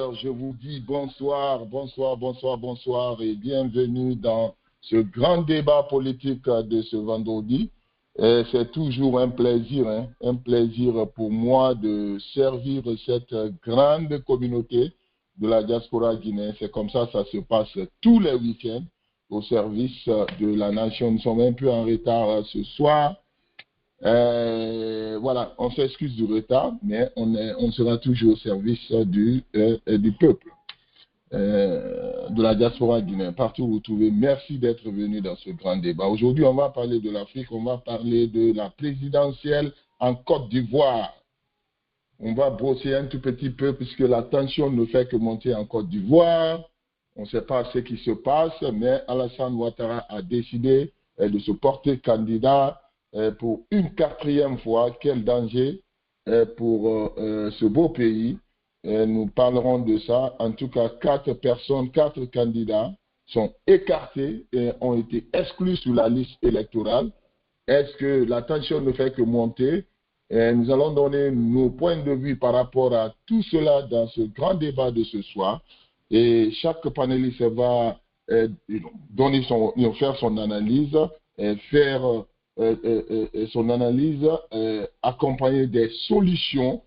téléspectateurs, je vous dis bonsoir, bonsoir, bonsoir, bonsoir et bienvenue dans ce grand débat politique de ce vendredi. C'est toujours un plaisir pour moi de servir cette grande communauté de la diaspora guinéenne. C'est comme ça se passe tous les week-ends au service de la nation. Nous sommes un peu en retard ce soir. Voilà, on s'excuse du retard, mais on sera toujours au service du peuple, de la diaspora guinéenne, partout où vous trouvez. Merci d'être venu dans ce grand débat. Aujourd'hui, on va parler de l'Afrique, on va parler de la présidentielle en Côte d'Ivoire. On va brosser un tout petit peu puisque la tension ne fait que monter en Côte d'Ivoire. On ne sait pas ce qui se passe, mais Alassane Ouattara a décidé de se porter candidat pour une 4e fois. Quel danger pour ce beau pays. Nous parlerons de ça. En tout cas, 4 candidats sont écartés et ont été exclus sur la liste électorale. Est-ce que la tension ne fait que monter? Nous allons donner nos points de vue par rapport à tout cela dans ce grand débat de ce soir. Et chaque panéliste va faire son analyse, son analyse accompagnée des solutions,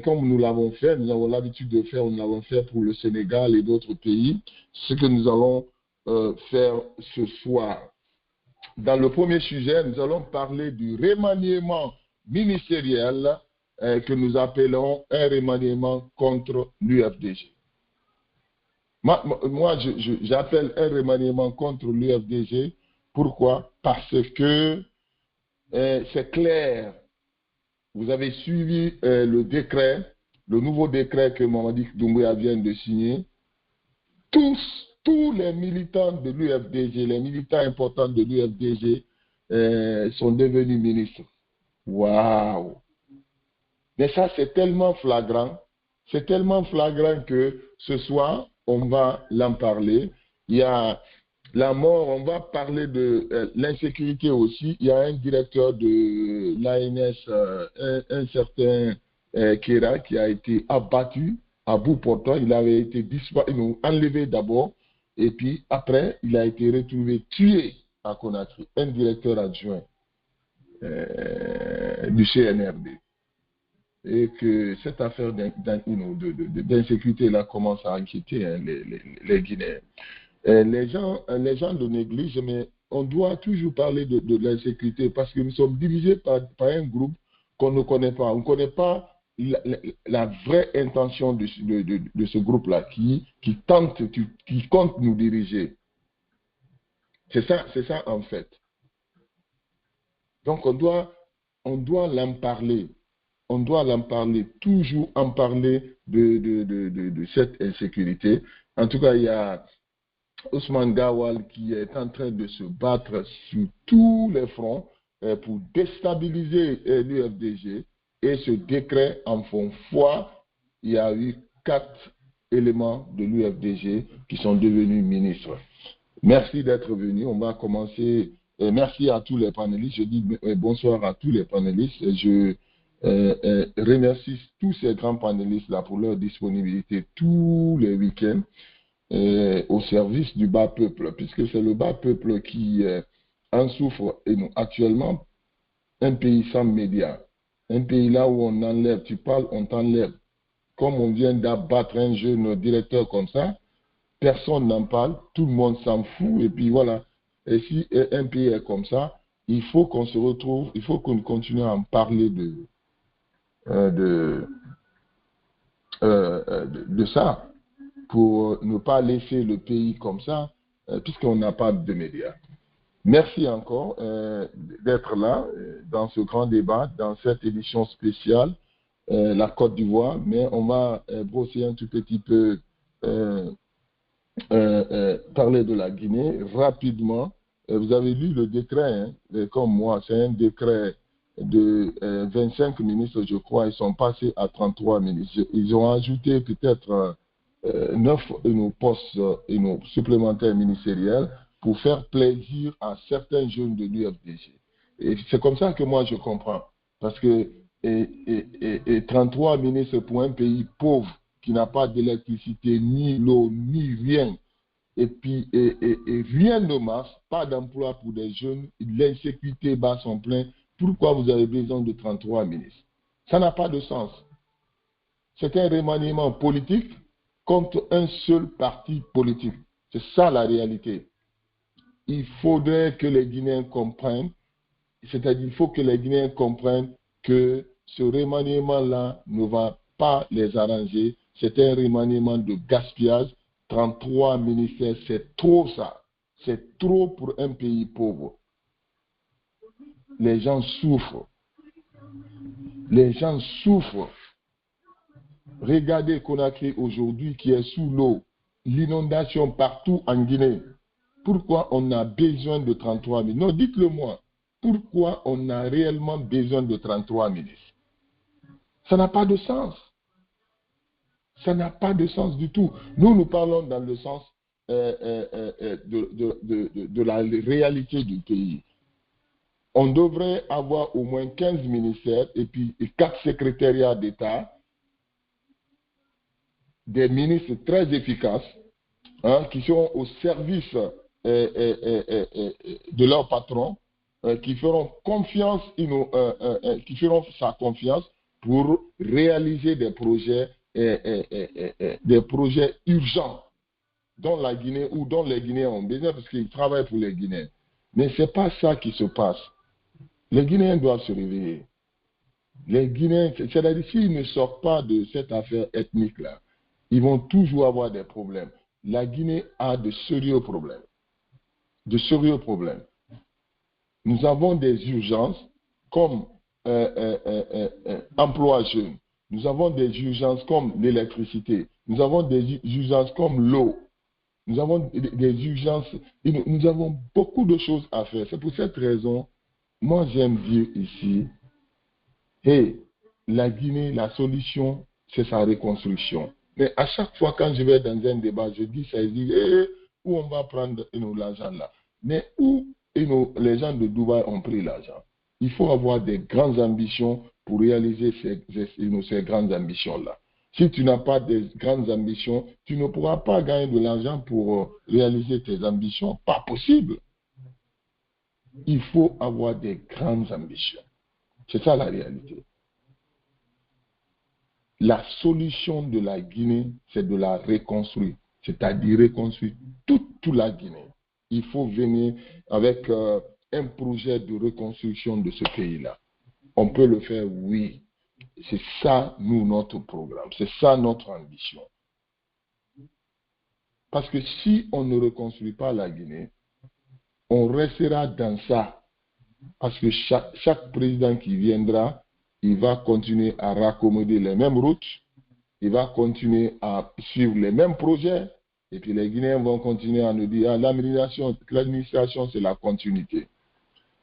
comme nous l'avons fait. Nous avons l'habitude de faire, nous l'avons fait pour le Sénégal et d'autres pays. Ce que nous allons faire ce soir. Dans le premier sujet, nous allons parler du remaniement ministériel que nous appelons un remaniement contre l'UFDG. Moi, j'appelle un remaniement contre l'UFDG. Pourquoi? Parce que c'est clair. Vous avez suivi le nouveau décret que Mamadi Doumbouya vient de signer. Tous les militants de l'UFDG, les militants importants de l'UFDG sont devenus ministres. Waouh! Mais ça, c'est tellement flagrant. C'est tellement flagrant que ce soir, on va l'en parler. Il y a la mort, on va parler de l'insécurité aussi. Il y a un directeur de l'ANS, un certain Kera, qui a été abattu à bout portant. Il avait été enlevé d'abord. Et puis après, il a été retrouvé tué à Conakry, un directeur adjoint du CNRD. Et que cette affaire d'insécurité-là commence à inquiéter les Guinéens. Les gens le négligent, mais on doit toujours parler de l'insécurité parce que nous sommes divisés par un groupe qu'on ne connaît pas. On ne connaît pas la vraie intention de ce groupe-là qui compte nous diriger. C'est ça en fait. Donc on doit l'en parler. On doit l'en parler, toujours en parler de cette insécurité. En tout cas, il y a Ousmane Gawal qui est en train de se battre sur tous les fronts pour déstabiliser l'UFDG. Et ce décret en font foi. Il y a eu 4 éléments de l'UFDG qui sont devenus ministres. Merci d'être venus. On va commencer. Merci à tous les panélistes. Je dis bonsoir à tous les panélistes. Je remercie tous ces grands panélistes-là pour leur disponibilité tous les week-ends au service du bas peuple, puisque c'est le bas peuple qui en souffre. Et nous, actuellement, un pays sans médias, un pays là où on enlève, tu parles, on t'enlève. Comme on vient d'abattre un jeune directeur comme ça, personne n'en parle, tout le monde s'en fout, et puis voilà. Et si un pays est comme ça, il faut qu'on se retrouve, il faut qu'on continue à en parler de ça, pour ne pas laisser le pays comme ça, puisqu'on n'a pas de médias. Merci encore d'être là dans ce grand débat, dans cette édition spéciale, la Côte d'Ivoire, mais on va brosser un tout petit peu, parler de la Guinée rapidement. Vous avez lu le décret, comme moi, c'est un décret de 25 ministres, je crois, ils sont passés à 33 ministres. Ils ont ajouté peut-être 9 postes supplémentaires ministériels pour faire plaisir à certains jeunes de l'UFDG. Et c'est comme ça que moi je comprends. Parce que 33 ministres pour un pays pauvre, qui n'a pas d'électricité, ni l'eau, ni rien, et puis rien ne marche, pas d'emploi pour des jeunes, l'insécurité bat son plein, pourquoi vous avez besoin de 33 ministres? Ça n'a pas de sens. C'est un remaniement politique contre un seul parti politique. C'est ça la réalité. Il faudrait que les Guinéens comprennent, c'est-à-dire il faut que les Guinéens comprennent que ce remaniement-là ne va pas les arranger. C'est un remaniement de gaspillage. 33 ministères, c'est trop ça. C'est trop pour un pays pauvre. Les gens souffrent. Les gens souffrent. Regardez Conakry aujourd'hui qui est sous l'eau. L'inondation partout en Guinée. Pourquoi on a besoin de 33 000? Non, dites-le moi. Pourquoi on a réellement besoin de 33 ministres? Ça n'a pas de sens. Ça n'a pas de sens du tout. Nous parlons dans le sens de la réalité du pays. On devrait avoir au moins 15 ministères et puis 4 secrétariats d'État, des ministres très efficaces, qui seront au service de leur patron, qui feront confiance, qui feront sa confiance pour réaliser des projets urgents dont la Guinée ou dont les Guinéens ont besoin parce qu'ils travaillent pour les Guinéens. Mais ce n'est pas ça qui se passe. Les Guinéens doivent se réveiller. Les Guinéens, c'est-à-dire s'ils ne sortent pas de cette affaire ethnique-là, ils vont toujours avoir des problèmes. La Guinée a de sérieux problèmes. De sérieux problèmes. Nous avons des urgences comme emploi jeune. Nous avons des urgences comme l'électricité. Nous avons des urgences comme l'eau. Nous avons des urgences. Nous avons beaucoup de choses à faire. C'est pour cette raison, moi j'aime dire ici, la Guinée, la solution, c'est sa reconstruction. Mais à chaque fois quand je vais dans un débat, je dis ça, je dis, où on va prendre l'argent là? Mais où les gens de Dubaï ont pris l'argent? Il faut avoir des grandes ambitions pour réaliser ces grandes ambitions-là. Si tu n'as pas de grandes ambitions, tu ne pourras pas gagner de l'argent pour réaliser tes ambitions. Pas possible. Il faut avoir des grandes ambitions. C'est ça la réalité. La solution de la Guinée, c'est de la reconstruire. C'est-à-dire reconstruire toute la Guinée. Il faut venir avec un projet de reconstruction de ce pays-là. On peut le faire, oui. C'est ça, nous, notre programme. C'est ça, notre ambition. Parce que si on ne reconstruit pas la Guinée, on restera dans ça. Parce que chaque président qui viendra, il va continuer à raccommoder les mêmes routes, il va continuer à suivre les mêmes projets, et puis les Guinéens vont continuer à nous dire, l'administration, c'est la continuité.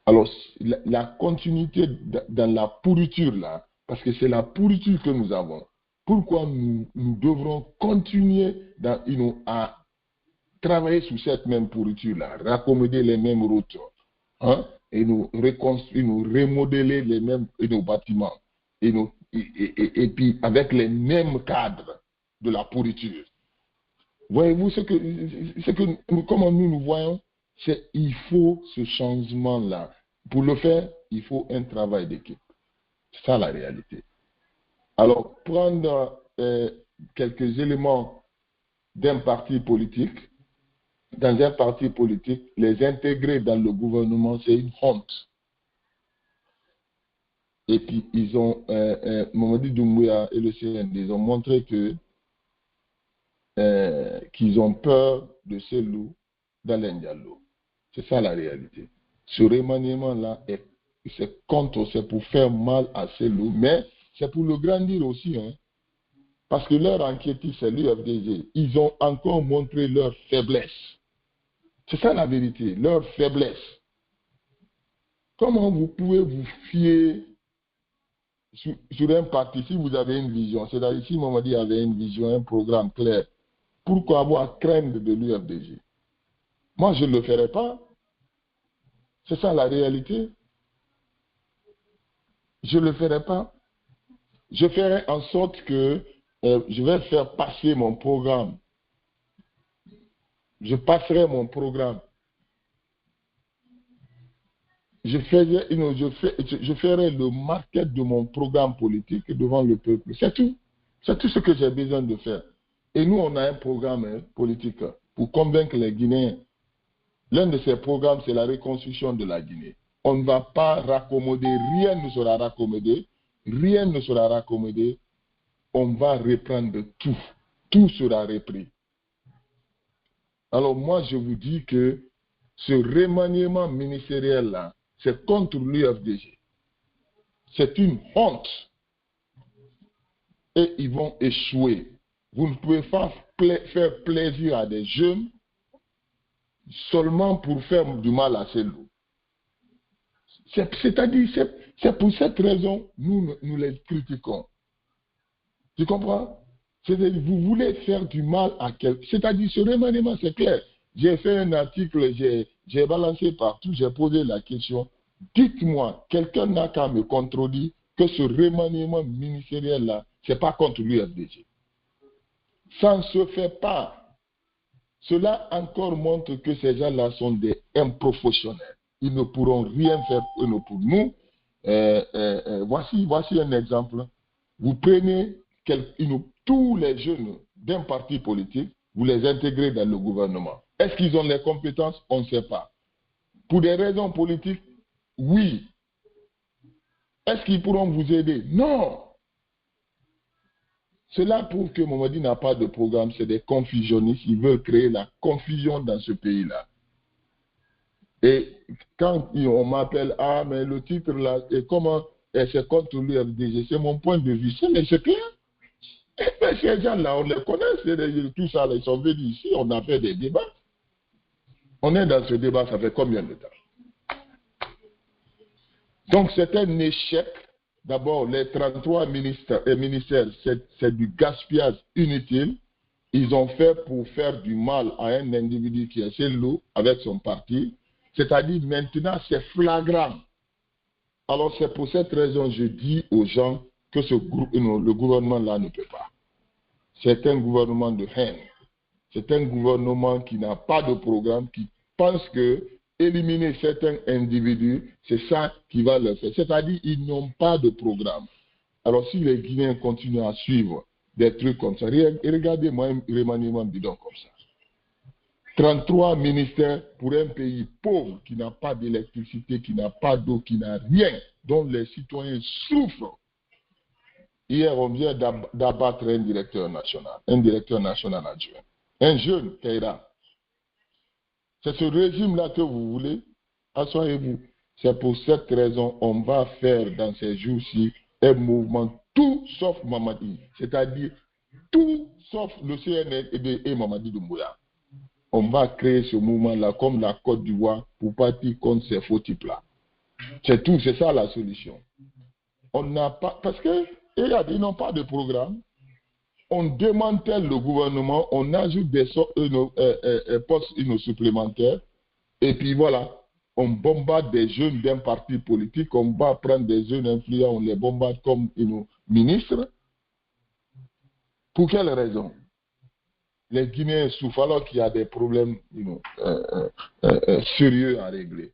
Alors, la continuité dans la pourriture, là, parce que c'est la pourriture que nous avons. Pourquoi nous devrons continuer à travailler sur cette même pourriture-là, raccommoder les mêmes routes, et nous reconstruire, nous remodeler les mêmes nos bâtiments, et puis avec les mêmes cadres de la pourriture. Voyez-vous comment nous voyons, il faut ce changement-là. Pour le faire, il faut un travail d'équipe. C'est ça la réalité. Alors, prendre quelques éléments d'un parti politique, dans un parti politique, les intégrer dans le gouvernement, c'est une honte. Et puis, ils ont, Mamadi Doumbouya et le CND, ils ont montré qu'ils ont peur de ces loups dans l'Indialo. C'est ça la réalité. Ce remaniement-là, c'est pour faire mal à ces loups, mais c'est pour le grandir aussi. Parce que leur inquiétude, c'est l'UFDG. Ils ont encore montré leur faiblesse. C'est ça la vérité, leur faiblesse. Comment vous pouvez vous fier sur un parti si vous avez une vision? C'est-à-dire, si Mamadi avait une vision, un programme clair, pourquoi avoir crainte de l'UFDG? Moi, je ne le ferai pas. C'est ça la réalité. Je ne le ferai pas. Je ferai en sorte que je vais faire passer mon programme. Je passerai mon programme. Je ferai le market de mon programme politique devant le peuple. C'est tout. C'est tout ce que j'ai besoin de faire. Et nous, on a un programme politique pour convaincre les Guinéens. L'un de ces programmes, c'est la reconstruction de la Guinée. On ne va pas raccommoder, rien ne sera raccommodé. Rien ne sera raccommodé. On va reprendre tout. Tout sera repris. Alors moi, je vous dis que ce remaniement ministériel-là, c'est contre l'UFDG. C'est une honte. Et ils vont échouer. Vous ne pouvez pas faire plaisir à des jeunes seulement pour faire du mal à ces loups. C'est-à-dire, c'est pour cette raison nous les critiquons. Tu comprends? C'est-à-dire, vous voulez faire du mal à quelqu'un. C'est-à-dire, ce remaniement, c'est clair. J'ai fait un article, j'ai balancé partout, j'ai posé la question. Dites-moi, quelqu'un n'a qu'à me contredire que ce remaniement ministériel-là, ce n'est pas contre l'UFDG. Ça ne se fait pas. Cela encore montre que ces gens-là sont des improfessionnels. Ils ne pourront rien faire pour nous. Voici un exemple. Vous prenez tous les jeunes d'un parti politique, vous les intégrez dans le gouvernement. Est-ce qu'ils ont les compétences? On ne sait pas. Pour des raisons politiques, oui. Est-ce qu'ils pourront vous aider? Non. Cela prouve que Mamadi n'a pas de programme, c'est des confusionnistes. Ils veulent créer la confusion dans ce pays-là. Et quand on m'appelle, ah, mais le titre là, et comment c'est contre l'UFDG, c'est mon point de vue. Mais c'est clair. Et bien, ces gens-là, on les connaît, tout ça, ils sont venus ici, on a fait des débats. On est dans ce débat, ça fait combien de temps? Donc, c'est un échec. D'abord, les 33 ministères, c'est du gaspillage inutile. Ils ont fait pour faire du mal à un individu qui est chez nous avec son parti. C'est-à-dire, maintenant, c'est flagrant. Alors, c'est pour cette raison que je dis aux gens que le gouvernement-là ne peut pas. C'est un gouvernement de haine. C'est un gouvernement qui n'a pas de programme, qui pense que éliminer certains individus, c'est ça qui va le faire. C'est-à-dire qu'ils n'ont pas de programme. Alors si les Guinéens continuent à suivre des trucs comme ça, regardez-moi un remaniement bidon comme ça. 33 ministères pour un pays pauvre qui n'a pas d'électricité, qui n'a pas d'eau, qui n'a rien, dont les citoyens souffrent. Hier, on vient d'abattre un directeur national adjoint. Un jeune, Keïra. C'est ce régime-là que vous voulez. Asseyez-vous. C'est pour cette raison on va faire dans ces jours-ci un mouvement tout sauf Mamadi. C'est-à-dire tout sauf le CNL et Mamadi Doumbouya. On va créer ce mouvement-là comme la Côte d'Ivoire pour partir contre ces faux types-là. C'est tout, c'est ça la solution. On n'a pas, parce que ils n'ont pas de programme. On démantèle le gouvernement, on ajoute des postes supplémentaires, et puis voilà, on bombarde des jeunes d'un parti politique, on va prendre des jeunes influents, on les bombarde comme ministres. Pour quelle raison? Les Guinéens souffrent alors qu'il y a des problèmes sérieux à régler.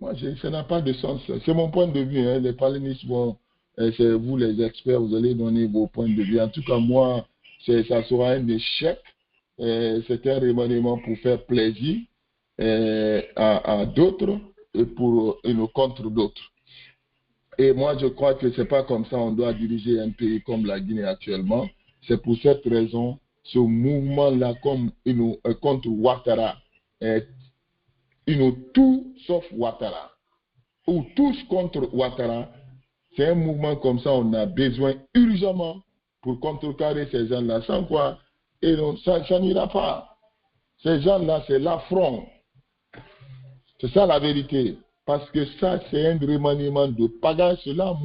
Moi, ça n'a pas de sens. C'est mon point de vue. Hein. Les palénistes c'est vous les experts, vous allez donner vos points de vue. En tout cas, moi, ça sera un échec. C'est un remaniement pour faire plaisir à d'autres et contre d'autres. Et moi, je crois que ce n'est pas comme ça on doit diriger un pays comme la Guinée actuellement. C'est pour cette raison, ce mouvement-là contre Ouattara, tout sauf Ouattara, ou tous contre Ouattara, c'est un mouvement comme ça, on a besoin urgemment pour contrecarrer ces gens-là. Sans quoi, ça n'ira pas. Ces gens-là, c'est l'affront. C'est ça la vérité. Parce que ça, c'est un remaniement de pagaille. Cela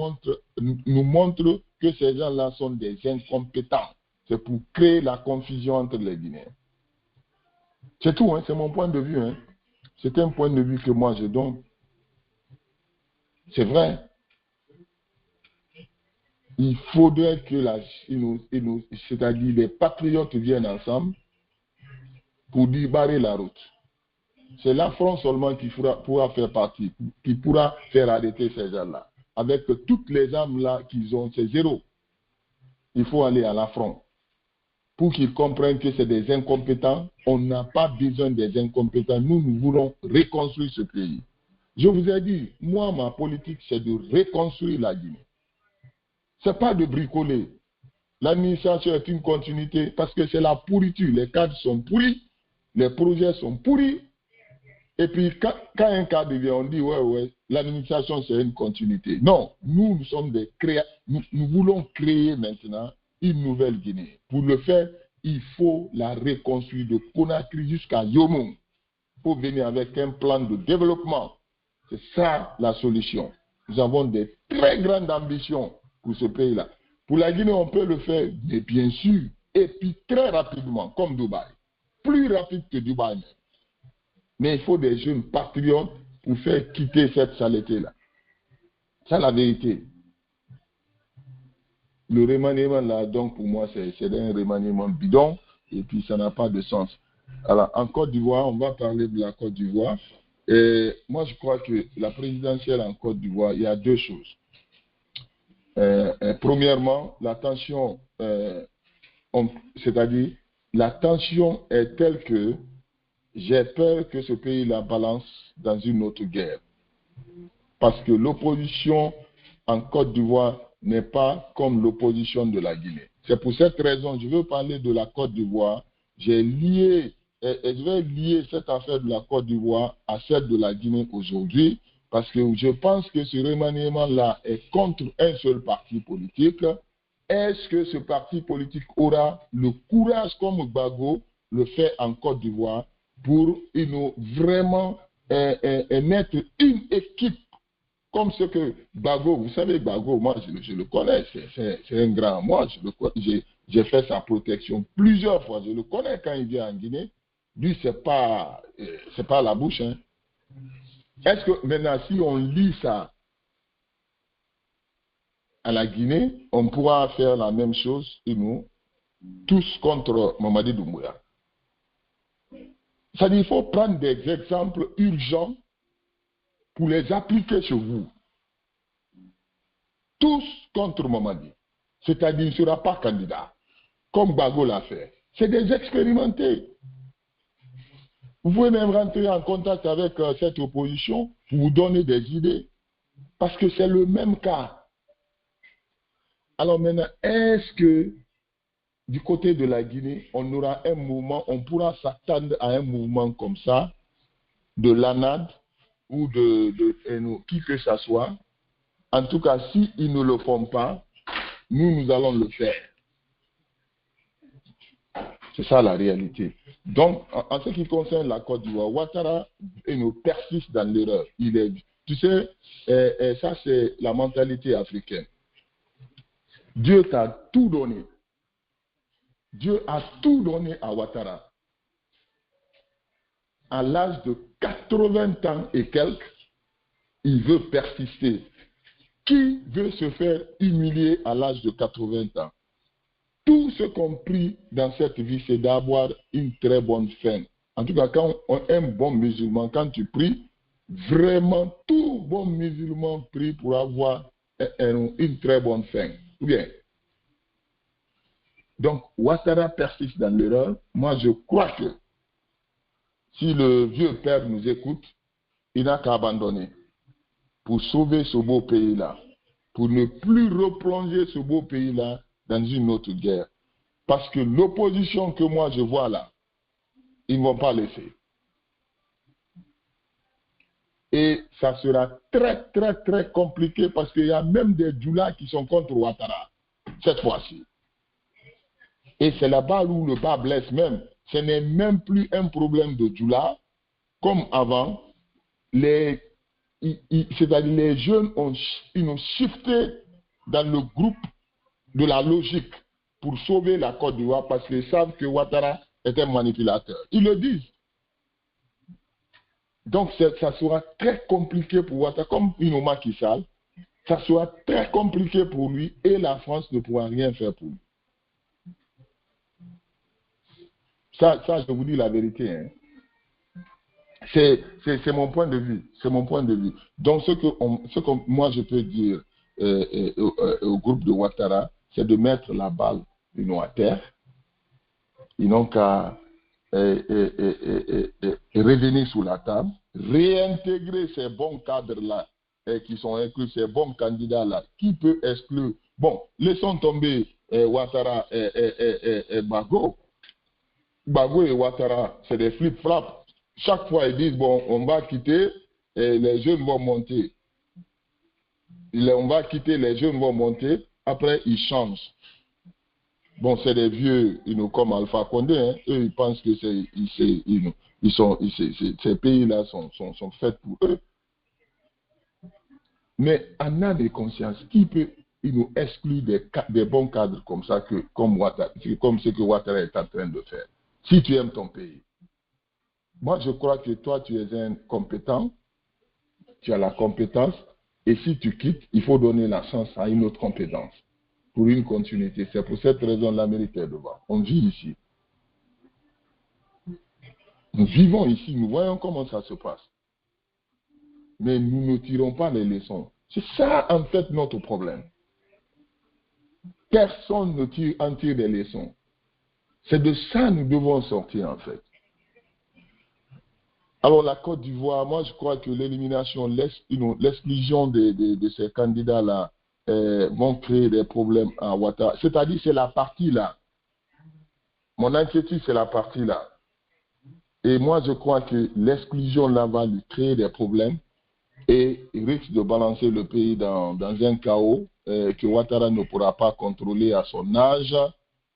nous montre que ces gens-là sont des incompétents. C'est pour créer la confusion entre les Guinéens. C'est tout, hein, c'est mon point de vue. Hein. C'est un point de vue que moi je donne. C'est vrai. il faudrait que c'est-à-dire les patriotes viennent ensemble pour barrer la route. C'est la France seulement qui pourra faire partie, qui pourra faire arrêter ces gens-là. Avec toutes les armes-là qu'ils ont, c'est zéro. Il faut aller à la front pour qu'ils comprennent que c'est des incompétents. On n'a pas besoin des incompétents. Nous voulons reconstruire ce pays. Je vous ai dit, moi, ma politique, c'est de reconstruire la Guinée. Ce n'est pas de bricoler. L'administration est une continuité parce que c'est la pourriture. Les cadres sont pourris, les projets sont pourris. Et puis, quand un cadre vient, on dit, ouais, l'administration, c'est une continuité. Non, nous sommes des créateurs. Nous voulons créer maintenant une nouvelle Guinée. Pour le faire, il faut la reconstruire de Conakry jusqu'à Yomou pour venir avec un plan de développement. C'est ça la solution. Nous avons des très grandes ambitions pour ce pays-là. Pour la Guinée, on peut le faire, mais bien sûr, et puis très rapidement, comme Dubaï. Plus rapide que Dubaï même. Mais il faut des jeunes patriotes pour faire quitter cette saleté-là. C'est la vérité. Le remaniement, là, donc, pour moi, c'est un remaniement bidon, et puis ça n'a pas de sens. Alors, en Côte d'Ivoire, on va parler de la Côte d'Ivoire. Et moi, je crois que la présidentielle en Côte d'Ivoire, il y a deux choses. Premièrement, la tension, c'est-à-dire, la tension est telle que j'ai peur que ce pays-là balance dans une autre guerre. Parce que l'opposition en Côte d'Ivoire n'est pas comme l'opposition de la Guinée. C'est pour cette raison, je veux parler de la Côte d'Ivoire. Je vais lier cette affaire de la Côte d'Ivoire à celle de la Guinée aujourd'hui, parce que je pense que ce remaniement-là est contre un seul parti politique. Est-ce que ce parti politique aura le courage, comme Gbagbo le fait en Côte d'Ivoire, pour vraiment mettre une équipe comme ce que Gbagbo, vous savez, Gbagbo, moi je le connais, c'est un grand, moi j'ai fait sa protection plusieurs fois, je le connais quand il vient en Guinée. Lui, c'est pas la bouche. Hein. Est-ce que maintenant, si on lit ça à la Guinée, on pourra faire la même chose, nous, tous contre Mamadi Doumbouya? C'est-à-dire qu'il faut prendre des exemples urgents pour les appliquer chez vous. Tous contre Mamadi. C'est-à-dire qu'il ne sera pas candidat, comme Gbagbo l'a fait. C'est des expérimentés. Vous pouvez même rentrer en contact avec cette opposition pour vous donner des idées. Parce que c'est le même cas. Alors maintenant, est-ce que du côté de la Guinée, on aura un mouvement, on pourra s'attendre à un mouvement comme ça, de l'ANAD ou de qui que ce soit? En tout cas, s'ils ne le font pas, nous allons le faire. C'est ça la réalité. Donc, en ce qui concerne la Côte d'Ivoire, Ouattara persiste dans l'erreur. Tu sais, ça c'est la mentalité africaine. Dieu t'a tout donné. Dieu a tout donné à Ouattara. À l'âge de 80 ans et quelques, il veut persister. Qui veut se faire humilier à l'âge de 80 ans? Tout ce qu'on prie dans cette vie, c'est d'avoir une très bonne fin. En tout cas, quand un bon musulman, quand tu pries, vraiment, tout bon musulman prie pour avoir une très bonne fin. Ou bien. Donc, Ouattara persiste dans l'erreur. Moi, je crois que si le vieux père nous écoute, il n'a qu'à abandonner pour sauver ce beau pays-là, pour ne plus replonger ce beau pays-là dans une autre guerre. Parce que l'opposition que moi je vois là, ils ne vont pas laisser. Et ça sera très, très, très compliqué parce qu'il y a même des Djoula qui sont contre Ouattara, cette fois-ci. Et c'est là-bas où le bas blesse même. Ce n'est même plus un problème de Djoula, comme avant. C'est-à-dire les jeunes ont shifté dans le groupe de la logique pour sauver la Côte d'Ivoire parce qu'ils savent que Ouattara est un manipulateur. Ils le disent. Donc ça sera très compliqué pour Ouattara, comme Macky Sall. ça sera très compliqué pour lui et la France ne pourra rien faire pour lui. Ça je vous dis la vérité. Hein. C'est mon point de vue. C'est mon point de vue. Donc, ce que moi je peux dire au groupe de Ouattara, c'est de mettre la balle à terre. Ils n'ont qu'à revenir sur la table, réintégrer ces bons cadres-là qui sont inclus, ces bons candidats-là. Qui peut exclure? Bon, laissons tomber Ouattara et Bago. Bago et Ouattara, c'est des flip-flops. Chaque fois, ils disent, bon, on va quitter et les jeunes vont monter. On va quitter, les jeunes vont monter. Après, ils changent. Bon, c'est des vieux, comme Alpha Condé. Hein. Eux, ils pensent que ces pays-là sont faits pour eux. Mais en âme et conscience, qui peut nous exclure des bons cadres comme ça, comme ce que Ouattara est en train de faire? Si tu aimes ton pays. Moi, je crois que toi, tu es un compétent, tu as la compétence, et si tu quittes, il faut donner la chance à une autre compétence pour une continuité. C'est pour cette raison l'Amérique est devant. On vit ici. Nous vivons ici, nous voyons comment ça se passe. Mais nous ne tirons pas les leçons. C'est ça, en fait, notre problème. Personne ne en tire des leçons. C'est de ça que nous devons sortir, en fait. Alors, la Côte d'Ivoire, moi, je crois que l'élimination, l'exclusion de ces candidats-là vont créer des problèmes à Ouattara. C'est-à-dire, c'est la partie-là. Mon inquiétude, c'est la partie-là. Et moi, je crois que l'exclusion-là va lui créer des problèmes et il risque de balancer le pays dans un chaos que Ouattara ne pourra pas contrôler à son âge.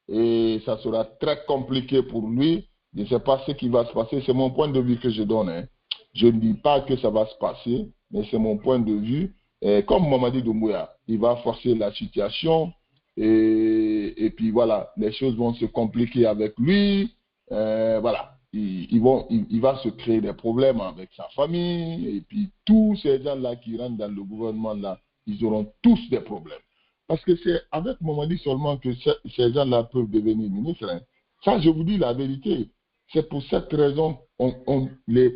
Et ça sera très compliqué pour lui. Je ne sais pas ce qui va se passer. C'est mon point de vue que je donne. Hein. Je ne dis pas que ça va se passer, mais c'est mon point de vue. Comme Mamadi Doumbouya, il va forcer la situation. Et puis voilà, les choses vont se compliquer avec lui. Voilà. Il va se créer des problèmes avec sa famille. Et puis tous ces gens-là qui rentrent dans le gouvernement-là, ils auront tous des problèmes. Parce que c'est avec Mamadi seulement que ces gens-là peuvent devenir ministres. Hein. Ça, je vous dis la vérité. C'est pour cette raison les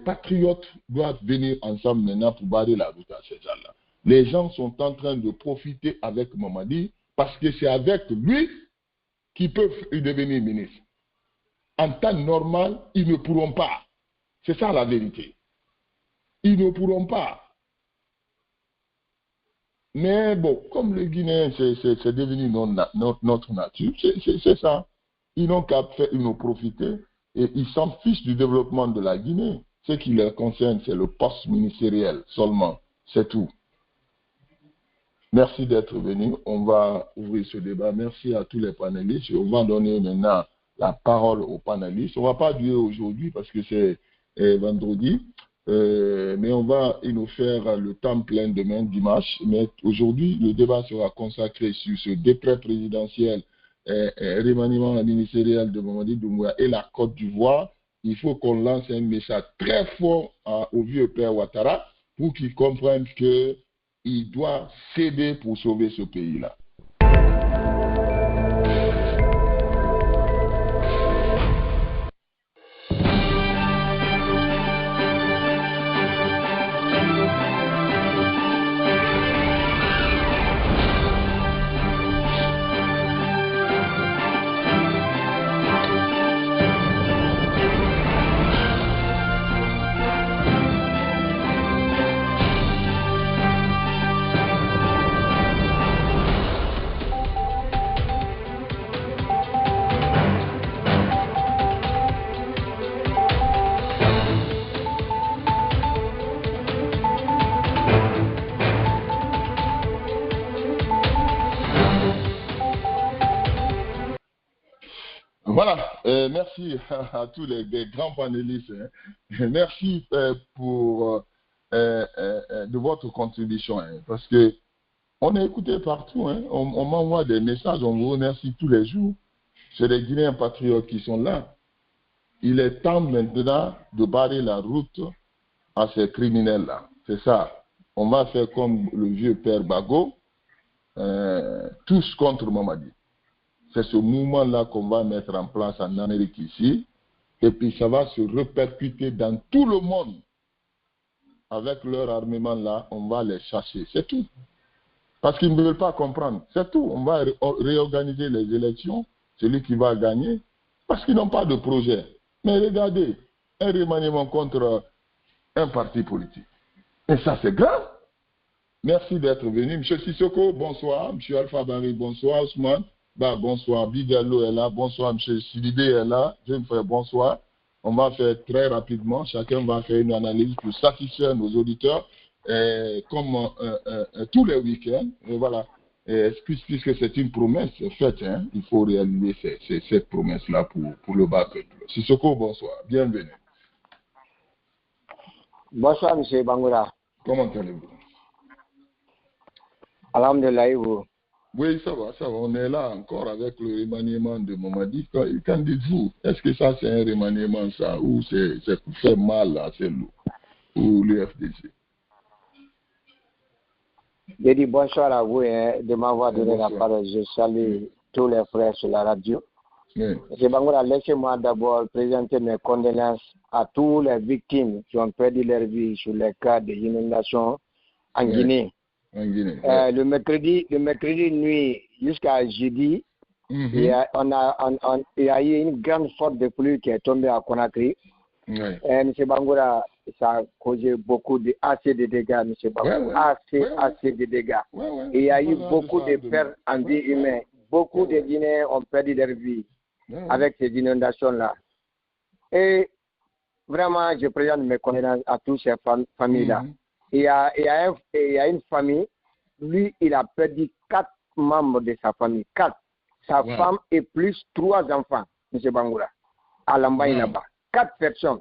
patriotes doivent venir ensemble maintenant pour barrer la route à ces gens-là. Les gens sont en train de profiter avec Mamadi parce que c'est avec lui qu'ils peuvent devenir ministres. En temps normal, ils ne pourront pas. C'est ça la vérité. Ils ne pourront pas. Mais bon, comme le Guinéen, c'est devenu notre nature, c'est ça. Ils n'ont qu'à nous profiter et ils s'en fichent du développement de la Guinée. Ce qui les concerne, c'est le poste ministériel seulement. C'est tout. Merci d'être venu. On va ouvrir ce débat. Merci à tous les panélistes. On va donner maintenant la parole aux panélistes. On ne va pas durer aujourd'hui parce que c'est vendredi. Mais on va nous faire le temps plein demain, dimanche. Mais aujourd'hui, le débat sera consacré sur ce décret présidentiel remaniement ministériel de Mamadi Doumbouya et la Côte d'Ivoire. Il faut qu'on lance un message très fort au vieux père Ouattara pour qu'il comprenne qu'il doit céder pour sauver ce pays-là. Voilà, merci à tous les grands panélistes. Hein. Merci de votre contribution, hein, parce que on est écouté partout. Hein. On m'envoie des messages, on vous remercie tous les jours. C'est les Guinéens patriotes qui sont là. Il est temps maintenant de barrer la route à ces criminels-là. C'est ça. on va faire comme le vieux père Bago, tous contre Mamadi. C'est ce mouvement-là qu'on va mettre en place en Amérique ici, et puis ça va se répercuter dans tout le monde. Avec leur armement-là, on va les chasser, c'est tout. Parce qu'ils ne veulent pas comprendre, c'est tout. On va réorganiser les élections, celui qui va gagner, parce qu'ils n'ont pas de projet. Mais regardez, un remaniement contre un parti politique. Et ça, c'est grave. Merci d'être venu. M. Sissoko, bonsoir. M. Alpha Barry, bonsoir. Ousmane, bonsoir. Bigalo est là. Bonsoir. M. Sidibé est là. Jeune frère, bonsoir. On va faire très rapidement. Chacun va faire une analyse pour satisfaire nos auditeurs, comme tous les week-ends. Et voilà. Puisque c'est une promesse faite, hein, il faut réaliser cette promesse-là pour le bas peuple. Sissoko, bonsoir. Bienvenue. Bonsoir, M. Bangoura. Comment allez-vous? Alhamdulillah, vous. Oui, ça va. On est là encore avec le remaniement de Mamadi. Qu'en dites-vous? Est-ce que ça, c'est un remaniement, ça, ou c'est fait mal à Cellou, ou l'UFDC? Je dis bonsoir à vous de m'avoir donné la parole. Je salue tous les frères sur la radio. Oui. M. Bangoura, laissez-moi d'abord présenter mes condoléances à tous les victimes qui ont perdu leur vie sur les cas de inondations en Guinée. Le mercredi nuit jusqu'à jeudi, il y a eu une grande faute de pluie qui est tombée à Conakry. M. Bangoura, ça a causé assez de dégâts, M. Bangoura. Assez de dégâts. Il y a eu beaucoup de pertes en vie humaine. Beaucoup de Guinéens ont perdu leur vie avec ces inondations-là. Et vraiment, je présente mes condoléances à toutes ces familles-là. Il y a une famille, lui, il a perdu 4 membres de sa famille. 4. Sa femme et plus 3 enfants, M. Bangoura, à Lambaye là-bas. 4 personnes.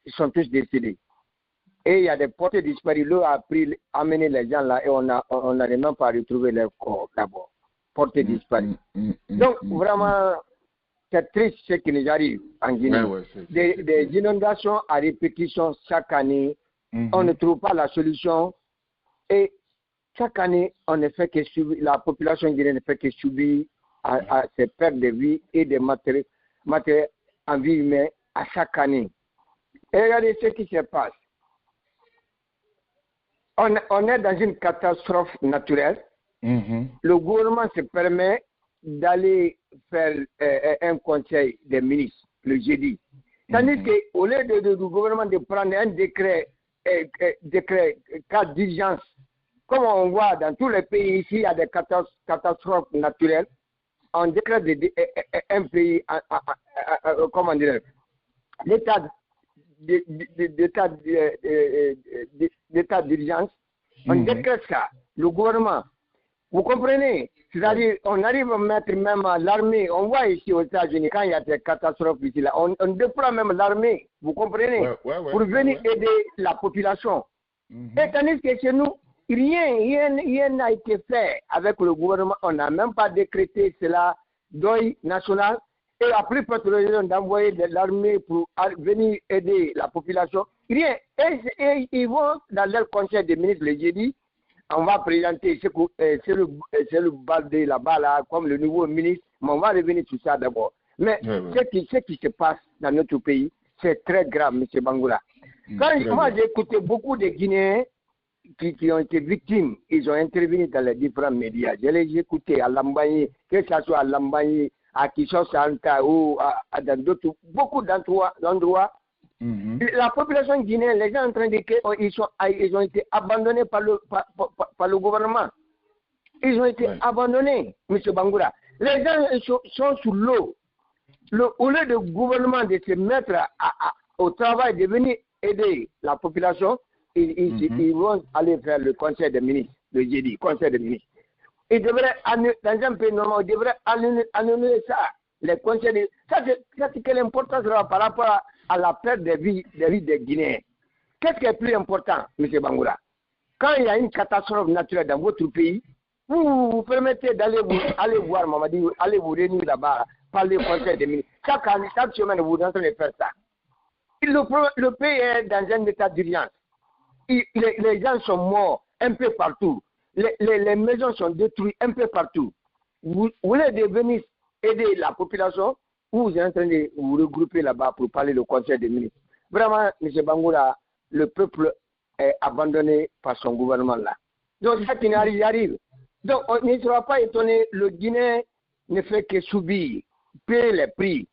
Ils sont tous décédés. Et il y a des portées disparues. L'eau a amené les gens là et on n'a même pas retrouvé leurs corps d'abord. Portées disparues. Donc, vraiment, c'est triste ce qui nous arrive en Guinée. Des inondations à répétition chaque année. On ne trouve pas la solution et chaque année, on ne fait que subir, la population guinéenne ne fait que subir à ces pertes de vie et de matériel en vie humaine à chaque année. Et regardez ce qui se passe. On est dans une catastrophe naturelle. Le gouvernement se permet d'aller faire un conseil des ministres le jeudi. Tandis qu'au lieu du gouvernement de prendre un décret cas d'urgence, comme on voit dans tous les pays ici, il y a des catastrophes naturelles, on décrète un pays, comment dire, l'état d'urgence, on décrète ça, le gouvernement. Vous comprenez? C'est-à-dire, on arrive à mettre même l'armée. On voit ici aux États-Unis, quand il y a des catastrophes ici, là, on déploie même l'armée, vous comprenez? Pour venir aider la population. Et tandis que chez nous, rien n'a été fait avec le gouvernement. On n'a même pas décrété cela deuil national. Et la plupart de raison d'envoyer de l'armée pour venir aider la population. Rien. Et ils vont dans leur conseil des ministres le jeudi. On va présenter c'est le Baldé là-bas, là, comme le nouveau ministre, mais on va revenir sur ça d'abord. Mais ce qui se passe dans notre pays, c'est très grave, M. Bangoura. Moi, j'ai écouté beaucoup de Guinéens qui ont été victimes, ils ont intervenu dans les différents médias. Je les ai écoutés à Lambaye, que ce soit à Lambaye, à Kiso-Santa ou dans d'autres, beaucoup d'endroits. La population guinéenne, les gens sont en train de dire qu'ils ont été abandonnés par le gouvernement. Ils ont été abandonnés, M. Bangoura. Les gens sont sous l'eau. Au lieu du gouvernement de se mettre au travail, de venir aider la population, ils vont aller faire le conseil des ministres, le jeudi, conseil des ministres. Ils devraient, dans un pays normal, ils devraient annuler ça. Les conseils ça, c'est quelle importance par rapport à la perte des vies des Guinéens. Qu'est-ce qui est plus important, M. Bangoura? Quand il y a une catastrophe naturelle dans votre pays, vous permettez d'aller voir Mamadi, aller vous réunir là-bas, parler au conseil des ministres. Chaque semaine, vous êtes en train de faire ça. Le pays est dans un état d'urgence. les gens sont morts un peu partout. Les maisons sont détruites un peu partout. Vous voulez venir aider la population ou vous êtes en train de vous regrouper là-bas pour parler le conseil des ministres? Vraiment, M. Bangoura, le peuple est abandonné par son gouvernement là. Donc, ça qui arrive. Donc, on ne sera pas étonné, le Guinée ne fait que subir, payer les prix.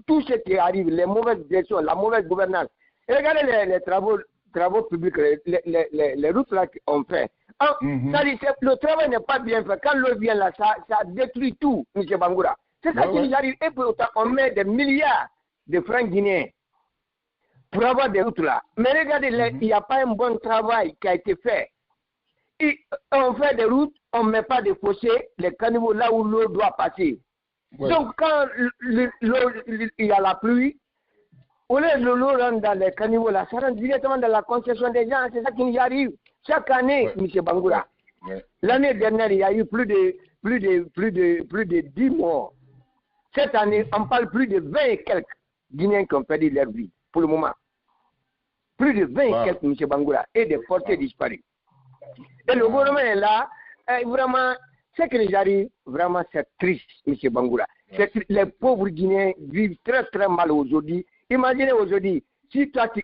Tout ce qui arrive, les mauvaises gestions, la mauvaise gouvernance. Et regardez les travaux publics, les routes là qu'on fait. Le travail n'est pas bien fait. Quand l'eau vient là, ça détruit tout, M. Bangoura. C'est ça qui nous arrive. Et pourtant, on met des milliards de francs guinéens pour avoir des routes là. Mais regardez, il n'y a pas un bon travail qui a été fait. On fait des routes, on ne met pas de fossés, les caniveaux là où l'eau doit passer. Ouais. Donc, quand il y a la pluie, au lieu de l'eau rentre dans les caniveaux là, ça rentre directement dans la concession des gens. C'est ça qui nous arrive. Chaque année, M. Bangoura. L'année dernière, il y a eu plus de 10 morts. Cette année, on parle plus de 20 et quelques Guinéens qui ont perdu leur vie, pour le moment. Plus de 20 et quelques, M. Bangoura, et des forces disparues. Et le gouvernement est là, vraiment, ce qui nous arrive, vraiment, c'est triste, M. Bangoura. Les pauvres Guinéens vivent très, très mal aujourd'hui. Imaginez aujourd'hui, si toi, tu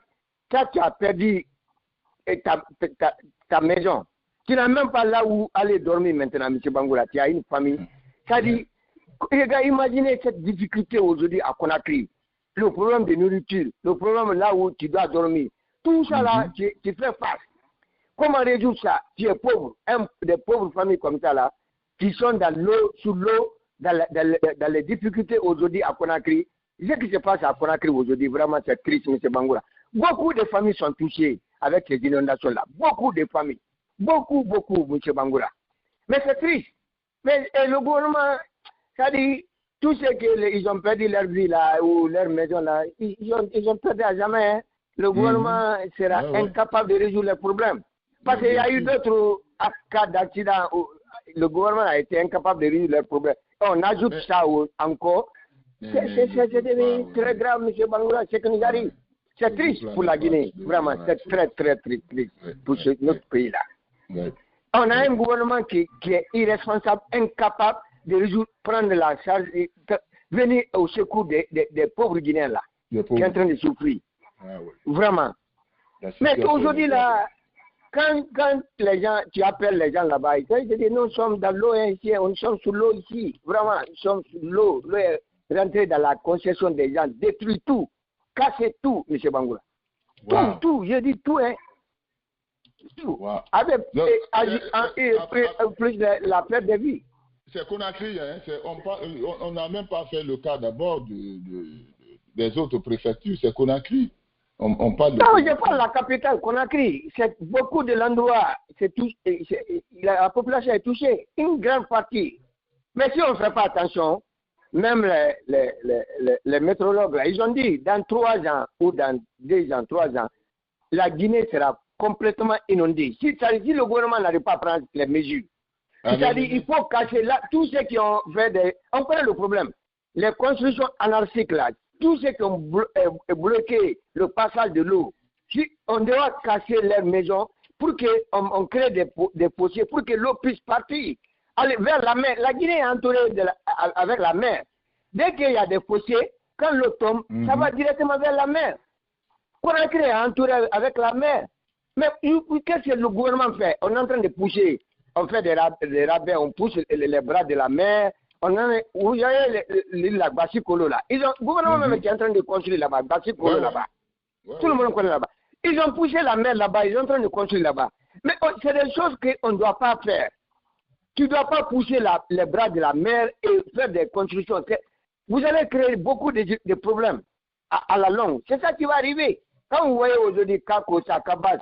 as perdu ta maison, tu n'as même pas là où aller dormir maintenant, M. Bangoura, tu as une famille. C'est-à-dire, imaginez cette difficulté aujourd'hui à Conakry. Le problème de nourriture, le problème là où tu dois dormir. Tout ça là, tu fais face. Comment résoudre ça? Tu es pauvre, des pauvres familles comme ça là, qui sont dans l'eau, sous l'eau, dans les difficultés aujourd'hui à Conakry. Ce qui se passe à Conakry aujourd'hui, vraiment c'est triste, M. Bangoura. Beaucoup de familles sont touchées avec ces inondations-là. Beaucoup de familles. Beaucoup, M. Bangoura. Mais c'est triste. Mais le gouvernement, ça dit, tous ceux qui ont perdu leur vie là, ou leur maison là, ils ont perdu à jamais. Hein. Le gouvernement sera incapable de résoudre les problèmes. Parce qu'il y a eu d'autres cas d'accident où le gouvernement a été incapable de résoudre leurs problèmes. On ajoute ça encore. C'est devenu très grave, M. Bangoura, ce qui nous arrive. C'est triste pour la Guinée. Vraiment, c'est très, très triste pour notre pays-là. On a un gouvernement qui est irresponsable, incapable de résoudre, prendre la charge, venir au secours des pauvres Guinéens là, qui sont en train de souffrir. Vraiment. Mais aujourd'hui, là, quand les gens, tu appelles les gens là-bas, ils disent, nous sommes dans l'eau ici, on sommes sous l'eau ici. Vraiment, nous sommes sous l'eau. L'eau est rentrée dans la concession des gens, détruit tout, casse tout, M. Bangoura. Tout, je dis tout, hein. Tout. Avec plus la perte de vie. C'est Conakry, hein, on n'a même pas fait le cas d'abord des autres préfectures, c'est Conakry. On parle de... Non, je parle de la capitale, Conakry. C'est beaucoup de l'endroit, la population est touchée, une grande partie. Mais si on ne fait pas attention, même les météorologues, là, ils ont dit, dans 3 ans ou dans 2 ans, 3 ans, la Guinée sera complètement inondée. Si le gouvernement n'arrive pas à prendre les mesures, c'est-à-dire il faut cacher là, tous ceux qui ont fait on connaît le problème. Les constructions anarchiques là, tous ceux qui ont bloqué le passage de l'eau, si on doit casser leurs maisons pour qu'on crée des fossés, pour que l'eau puisse partir, aller vers la mer. La Guinée est entourée avec la mer. Dès qu'il y a des fossés, quand l'eau tombe, ça va directement vers la mer. Conakry est entouré avec la mer. Mais qu'est-ce que le gouvernement fait? On est en train de pousser. On fait des rabais, on pousse les bras de la mer. Vous voyez l'île là, Bassikolo là. Le gouvernement même qui est en train de construire là-bas, Bassikolo là-bas. Tout le monde connaît là-bas. Ils ont poussé la mer là-bas, ils sont en train de construire là-bas. Mais c'est des choses qu'on ne doit pas faire. Tu ne dois pas pousser les bras de la mer et faire des constructions. Vous allez créer beaucoup de problèmes à la longue. C'est ça qui va arriver. Quand vous voyez aujourd'hui Kakosa, Kabak,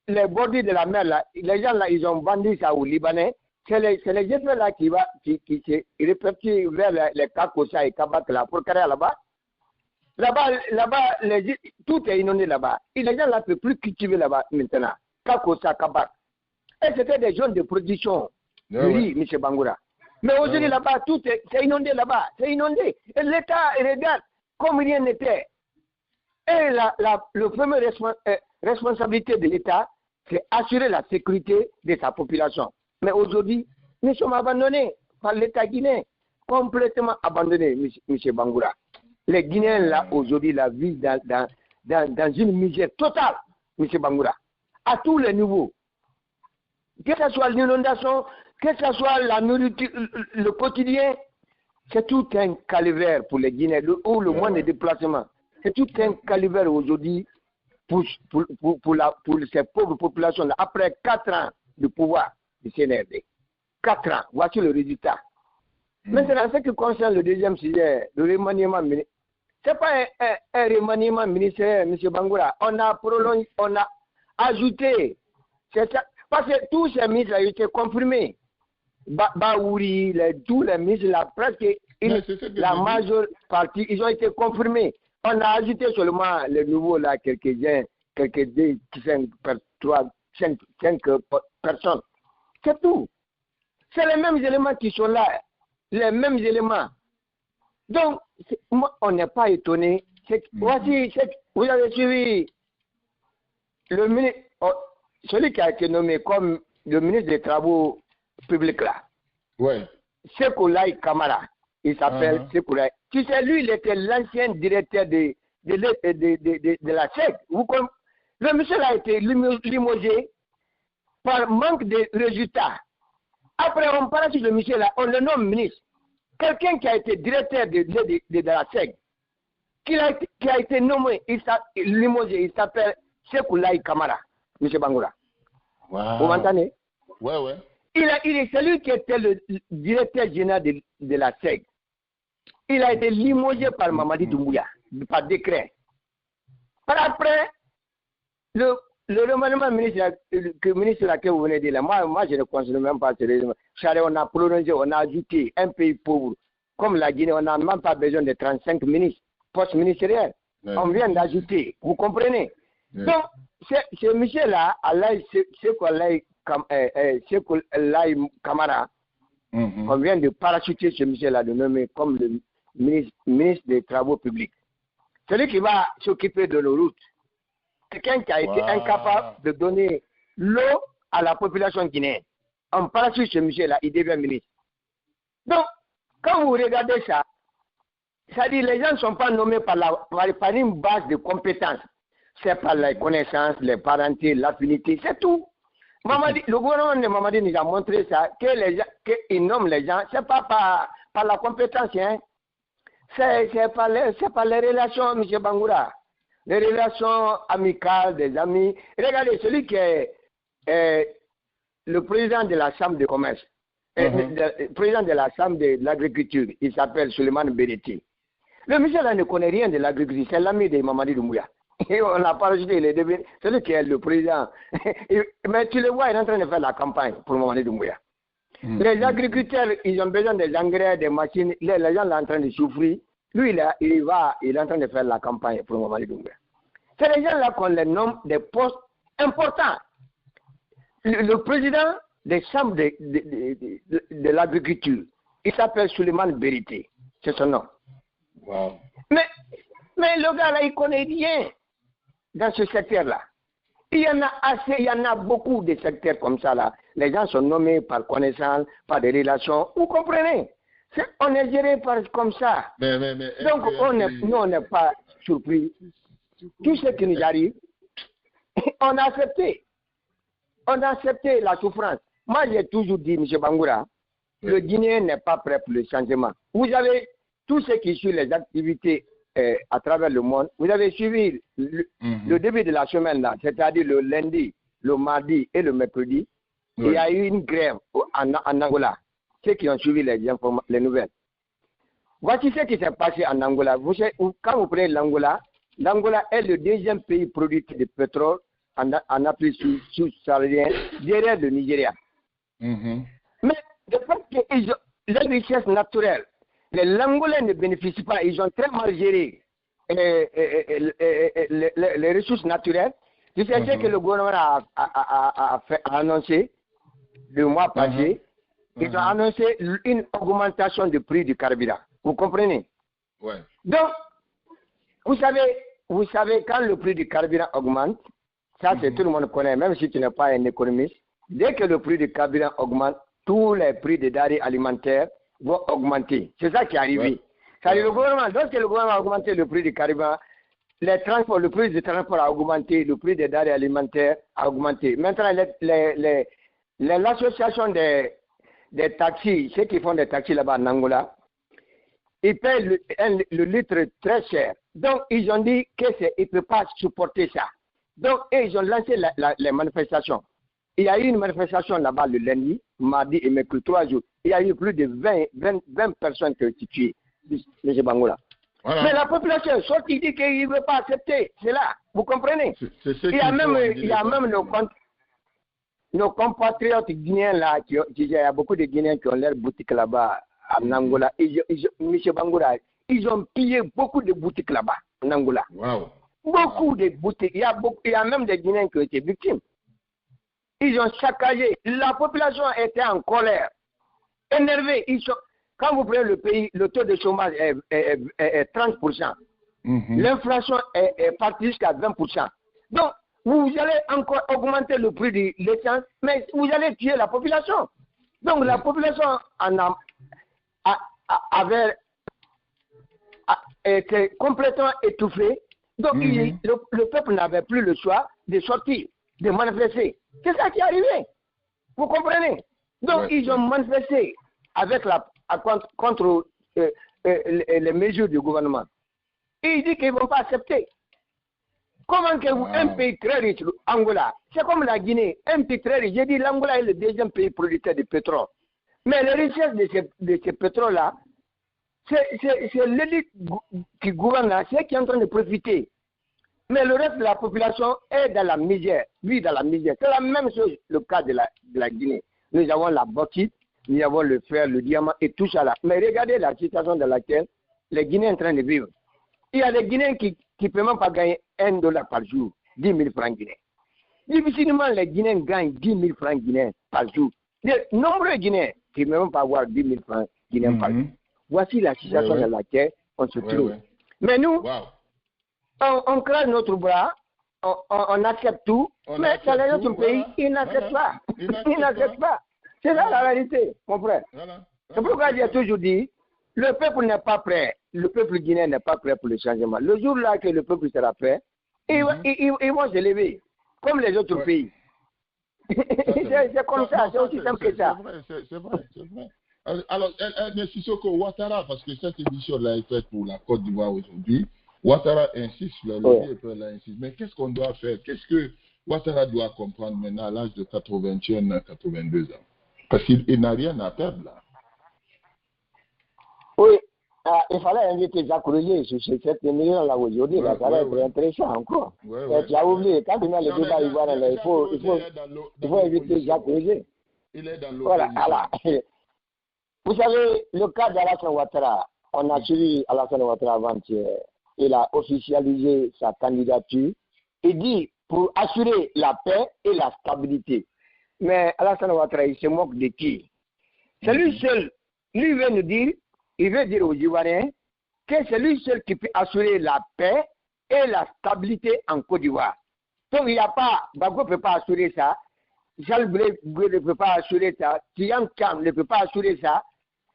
les bordures de la mer, là, les gens là, ils ont vendu ça aux Libanais. C'est les effets là qui se répercutent vers les Kakosa et Kabak là, pour carrer là-bas. Là-bas, tout est inondé là-bas. Et les gens là ne peuvent plus cultiver là-bas maintenant. Kakosa, Kabak. Et c'était des zones de production de riz, M. Bangoura. Mais aujourd'hui là-bas, c'est inondé là-bas. C'est inondé. Et l'État regarde comme rien n'était. Et le premier responsabilité de l'État, c'est assurer la sécurité de sa population. Mais aujourd'hui, nous sommes abandonnés par l'État guinéen, complètement abandonnés, M. Bangoura. Les Guinéens, là, aujourd'hui, la vivent dans une misère totale, M. Bangoura, à tous les niveaux. Que ce soit l'inondation, que ce soit la nourriture, le quotidien, c'est tout un calvaire pour les Guinéens, ou le moins de déplacement. C'est tout un calvaire aujourd'hui pour ces pauvres populations-là, après 4 ans de pouvoir du CNRD. 4 ans, voici le résultat. Maintenant, ce qui concerne le deuxième sujet, le remaniement ministériel, ce n'est pas un remaniement ministériel, M. Bangoura. On a prolongé, on a ajouté, parce que tous ces ministres ont été confirmés. Baouri, tous les ministres, là, presque la majeure partie, ils ont été confirmés. On a ajouté seulement les nouveaux, là, quelques-uns qui sont 5 personnes. C'est tout. C'est les mêmes éléments qui sont là. Les mêmes éléments. Donc, moi, on n'est pas étonné. Voici, vous avez suivi le ministre, celui qui a été nommé comme le ministre des Travaux publics là. Ouais. Sekoulaï Kamara. Il s'appelle Sekoulaï. Tu sais, lui, il était l'ancien directeur de la SEC. Le monsieur a été limogé par manque de résultats. Après, on parle sur le monsieur là, on le nomme ministre. Quelqu'un qui a été directeur de la SEG, qui a été nommé, limogé, il s'appelle Sekoulaï Kamara, M. Bangoura. Wow. Vous m'entendez? Ouais. C'est lui qui était le directeur général de la SEG. Il a été limogé par Mamadi Doumbouya, par décret. Par après, le remaniement ministre que vous venez de dire là, moi je ne considère même pas sérieusement. On a prolongé, on a ajouté un pays pauvre comme la Guinée, on n'a même pas besoin de 35 ministres, postes ministériels. Ouais. On vient d'ajouter, vous comprenez? Ouais. Donc, ce monsieur-là, Sekoulaï Kamara, on vient de parachuter ce monsieur-là, de nommer comme le ministre des Travaux publics. Celui qui va s'occuper de nos routes. Quelqu'un qui a été incapable de donner l'eau à la population guinéenne. On parle sur ce monsieur-là, il devient ministre. Donc, quand vous regardez ça, ça dit les gens ne sont pas nommés par une base de compétences. C'est par les connaissances, les parentés, l'affinité, c'est tout. Le gouvernement de Mamadi nous a montré ça, qu'il nomme les gens, ce n'est pas par la compétence, hein. C'est par les relations, M. Bangoura. Les relations amicales, des amis. Regardez, celui qui est le président de la Chambre de commerce, le président de la Chambre de l'agriculture, il s'appelle Suleiman Bereti. Le monsieur là ne connaît rien de l'agriculture, c'est l'ami de Mamadi Doumbouya. Et on n'a pas rajouté, il est devenu celui qui est le président. Mais tu le vois, il est en train de faire la campagne pour Mamadi Doumbouya. Les agriculteurs, ils ont besoin des engrais, des machines. Les gens sont en train de souffrir. Lui, il est en train de faire la campagne pour Mamadi Doumbouya. C'est les gens-là qu'on les nomme des postes importants. Le président des chambres de l'agriculture, il s'appelle Suleiman Beriti. C'est son nom. Wow. Mais le gars-là, il connaît rien dans ce secteur-là. Il y en a assez, il y en a beaucoup de secteurs comme ça là. Les gens sont nommés par connaissance, par des relations. Vous comprenez? On est géré comme ça. Donc nous, on n'est pas surpris. Tout ce qui nous arrive, on a accepté. On a accepté la souffrance. Moi, j'ai toujours dit, M. Bangoura, le Guinéen n'est pas prêt pour le changement. Vous avez tous ceux qui suivent les activités à travers le monde. Vous avez suivi le début de la semaine, là, c'est-à-dire le lundi, le mardi et le mercredi. Il y a eu une grève en Angola. Ceux qui ont suivi les nouvelles. Voici ce qui s'est passé en Angola. Quand vous prenez l'Angola, l'Angola est le deuxième pays producteur de pétrole en Afrique sous-saharienne, derrière le Nigeria. Mais de fait que les richesses naturelles, les Angolais ne bénéficient pas, ils ont très mal géré les ressources naturelles. C'est ce que le gouvernement a annoncé le mois passé. Ils ont annoncé une augmentation du prix du carburant. Vous comprenez? Donc, vous savez, quand le prix du carburant augmente, Ça, c'est tout le monde connaît, même si tu n'es pas un économiste. Dès que le prix du carburant augmente, tous les prix des denrées alimentaires vont augmenter. C'est ça qui est arrivé. Ouais. C'est-à-dire le gouvernement, lorsque le gouvernement a augmenté le prix du carburant, les transports, le prix du transport a augmenté, le prix des denrées alimentaires a augmenté. Maintenant, l'association des taxis, ceux qui font des taxis là-bas en Angola, ils payent le litre très cher. Donc, ils ont dit qu'ils ne peuvent pas supporter ça. Donc, ils ont lancé les manifestations. Il y a eu une manifestation là-bas le lundi, mardi et mercredi, 3 jours. Il y a eu plus de 20 personnes qui ont été tuées, M. Bangola. Voilà. Mais la population, sauf qu'il dit qu'il ne veut pas accepter, c'est là, vous comprenez? Il y a même nos compatriotes guinéens là, il y a beaucoup de Guinéens qui ont leur boutique là-bas en Angola. M. Bangola, ils ont pillé beaucoup de boutiques là-bas en Angola. Wow. Beaucoup de boutiques. Il y a même des Guinéens qui ont été victimes. Ils ont saccagé. La population était en colère, énervée. Quand vous prenez le pays, le taux de chômage est 30%. L'inflation est partie jusqu'à 20%. Donc, vous allez encore augmenter le prix de l'essence, mais vous allez tuer la population. Donc, la population avait été complètement étouffée. Donc, le peuple n'avait plus le choix de sortir, de manifester. C'est ça qui est arrivé. Vous comprenez? Donc, ils ont manifesté contre les mesures du gouvernement. Et ils disent qu'ils ne vont pas accepter. Comment que un pays très riche, Angola, c'est comme la Guinée, un pays très riche. J'ai dit l'Angola est le deuxième pays producteur de pétrole. Mais les richesses de ce pétrole-là, c'est l'élite qui gouverne là, c'est qui est en train de profiter. Mais le reste de la population est dans la misère, vit dans la misère. C'est la même chose le cas de la Guinée. Nous avons la bauxite, nous avons le fer, le diamant et tout ça là. Mais regardez la situation dans laquelle les Guinéens sont en train de vivre. Il y a des Guinéens qui ne peuvent même pas gagner $1 par jour, 10 000 francs guinéens. Difficilement, les Guinéens gagnent 10 000 francs guinéens par jour. De nombreux Guinéens qui ne peuvent même pas avoir 10 000 francs guinéens par jour. Voici la situation dans laquelle on se trouve. Mais nous, on crée notre bras, on accepte tout, mais dans les autres pays, ils n'acceptent pas. Ils n'acceptent pas. C'est ça la réalité, mon frère. C'est pourquoi j'ai toujours dit, le peuple n'est pas prêt. Le peuple guinéen n'est pas prêt pour le changement. Le jour là que le peuple sera prêt, ils vont se lever, comme les autres pays. C'est comme ça, c'est aussi simple que ça. C'est vrai. Alors, mais Sissoko Ouattara, parce que cette édition-là est faite pour la Côte d'Ivoire aujourd'hui, Ouattara insiste, le peuple insiste. Mais qu'est-ce qu'on doit faire? Qu'est-ce que Ouattara doit comprendre maintenant à l'âge de 81, 82 ans? Parce qu'il n'a rien à perdre là. Oui, il fallait inviter Jacques Roulier sur cette émission-là aujourd'hui. Ça va être intéressant encore. Tu as oublié, quand tu mets le débat ivoirien, il faut inviter Jacques Roulier. Il est dans l'eau. Voilà, alors, vous savez, le cas d'Alassane Ouattara, on a suivi Alassane Ouattara avant-hier. Il a officialisé sa candidature. Il dit pour assurer la paix et la stabilité. Mais Alassane Ouattara, il se moque de qui? C'est lui seul. Lui veut nous dire, il veut dire aux Ivoiriens que c'est lui seul qui peut assurer la paix et la stabilité en Côte d'Ivoire. Donc il n'y a pas, Bago ne peut pas assurer ça, Charles Blé ne peut pas assurer ça, Tiam Cham ne peut pas assurer ça,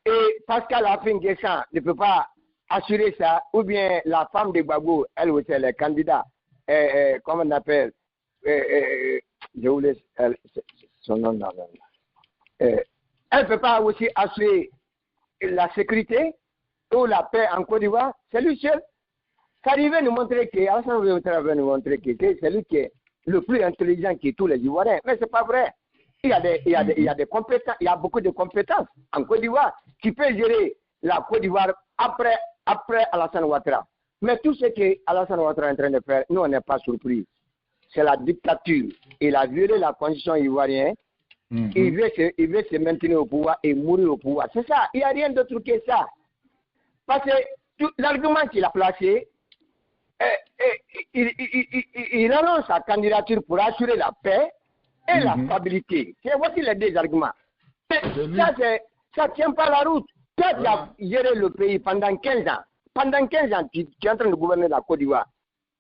et Pascal Afin-Guessan ne peut pas assurer ça, ou bien la femme de Gbagbo, elle aussi, elle est candidate, comment on appelle, je vous laisse son nom dans elle ne peut pas aussi assurer la sécurité ou la paix en Côte d'Ivoire, c'est lui seul. Ça veut nous montrer que, c'est lui qui est le plus intelligent que tous les Ivoiriens. Mais ce n'est pas vrai. Il y a des compétences, il y a beaucoup de compétences en Côte d'Ivoire qui peuvent gérer la Côte d'Ivoire après Alassane Ouattara. Mais tout ce que Alassane Ouattara est en train de faire, nous, on n'est pas surpris. C'est la dictature. Il a violé la constitution ivoirienne. Il veut se maintenir au pouvoir et mourir au pouvoir. C'est ça. Il n'y a rien d'autre que ça. Parce que l'argument qu'il a placé, il annonce sa candidature pour assurer la paix et la stabilité. Voici les deux arguments. Ça ne tient pas la route. Toi, tu as géré le pays pendant 15 ans. Pendant 15 ans, tu es en train de gouverner la Côte d'Ivoire.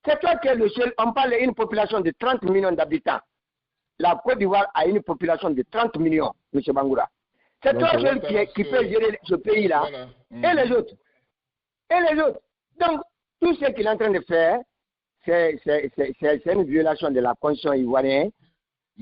C'est toi qui es le seul. On parle d'une population de 30 millions d'habitants. La Côte d'Ivoire a une population de 30 millions, M. Bangoura. C'est toi seul qui peut gérer ce pays-là. Voilà. Et les autres. Et les autres. Donc, tout ce qu'il est en train de faire, c'est une violation de la Constitution ivoirienne.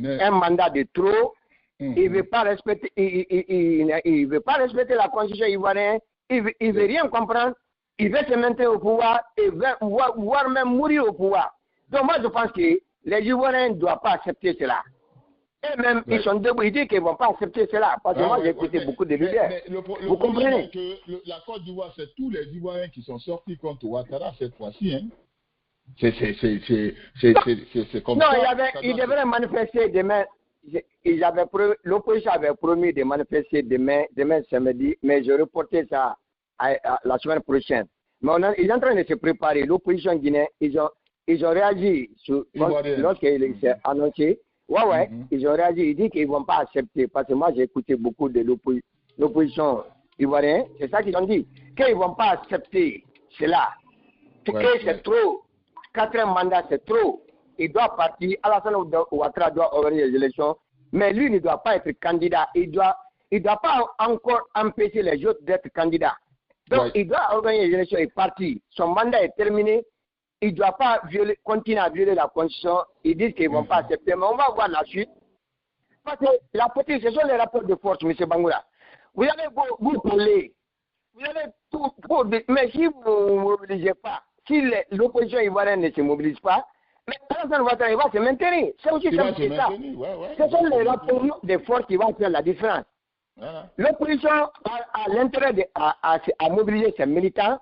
Un mandat de trop. Il ne veut pas respecter, il veut pas respecter la Constitution ivoirienne. Il ne veut rien comprendre. Il veut se maintenir au pouvoir et voire même mourir au pouvoir. Donc moi je pense que les Ivoiriens ne doivent pas accepter cela. Et même ils sont debout, ils disent qu'ils ne vont pas accepter cela. Parce que moi j'ai écouté beaucoup de leaders. Vous comprenez que la Côte d'Ivoire, c'est tous les Ivoiriens qui sont sortis contre Ouattara cette fois-ci. Hein? C'est comme non, ça. Il devrait manifester demain. L'opposition avait promis de manifester demain samedi, mais je reportais ça à la semaine prochaine. Mais ils sont en train de se préparer. L'opposition guinéenne, ils ont réagi lorsqu'il s'est annoncé. Ils ont réagi. Ils disent qu'ils ne vont pas accepter. Parce que moi, j'ai écouté beaucoup de l'opposition ivoirienne. C'est ça qu'ils ont dit. Qu'ils ne vont pas accepter cela. Que c'est trop. 4 mandats, c'est trop. Il doit partir. Alassane Ouattara doit organiser les élections. Mais lui ne doit pas être candidat. Il ne doit pas encore empêcher les autres d'être candidats. Donc, il doit organiser les élections et partir. Son mandat est terminé. Il ne doit pas continuer à violer la Constitution. Ils disent qu'ils ne vont pas accepter. Mais on va voir la suite. Parce que la politique, ce sont les rapports de force, M. Bangoura. Vous allez vous parler. Vous allez tout. Mais si vous ne mobilisez pas, si l'opposition ivoirienne ne se mobilise pas, mais Alassane Ouattara va se maintenir. C'est aussi simple que ça. Ce sont les rapports de force qui vont faire la différence. L'opposition a l'intérêt à mobiliser ses militants,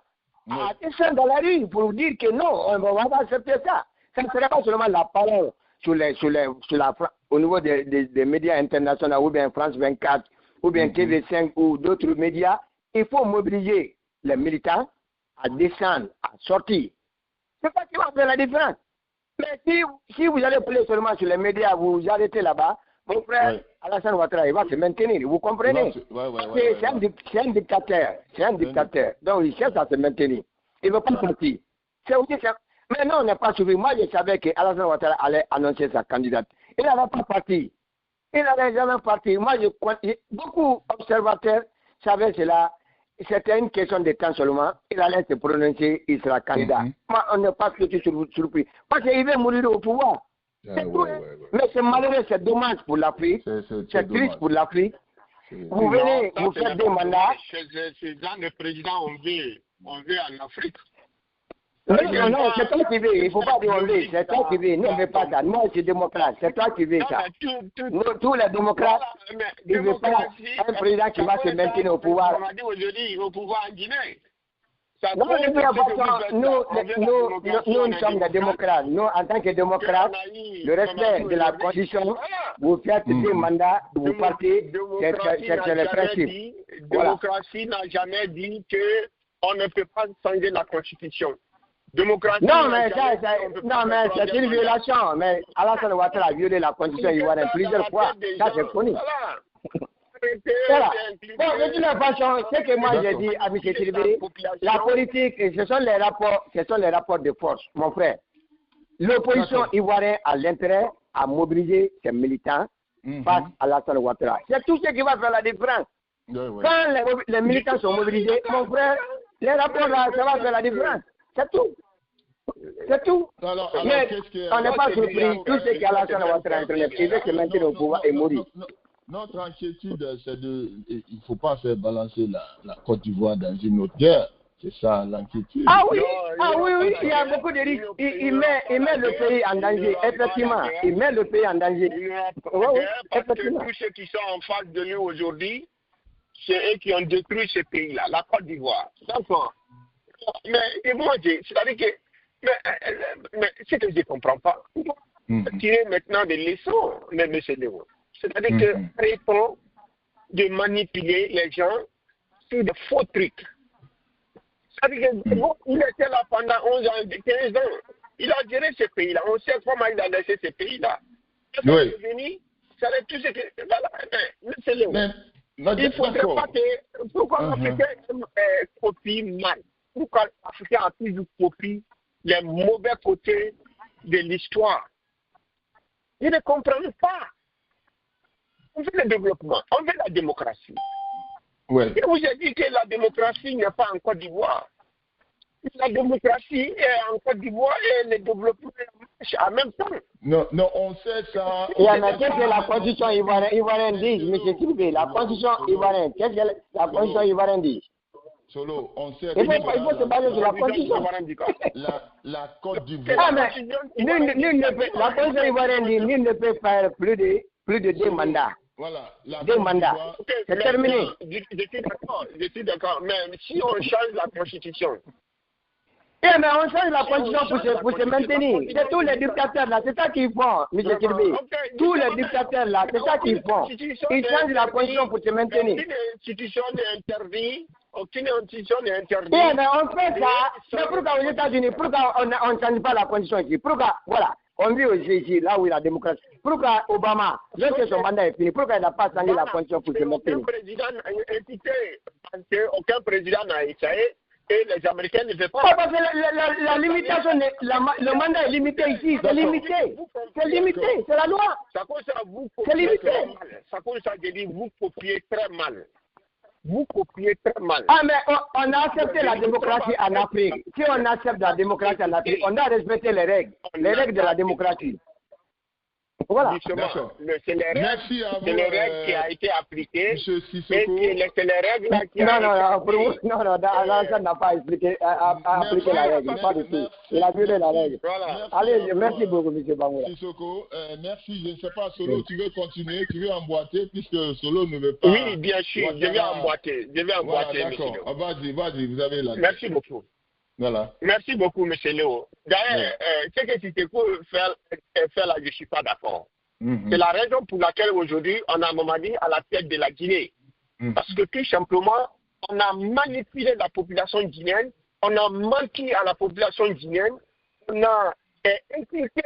à descendre dans la rue pour dire que non, on ne va pas accepter ça. Ça ne serait pas seulement la parole au niveau des médias internationaux, ou bien France 24, ou bien TV5 ou d'autres médias. Il faut mobiliser les militants à descendre, à sortir. C'est pas ce qui va faire la différence. Mais si vous allez parler seulement sur les médias, vous arrêtez là-bas, mon frère Alassane Ouattara, il va se maintenir. Vous comprenez? C'est un dictateur. C'est un dictateur. Donc il cherche à se maintenir. Il ne veut pas partir. C'est aussi ça. Mais non, on n'est pas suivi. Moi, je savais que Alassane Ouattara allait annoncer sa candidature. Il n'allait pas partir. Il n'allait jamais partir. Moi, beaucoup d'observateurs savaient cela. C'était une question de temps seulement. Il allait se prononcer, il sera candidat. Moi, on n'est pas surpris. Parce qu'il veut mourir au pouvoir. Mais c'est malheureux, c'est dommage pour l'Afrique. C'est triste pour l'Afrique. Vous venez, vous faites des mandats. C'est dans le président, on veut en Afrique. Non, c'est toi qui veux. Il ne faut pas dire on veut. C'est toi qui veux. Nous, on ne veut pas ça. Moi, je suis démocrate. C'est toi qui veux ça. Tous les démocrates, ils ne veulent pas un président qui va se maintenir au pouvoir. On a dit aujourd'hui, au pouvoir en Guinée. Non, nous sommes des démocrates. Nous, en tant que démocrates, le respect de la Constitution, vous faites des mandats, vous partez, c'est le principe. La démocratie n'a jamais dit qu'on ne peut pas changer la Constitution. Démocratie non, mais c'est une violation. Mais Alassane Ouattara a violé la Constitution ivoirienne plusieurs fois. Ça, c'est connu. Voilà. Bon, de toute façon, ce que moi j'ai dit à M. Tilibiri, la politique, ce sont les rapports de force, mon frère. L'opposition ivoirienne a l'intérêt à mobiliser ses militants face à Alassane Ouattara. C'est tout ce qui va faire la différence. Quand les militants sont mobilisés, mon frère, les rapports là, ça va faire la différence. C'est tout. C'est tout. Mais on n'est pas surpris. Tout ce qu'Alassane Ouattara est en train de faire, il veut se maintenir au pouvoir et mourir. Notre inquiétude, c'est il ne faut pas faire balancer la Côte d'Ivoire dans une autre guerre. C'est ça l'inquiétude. Ah oui, il y a beaucoup de risques. Il met le pays en danger, effectivement. Il met le pays en danger. Effectivement. Tous ceux qui sont en face de nous aujourd'hui, c'est eux qui ont détruit ce pays-là, la Côte d'Ivoire. D'accord. Mais moi, c'est-à-dire que mais ce que je ne comprends pas, tirer maintenant des leçons, mais c'est de vous. C'est-à-dire que arrêtons de manipuler les gens sur de faux trucs. C'est-à-dire qu'il était là pendant 11 ans, 15 ans. Il a géré ce pays-là. On sait comment il a laissé ce pays-là. Il est venu, ça tout ce que... Voilà, laissez-le. Il ne faudrait pas que... Pourquoi l'Africain copie mal? Pourquoi l'Africain a toujours copié les mauvais côtés de l'histoire. Ils ne comprennent pas. On veut le développement, on veut la démocratie. Ouais. Je vous ai dit que la démocratie n'est pas en Côte d'Ivoire. La démocratie est en Côte d'Ivoire et le développement en même temps. Non, on sait ça. Et on a qu'est-ce que la constitution ivoirienne dit, M. Tilbé, la constitution ivoirienne, qu'est-ce que la constitution ivoirienne dit? Solo, on sait Il faut se baser sur la constitution. La Côte d'Ivoire. Ah, mais la constitution ivoirienne dit nul ne peut faire plus de 2 mandats. Voilà. 2 mandats. C'est terminé. Je suis d'accord. Mais si on change la constitution. Mais on change la constitution pour se maintenir. C'est tous les dictateurs là, c'est ça qu'ils font, M. Tilbé. Tous les dictateurs là, c'est ça qu'ils font. Ils changent la constitution pour se maintenir. Aucune institution n'est interdite. Aucune institution n'est interdite. Mais on fait ça. Mais pourquoi aux États-Unis, pourquoi on ne change pas la constitution ici? Pourquoi, voilà, on vit aussi ici, là où il y a la démocratie. Pourquoi Obama, lorsque son mandat est fini, pourquoi il n'a pas changé la constitution pour se maintenir? Aucun président n'a essayé. Et les Américains ne veulent pas. Oh, parce que la limitation, le mandat est limité ici, c'est limité. C'est limité, c'est la loi. C'est limité. Ça cause ça, je dis, vous copiez très mal. Vous copiez très mal. Ah, mais on a accepté la démocratie en Afrique. Si on accepte la démocratie en Afrique, on doit respecter les règles de la démocratie. Voilà. C'est les règles qui a été appliquées. Et c'est les règles là qui Non, Alassane n'a pas appliqué la règle, pas du tout. Il a violé la règle. Voilà. Allez, merci beaucoup, M. Bangoura. Sissoko, merci. Je ne sais pas, Solo, tu veux continuer, tu veux emboîter, puisque Solo ne veut pas. Oui, bien sûr, je vais emboîter. Voilà, d'accord. Vas-y, vous avez la. Merci beaucoup. Voilà. Merci beaucoup, M. Léo. D'ailleurs, ce que Sissoko fait là, je ne suis pas d'accord. C'est la raison pour laquelle aujourd'hui, on a Mamadi à la tête de la Guinée. Parce que tout simplement, on a manipulé la population guinéenne, on a menti à la population guinéenne, on a inculqué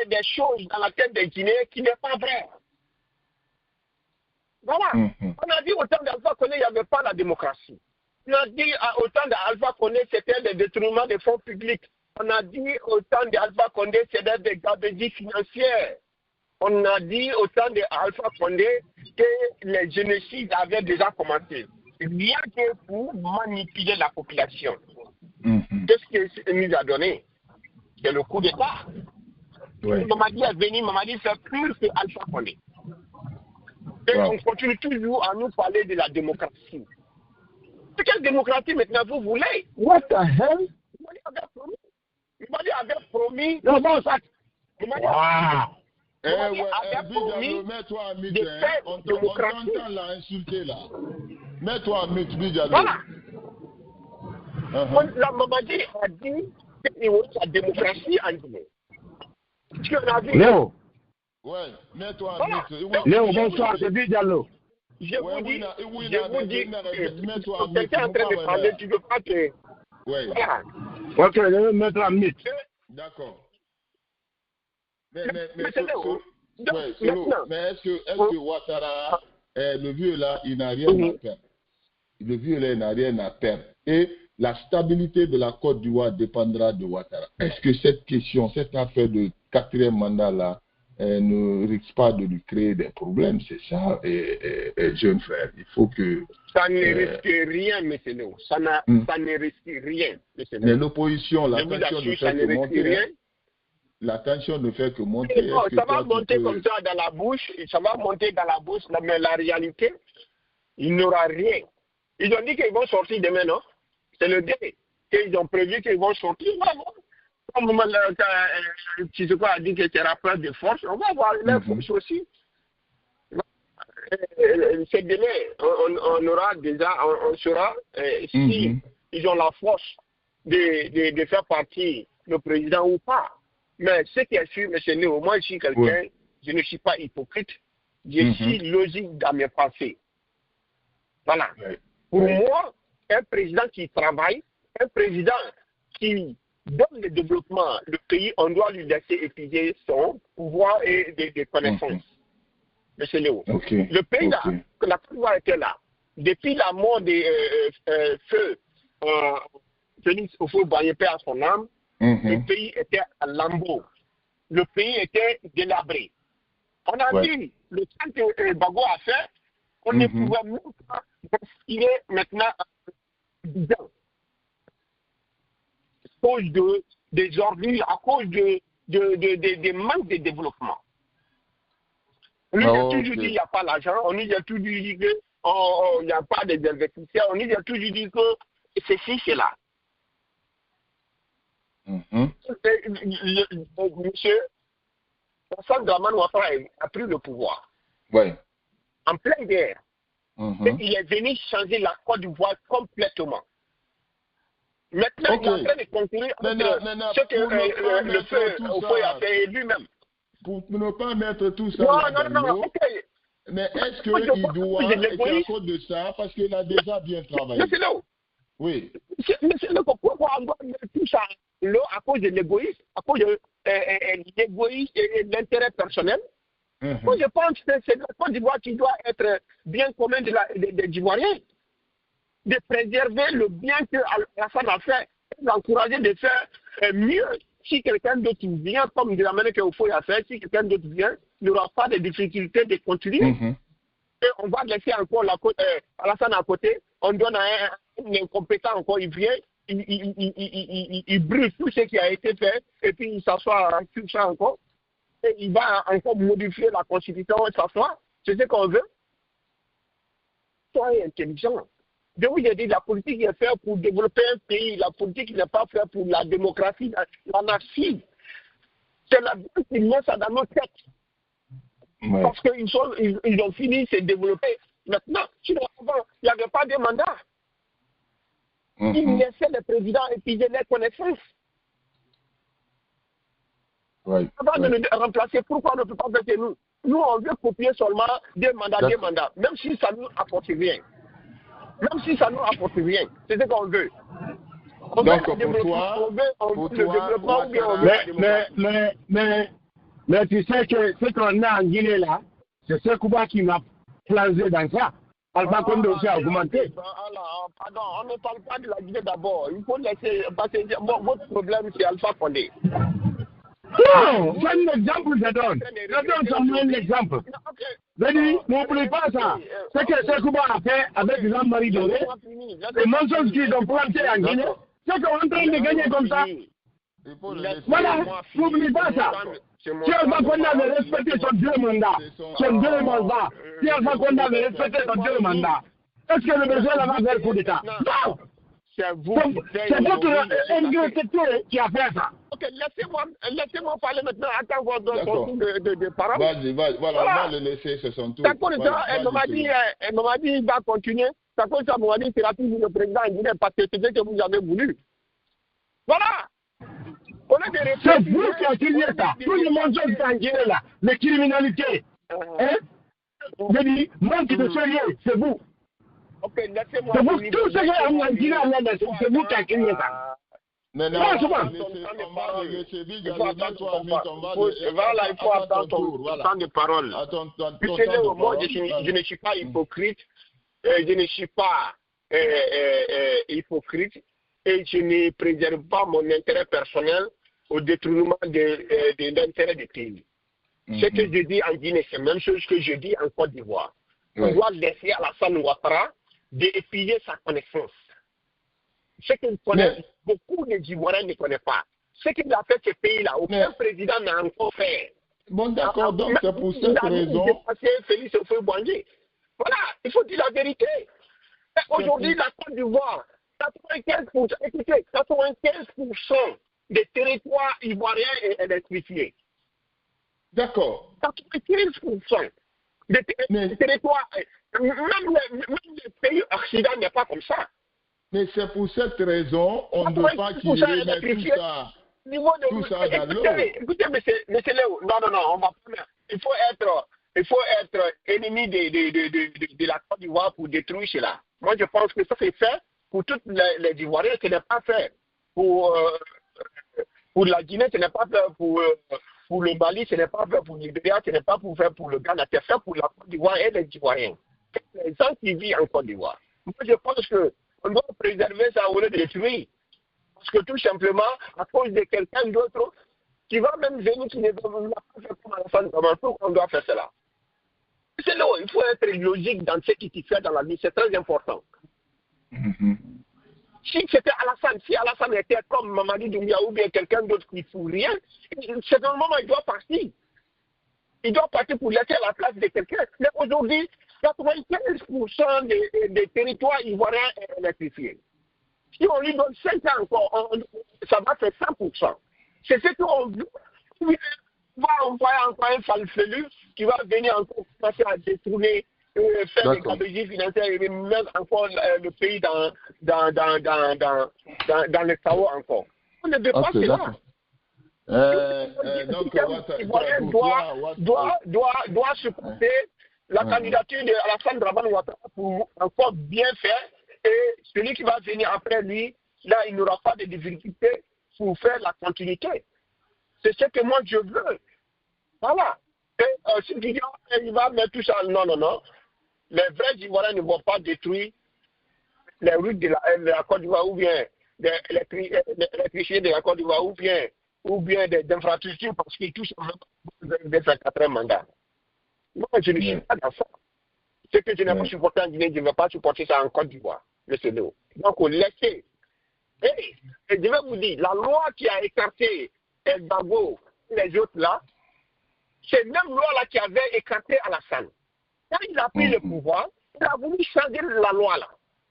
des choses dans la tête des Guinéens qui n'est pas vrai. Voilà. On a dit au temps d'Alpha Condé, il n'y avait pas la démocratie. On a dit au temps d'Alpha Condé, c'était le détournement des fonds publics. On a dit au temps d'Alpha Condé, c'était des gabegies financières. On a dit au temps d'Alpha Condé que les génocides avaient déjà commencé. Rien que pour manipuler la population. Qu'est-ce que nous a donné? C'est le coup d'État. Mamadi est venu, Mamadi fait plus que Alpha Condé. Et on continue toujours à nous parler de la démocratie. Quelle démocratie maintenant vous voulez? What the hell? Mamadi avait promis. Non, bon, ça. Mets-toi en mute, on t'entend là, insulter là. Mets-toi en mute, Bidjalo. Voilà. La Mamadi a dit qu'il y a la démocratie en Guinée. Léo. Ouais, mets-toi en mute. Léo, bonsoir, c'est Bidjalo. Je vous dis, quelqu'un est en train de parler, tu ne veux pas que... Oui. Voilà. Ok, je vais me mettre en mute. D'accord. Mais est-ce que Ouattara, le vieux là, il n'a rien à perdre. Le vieux là, il n'a rien à perdre. Et la stabilité de la Côte d'Ivoire dépendra de Ouattara. Est-ce que cette question, cette affaire de 4e mandat là, ne risque pas de lui créer des problèmes? C'est ça, jeune frère. Il faut que... Ça ne risque rien, M. Léo. Ça ne risque rien, M. Léo. Mais l'opposition, la tension ne fait que monter. La tension ne fait que monter. Ça va monter comme ça dans la bouche, ça va monter dans la bouche, mais la réalité, il n'y aura rien. Ils ont dit qu'ils vont sortir demain, non? C'est le dé. Qu'ils ont prévu qu'ils vont sortir. Comme Tshisoko a dit que c'est rapport de force, on va voir les forces aussi. C'est demain, on aura déjà, on saura si ils ont la force de faire partir le président ou pas. Mais ce qui est sûr, M. Léo, moi je suis quelqu'un, je ne suis pas hypocrite, je suis logique dans mes pensées. Voilà. Pour moi, un président qui travaille, un président qui donne le développement, le pays, on doit lui laisser épuiser son pouvoir et des connaissances. M. Léo. Le pays, là, la Côte d'Ivoire était là. Depuis la mort des Feu, Félix Houphouët-Boigny, paix à son âme, le pays était à lambeaux. Le pays était délabré. On a dit, le temps que Bago a fait, on ne pouvait même pas respirer maintenant à 10 ans. À cause des ordures, à cause des manques de développement. On nous a toujours dit qu'il n'y a pas l'argent, on nous a toujours dit qu'il n'y a pas des investisseurs, on nous a toujours dit que ceci, c'est là. Monsieur Alassane Dramane Ouattara a pris le pouvoir. En pleine guerre. Il est venu changer la Côte d'Ivoire complètement. Maintenant, il est en train de conclure ce que le feu au feu a fait lui-même. Pour ne pas mettre tout ça non, mais est-ce qu'il doit, c'est à cause de ça, parce qu'il a déjà bien travaillé. Mais c'est là où. Oui. Mais c'est là pourquoi on doit mettre tout ça là à cause de l'égoïsme, à cause de l'égoïsme et de l'intérêt personnel. Moi, je pense que c'est la Côte d'Ivoire qui doit être bien commun des Ivoiriens, de préserver le bien que Alassane a fait, d'encourager de faire mieux. Si quelqu'un d'autre vient, comme de la manière qu'Ofo a fait, si quelqu'un d'autre vient, il n'y aura pas de difficulté de continuer. Et on va laisser encore Alassane à côté, on donne à un incompétent encore, il vient, il brûle tout ce qui a été fait, et puis il s'assoit sur ça encore. Et il va encore modifier la constitution et s'asseoir. C'est ce qu'on veut. Soyez intelligent. Je vous ai dit, la politique est faite pour développer un pays. La politique n'est pas faite pour la démocratie, l'anarchie. C'est la vie qui met ça dans nos têtes. Parce qu'ils ont fini de se développer. Maintenant, sinon, avant, il n'y avait pas de mandat. Ils laissaient le président épuiser les connaissances. Avant de nous remplacer, pourquoi on ne peut pas faire que nous? Nous, on veut copier seulement des mandats, même si ça nous apporte rien. Même si ça nous apporte rien. C'est ce qu'on veut. Donc, pour toi, mais tu sais que ce qu'on a en Guinée là, c'est ce Cuba qui m'a plongé dans ça. Alpha Condé aussi a augmenté. Pardon, on ne parle pas de la Guinée d'abord. Il faut laisser. Parce que votre problème, c'est Alpha Condé. Non, c'est un exemple, je donne. Je donne seulement un exemple. Je dis, n'oubliez pas ça. Ce que ce Cuba a fait avec Jean-Marie Doré, les mensonges qu'ils ont plantés en Guinée, c'est qu'on est en train de gagner comme ça. Voilà, n'oubliez pas ça. Si Alpha Condé avait respecté son 2 mandats, si Alpha Condé avait respecté son 2 mandats, est-ce que le besoin va faire coup d'État? Non! C'est votre ingratitude qui a fait ça. Ok, laissez-moi parler maintenant. Attends votre de parole. Vas-y, voilà, on va le laisser, c'est son tour. Elle m'a dit, il va continuer. Ça cause ça, m'a dit, c'est la fille du président Guinée parce que c'est ce que vous avez voulu. Voilà. C'est vous qui avez signé ça. Tout le monde qui est en Guinée là, les criminalités. Je dis, manque de sérieux, c'est vous. Ok, laissez-moi. C'est vous, tout ce qui est en Guinée, c'est vous qui avez signé ça. Mais non, on va le laisser vite. Voilà, il faut attendre ton temps de parole. Moi, je ne suis pas hypocrite. Je ne suis pas hypocrite. Et je ne préserve pas mon intérêt personnel au détournement de l'intérêt du pays. Ce que je dis en Guinée, c'est la même chose que je dis en Côte d'Ivoire. On doit laisser Alassane Ouattara d'épuiser sa connaissance. Ce qu'il connaît, beaucoup d'Ivoiriens ne connaissent pas. Ce qu'il a fait ce pays-là, aucun président n'a encore fait. Bon, d'accord, donc c'est pour cette raison. Félix Houphouët-Boigny. Voilà, il faut dire la vérité. Aujourd'hui, la Côte d'Ivoire, 95%, écoutez, 95% des territoires ivoiriens est électrifié. D'accord. 95% des territoires, même les pays occidentaux n'est pas comme ça. Mais c'est pour cette raison, on ne veut pas qu'il remette tout ça dans l'eau. Écoutez, mais c'est là où, non, on va pas. Il faut être ennemi de la Côte d'Ivoire pour détruire cela. Moi, je pense que ça c'est fait pour tous les Ivoiriens, ce n'est pas fait pour la Guinée, ce n'est pas fait pour le Mali, ce n'est pas fait pour le Libéria, ce n'est pas fait pour le Ghana, c'est fait pour la Côte d'Ivoire et les Ivoiriens. Les gens qui vivent en Côte d'Ivoire. Moi, je pense qu'on doit préserver ça au lieu de le tuer. Parce que tout simplement, à cause de quelqu'un d'autre, qui va même venir, qui ne va pas faire comme Alassane Dramane, pourquoi on doit faire cela? C'est là où il faut être logique dans ce qui fait dans la vie, c'est très important. Si c'était Alassane, si Alassane était comme Mamadi Doumbia ou bien quelqu'un d'autre qui ne fout rien, c'est un moment il doit partir. Il doit partir pour laisser la place de quelqu'un. Mais aujourd'hui, 95% des territoires ivoiriens sont électrifiés. Si on lui donne 5 ans encore, ça va faire 100%. C'est ce qu'on veut. On va envoyer encore un falfelu qui va venir encore commencer à détourner, faire des gabegies financières et mettre encore le pays dans le chaos encore. On ne veut pas cela. Donc, l'Ivoirien doit supporter la candidature d'Alassane Dramane Ouattara pour encore bien faire. Et celui qui va venir après lui, là, il n'aura pas de difficultés pour faire la continuité. C'est ce que moi je veux. Voilà. Et si tu dis, il va mettre tout ça, non. Les vrais Ivoiriens ne vont pas détruire les routes de la Côte d'Ivoire ou bien l'électricité de la Côte d'Ivoire ou bien des infrastructures parce qu'ils touchent de faire 4 mandats. Moi, je ne suis pas dans ça. Ce que je n'ai pas supporté en Guinée, je ne vais pas supporter ça en Côte d'Ivoire. Donc, laissez. Et je vais vous dire, la loi qui a écarté El Gbagbo et les autres là, c'est la même loi là qui avait écarté Alassane. Quand il a pris le pouvoir, il a voulu changer la loi là.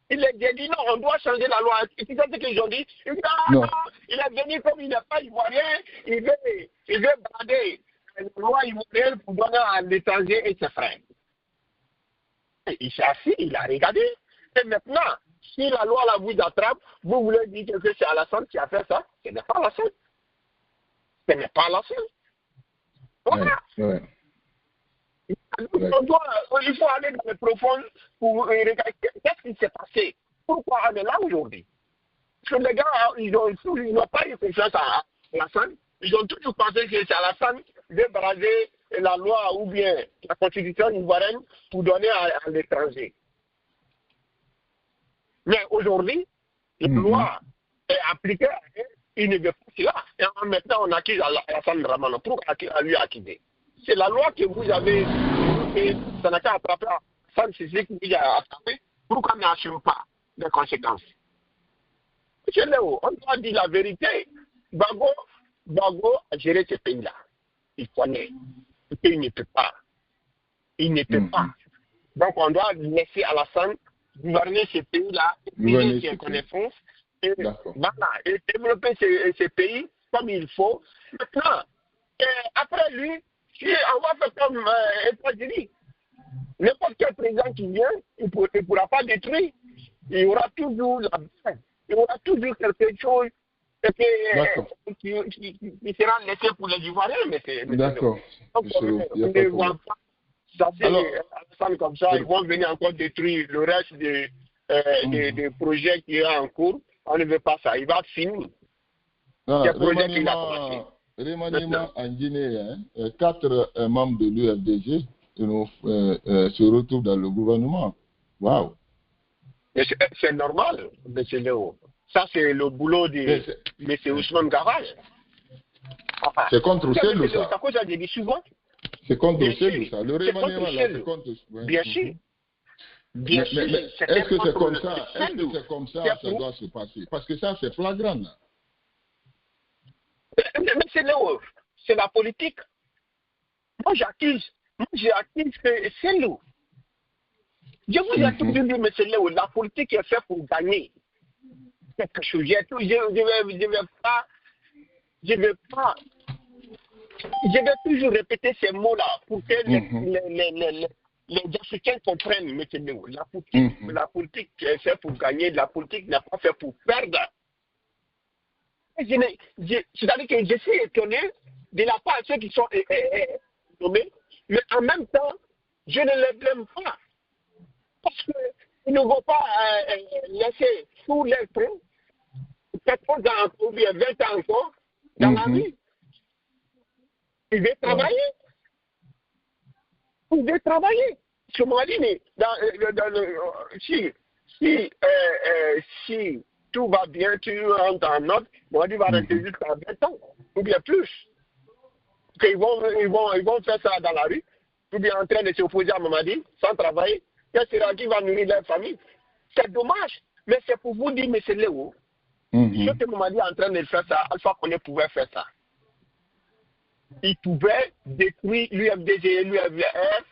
Il a dit non, on doit changer la loi. Et c'est ce qu'ils ont dit. Il est venu comme il n'est pas ivoirien, il veut brader la loi ivoirienne pour donner à l'étranger et ses frères. Il s'est assis, il a regardé. Et maintenant, si la loi là vous attrape, vous voulez dire que c'est Alassane qui a fait ça. Ce n'est pas Alassane. Ce n'est pas Alassane. Voilà. Il faut aller dans le profond pour regarder qu'est-ce qui s'est passé. Pourquoi on est là aujourd'hui? Parce que les gars, ils n'ont pas eu confiance à Alassane. Ils ont toujours pensé que c'est Alassane de brader la loi ou bien la constitution ivoirienne pour donner à l'étranger. Mais aujourd'hui, la loi est appliquée, il ne veut pas cela. Et maintenant, on accuse Alassane Dramane. Pourquoi lui accuser? C'est la loi que vous avez, et ça n'a qu'à attraper Alassane, c'est ce que vous avez attrapé. Pourquoi n'assume pas les conséquences? Monsieur Léo, on doit dire la vérité. Gbagbo a géré ce pays-là. Il connaît. Le pays ne peut pas. Il ne peut pas. Donc, on doit laisser Alassane gouverner ce pays-là, payer ses connaissances, et développer ces pays comme il faut. Maintenant, après lui, on va faire comme États-Unis. N'importe quel président qui vient, il ne pourra pas détruire. Il y aura toujours la base. Il y aura toujours quelque chose qui sera laissé pour les Ivoiriens. D'accord. Donc, on ne voit pas ça comme ça. Ils vont venir encore détruire le reste des projets qui est en cours. On ne veut pas ça. Il va finir. Remaniement en Guinée, 4 membres de l'UFDG se retrouvent dans le gouvernement. Waouh! C'est normal, M. Léo. Ça, c'est le boulot de M. Ousmane Gavage. Enfin, c'est contre Cellou, ça. C'est quoi ça, j'ai dit souvent? C'est contre Cellou, ça. Le remaniement, là, c'est contre... Bien sûr. Mais est-ce que c'est comme ça? Est-ce que c'est comme ça ça doit se passer? Parce que ça, c'est flagrant, là. Mais c'est Léo, c'est la politique. Moi, j'accuse que c'est Léo. Je vous ai toujours dit, M. Léo, la politique est faite pour gagner quelque chose. Je vais toujours répéter ces mots-là pour que les Africains comprennent, M. Léo. La politique est faite pour gagner, la politique n'est pas faite pour perdre. C'est-à-dire que je suis étonné de la part de ceux qui sont nommés, mais en même temps, je ne les blâme pas. Parce qu'ils ne vont pas laisser sous les troncs 14 ans ou bien 20 ans encore dans la vie. Ils veulent travailler. Ils veulent travailler. Je m'en dis, mais si tout va bien, tu rentres en note, Mamadi va rester jusqu'à 20 ans, ou bien plus. Ils vont faire ça dans la rue, ou bien en train de s'opposer à Mamadi, sans travailler. Qu'est-ce qui va nourrir leur famille? C'est dommage, mais c'est pour vous dire, M. Léo, ce que Mamadi est en train de faire ça, Alpha Condé pouvait faire ça. Il pouvait détruire l'UFDG et l'UFDR à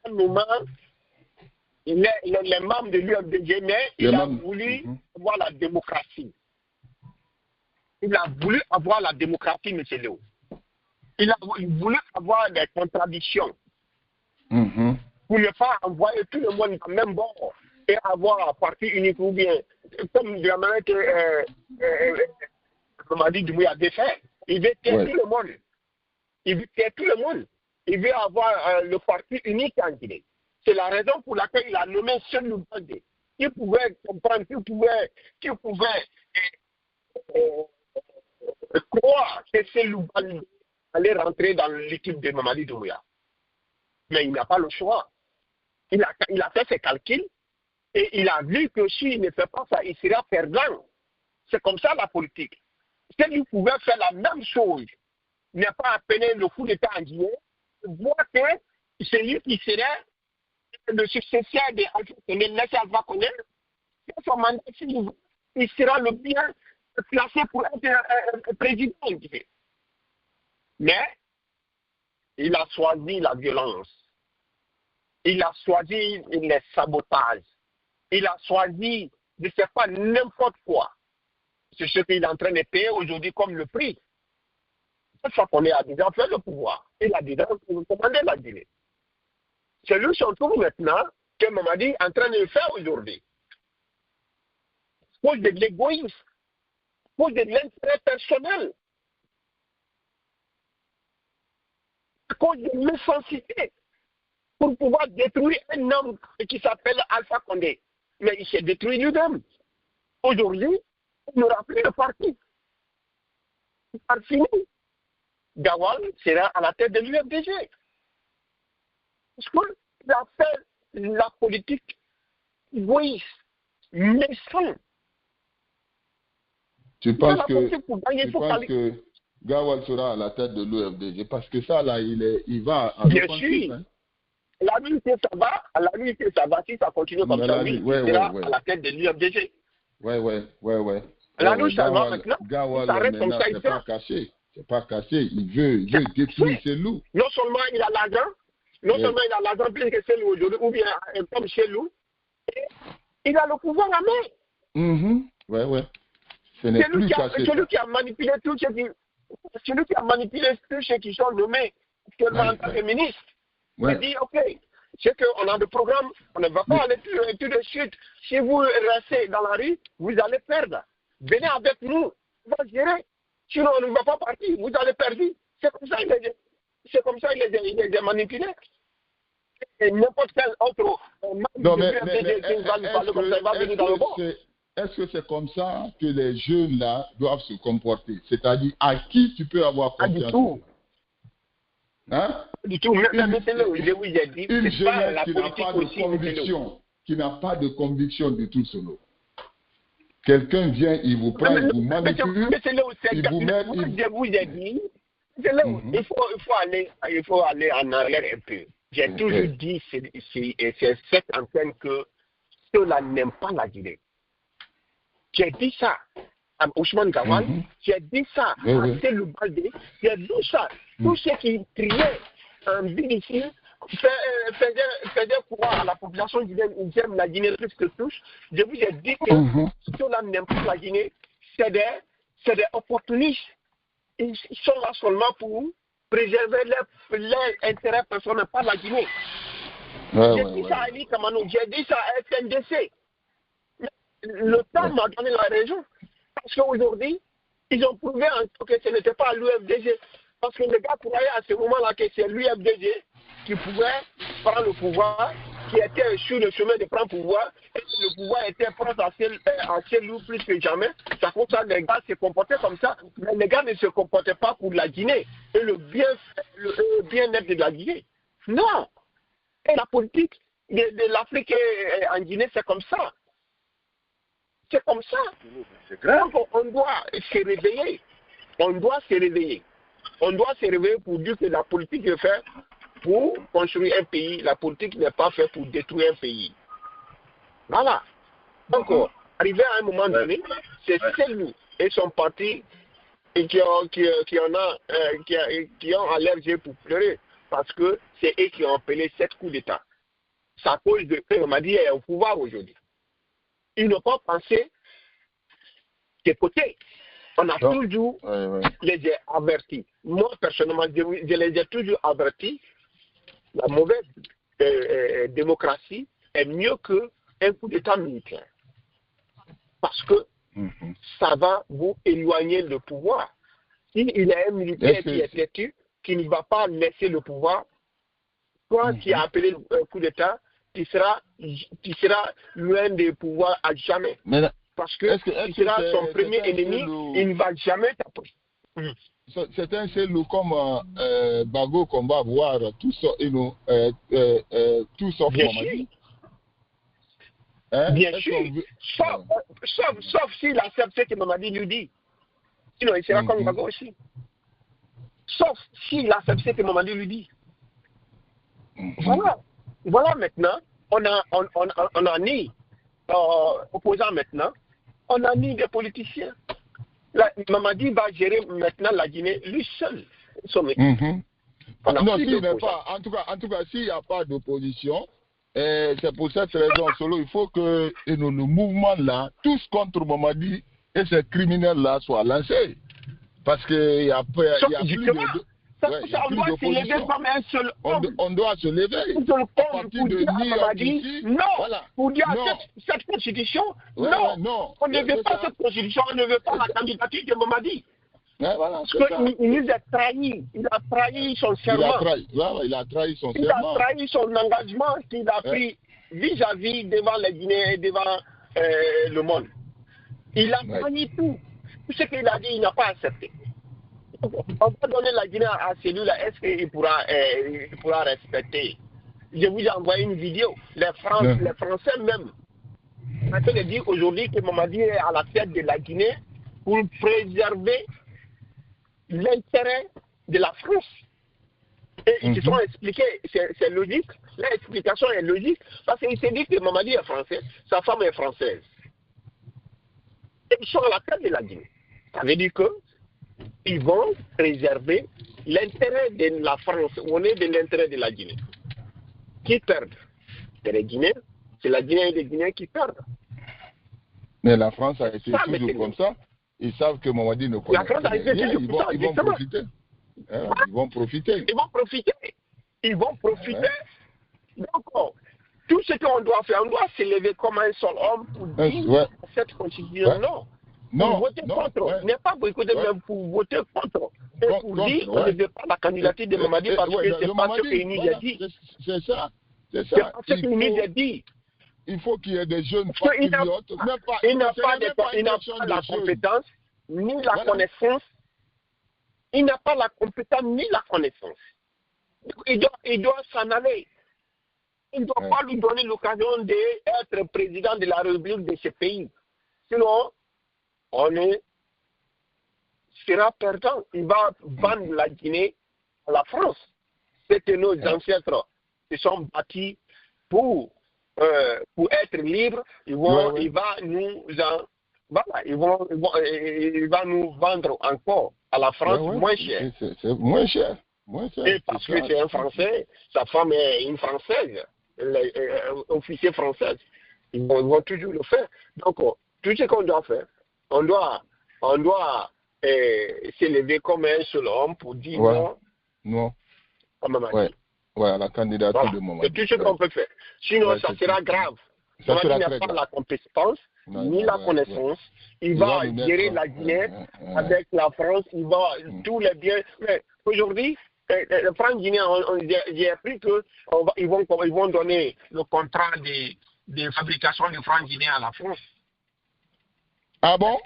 un moment. Les membres de l'UFDG, mais il a voulu avoir la démocratie. Il a voulu avoir la démocratie, M. Léo. Il a voulu avoir des contradictions. Pour ne pas envoyer tout le monde dans le même bord et avoir un parti unique ou bien, comme la manière que Mamadi Doumbouya a défait. Il veut tuer tout le monde. Il veut tuer tout le monde. Il veut avoir le parti unique en Guinée. C'est la raison pour laquelle il a nommé Cellou Baldé. Qui pouvait comprendre, qui pouvait croire que Cellou Baldé allait rentrer dans l'équipe de Mamadi Doumbouya. Mais il n'a pas le choix. Il a fait ses calculs et il a vu que s'il ne fait pas ça, il sera perdant. C'est comme ça la politique. S'il pouvait faire la même chose, n'est pas appeler le coup d'État en Guinée, voir que c'est lui qui serait le successeur de Alpha Condé, laissez Alpha Condé, son mandat, il sera le bien placé pour être président. Mais il a choisi la violence. Il a choisi les sabotages. Il a choisi de faire pas n'importe quoi. C'est ce qu'il est en train de payer aujourd'hui comme le prix. Cette fois qu'on est à déjà fait le pouvoir. Il a déjà commandé la Guinée. C'est lui son tour maintenant que Mamadi est en train de le faire aujourd'hui. À cause de l'égoïsme, à cause de l'intérêt personnel, à cause de l'insensité, pour pouvoir détruire un homme qui s'appelle Alpha Condé. Mais il s'est détruit lui-même. Aujourd'hui, il n'aura plus de parti. Par fini. Gawal sera à la tête de l'UFDG. Parce qu'il a fait la politique égoïste, méchant. Tu penses que Gawal sera à la tête de l'UFDG? Parce que ça, là, il va à bien sûr. Hein? La vérité, ça va, si ça continue comme ça, il sera à la tête de l'UFDG. Ouais. La louche, ça va maintenant. Gawal, maintenant, c'est pas caché. C'est pas caché. Il veut détruire Cellou. Non seulement il a l'argent, plus que Cellou aujourd'hui, ou bien comme Cellou, il a le pouvoir à main. Ouais. Ce n'est plus caché. Celui qui a manipulé tout ceux qui sont nommés actuellement en tant que ministre. Il dit, OK, c'est qu'on a des programmes, on ne va pas aller tout de suite. Si vous restez dans la rue, vous allez perdre. Venez avec nous, on va gérer. Sinon, on ne va pas partir, vous allez perdre. C'est comme ça il les a manipulés. Et n'importe quel autre est-ce que c'est comme ça que les jeunes là doivent se comporter? C'est-à-dire à qui tu peux avoir confiance? Du tout. Hein? Du tout. Une jeunesse qui n'a pas de conviction du tout solo. Quelqu'un vient, il vous prend, il vous manipule, il vous met... Je vous ai dit, il faut aller en arrière un peu. J'ai toujours dit, c'est cette antenne que ceux-là n'aiment pas la Guinée. J'ai dit ça à Ousmane Gawal, j'ai dit ça à Cellou Baldé, j'ai dit ça. Tous ceux qui criaient en Guinée faisaient croire à la population guinéenne, ils aiment la Guinée plus que tous. Je vous ai dit que ceux-là n'aiment pas la Guinée, c'est des opportunistes. Ils sont là seulement pour préserver leurs intérêts personnels, pas la Guinée. J'ai dit ça à Ali Kamanou, j'ai dit ça à FNDC. Le temps m'a donné la raison. Parce qu'aujourd'hui, ils ont prouvé que ce n'était pas l'UFDG. Parce que les gars croyaient à ce moment-là que c'est l'UFDG qui pouvait prendre le pouvoir, qui était sur le chemin de prendre le pouvoir, et le pouvoir était proche à Cellou plus que jamais. Ça compte ça, les gars se comportaient comme ça, mais les gars ne se comportaient pas pour la Guinée et le bien-être de la Guinée. Non. Et la politique de l'Afrique en Guinée, c'est comme ça. C'est comme ça. Donc, on doit se réveiller. On doit se réveiller. On doit se réveiller pour dire que la politique est faite pour construire un pays. La politique n'est pas faite pour détruire un pays. Voilà. Donc, arrivé à un moment donné, c'est celui et son parti qui ont allergé pour pleurer parce que c'est eux qui ont appelé 7 coups d'État. C'est à cause de eux, on m'a dit, est au pouvoir aujourd'hui. Ils n'ont pas pensé qu'écoutez, on a toujours les avertis. Moi, personnellement, je les ai toujours avertis. La mauvaise démocratie est mieux qu'un coup d'État militaire. Parce que ça va vous éloigner le pouvoir. S'il y a un militaire qui est têtu, qui ne va pas laisser le pouvoir, toi qui as appelé un coup d'État, tu seras loin des pouvoirs à jamais. Parce que tu seras son premier ennemi, il ne va jamais t'appeler. C'est un seul comme Bago qu'on va voir tout sauf Mamadi. Bien sûr. Sauf s'il accepte ce que Mamadi lui dit. Sinon, il sera comme Bago aussi. Sauf s'il accepte ce que Mamadi lui dit. Voilà maintenant, on a ni opposants maintenant, on a ni des politiciens. Mamadi va gérer maintenant la Guinée lui seul. Non, s'il n'est pas, en tout cas, s'il n'y a pas d'opposition, c'est pour cette raison solo, il faut que le mouvement là, tous contre Mamadi et ces criminels là soient lancés. Parce qu'il y a plus de... on doit se lever comme un seul homme. On doit se lever. À partir de Mamadi, non. Voilà. Pour dire cette constitution, non. On ne veut pas cette constitution, on ne veut pas la candidature de Mamadi. Voilà, parce qu'il nous a trahi. Il a trahi son serment. Il a trahi son serment. Il a trahi son engagement qu'il a pris vis-à-vis devant les Guinéens et devant le monde. Il a trahi tout. Tout ce qu'il a dit, il n'a pas accepté. On va donner la Guinée à celui-là, est-ce qu'il pourra respecter? Je vous ai envoyé une vidéo. Les Français même, on train de dire aujourd'hui que Mamadi est à la tête de la Guinée pour préserver l'intérêt de la France. Et ils se sont expliqués, c'est logique, l'explication est logique, parce qu'il s'est dit que Mamadi est français, sa femme est française. Et ils sont à la tête de la Guinée. Ça veut dire que ils vont préserver l'intérêt de la France, on est de l'intérêt de la Guinée. Qui perdent? C'est les Guinéens, c'est la Guinée et les Guinéens qui perdent. Mais la France a été toujours comme ça. Ils savent que Mamadi ne connaît pas. Ils vont profiter. Ils vont profiter. Ils vont profiter. Donc, tout ce qu'on doit faire, on doit se lever comme un seul homme pour dire cette constitution non. Pour voter contre. N'est pas pour écouter, mais pour voter contre. Et pour dire qu'on ne veut pas la candidature de Mamadi parce que c'est pas ce qu'il nous a dit. C'est ça. C'est pas ce qu'il nous a dit. Il faut qu'il y ait des jeunes patriotes. Il n'a pas la compétence, ni la connaissance. Il n'a pas la compétence, ni la connaissance. Il doit s'en aller. Il ne doit pas lui donner l'occasion d'être président de la République de ce pays. Sinon, on sera perdant. Il va vendre la Guinée à la France. C'est que nos ancêtres se sont bâtis pour être libres. Il va nous vendre encore à la France moins cher. C'est moins cher. Et parce que c'est un Français, sa femme est une Française, officier française. Ils vont toujours le faire. Donc, tout ce qu'on doit faire, on doit s'élever comme un seul homme pour dire non à Mamadi. À la candidature de Mamadi. C'est tout ce qu'on peut faire. Sinon, ça sera grave. Mamadi n'a pas la compétence, ni la connaissance. Il va gérer la Guinée avec la France. Il va tous les biens. Mais aujourd'hui, les francs guinéens, j'ai appris qu'ils vont donner le contrat de fabrication de francs guinéens à la France. Ah bon?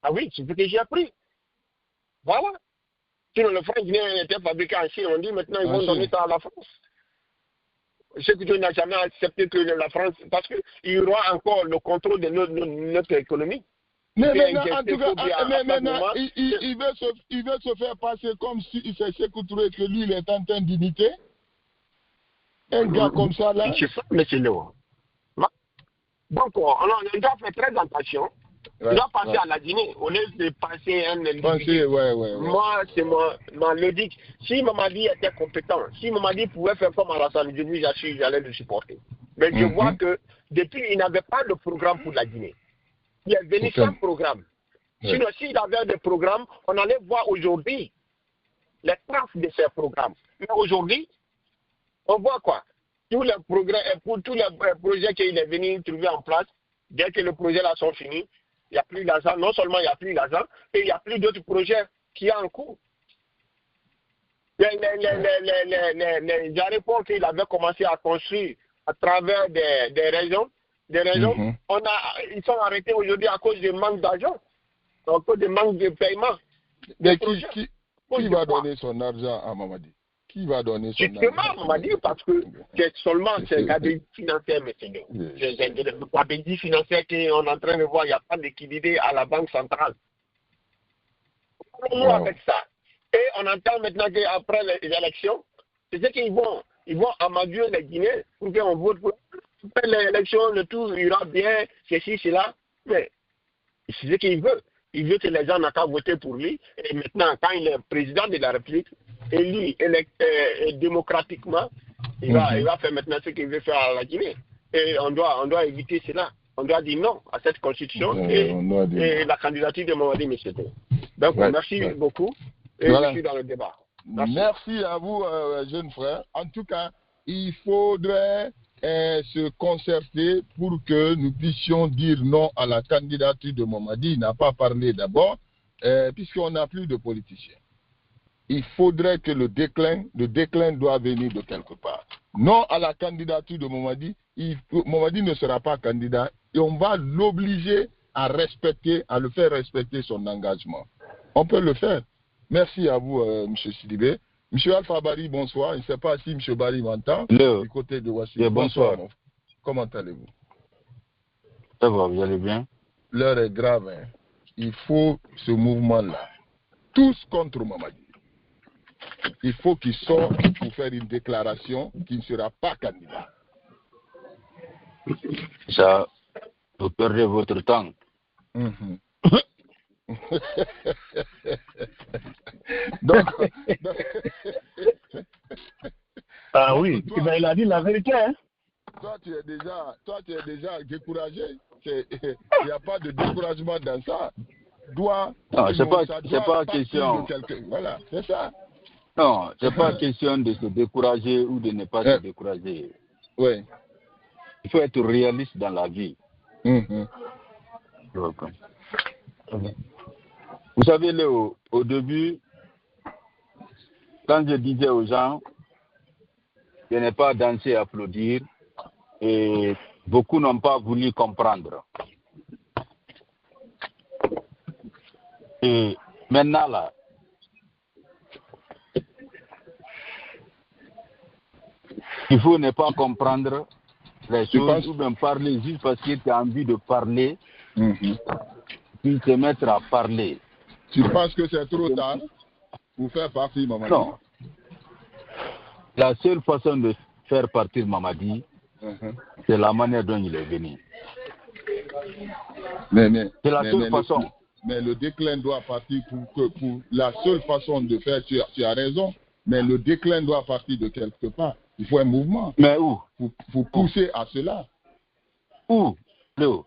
Ah oui, c'est ce que j'ai appris. Voilà. Sinon, le franc guinéen était fabriqué en Chine. On dit maintenant ils vont donner ça à la France. Sékou n'a jamais accepté que la France, parce qu'il y aura encore le contrôle de notre économie. Mais maintenant, en tout cas, il veut se faire passer comme si c'est Sékou Touré que lui, il est en train d'imiter. Un gars comme ça, là. Je sais pas, mais c'est Léo. Donc, on doit faire très attention. On doit passer à la Guinée. Au lieu de passer un individu. Moi, c'est ma logique. Si Mamadi était compétent, si Mamadi pouvait faire comme Alassane Djoumi, j'allais le supporter. Mais je vois que depuis, il n'avait pas de programme pour la Guinée. Il est venu sans programme. Sinon, s'il avait des programmes, on allait voir aujourd'hui les traces de ces programmes. Mais aujourd'hui, on voit quoi? Tous les projets qu'il est venu trouver en place, dès que les projets là sont finis, il n'y a plus d'argent. Non seulement il n'y a plus d'argent, et il n'y a plus d'autres projets qui sont en cours. Les aéroports qu'il avait commencé à construire à travers des régions, ils sont arrêtés aujourd'hui à cause du manque d'argent, à cause du manque de paiement. Mais qui va donner son argent à Mamadi? Qui va donner son argent? Justement, Mamadi, parce que c'est seulement c'est Gabegie financière, mais c'est Gabegie financière qu'on est en train de voir, il n'y a pas d'équilibre à la Banque centrale. Avec ça. Et on entend maintenant qu'après les élections, c'est ce qu'ils vont amadurer les Guinéens pour qu'on vote pour. Après l'élection, le tout ira bien, ceci, cela. Mais c'est ce qu'il veut. Il veut que les gens n'aient qu'à voter pour lui. Et maintenant, quand il est président de la République, élu démocratiquement, il va faire maintenant ce qu'il veut faire à la Guinée. Et on doit éviter cela. On doit dire non à cette constitution et la candidature de Mamadi Messetou. Donc, merci beaucoup. Et je suis dans le débat. Merci à vous, jeunes frères. En tout cas, il faudrait se concerter pour que nous puissions dire non à la candidature de Mamadi. Il n'a pas parlé d'abord, puisqu'on n'a plus de politiciens. Il faudrait que le déclin doit venir de quelque part. Non à la candidature de Mamadi. Mamadi ne sera pas candidat et on va l'obliger à le faire respecter son engagement. On peut le faire. Merci à vous, M. Sidibé. M. Alpha Bari, bonsoir. Je ne sais pas si M. Bari m'entend. Du côté de Washington. Bonsoir. Comment allez-vous? Ça va, vous allez bien? L'heure est grave. Hein. Il faut ce mouvement-là. Tous contre Mamadi. Il faut qu'il sorte pour faire une déclaration qu'il ne sera pas candidat. Ça, vous perdez votre temps. donc, ah oui, il a dit la vérité. Hein? Toi, tu es déjà découragé. Il n'y a pas de découragement dans ça. Non, c'est pas question. Voilà, c'est ça. Non, c'est pas question de se décourager ou de ne pas se décourager. Oui. Il faut être réaliste dans la vie. Vous savez, Léo, au début, quand je disais aux gens de ne pas danser et applaudir, et beaucoup n'ont pas voulu comprendre. Et maintenant, là, il faut ne pas comprendre les choses ou même parler juste parce que tu as envie de parler, puis te mettre à parler. Tu penses que c'est trop tard pour faire partir Mamadi? Non. La seule façon de faire partir Mamadi, c'est la manière dont il est venu. C'est la seule façon. Mais le déclin doit partir pour la seule façon de faire, tu as raison, mais le déclin doit partir de quelque part. Il faut un mouvement. Mais où? Pour pousser à cela. Où? Léo?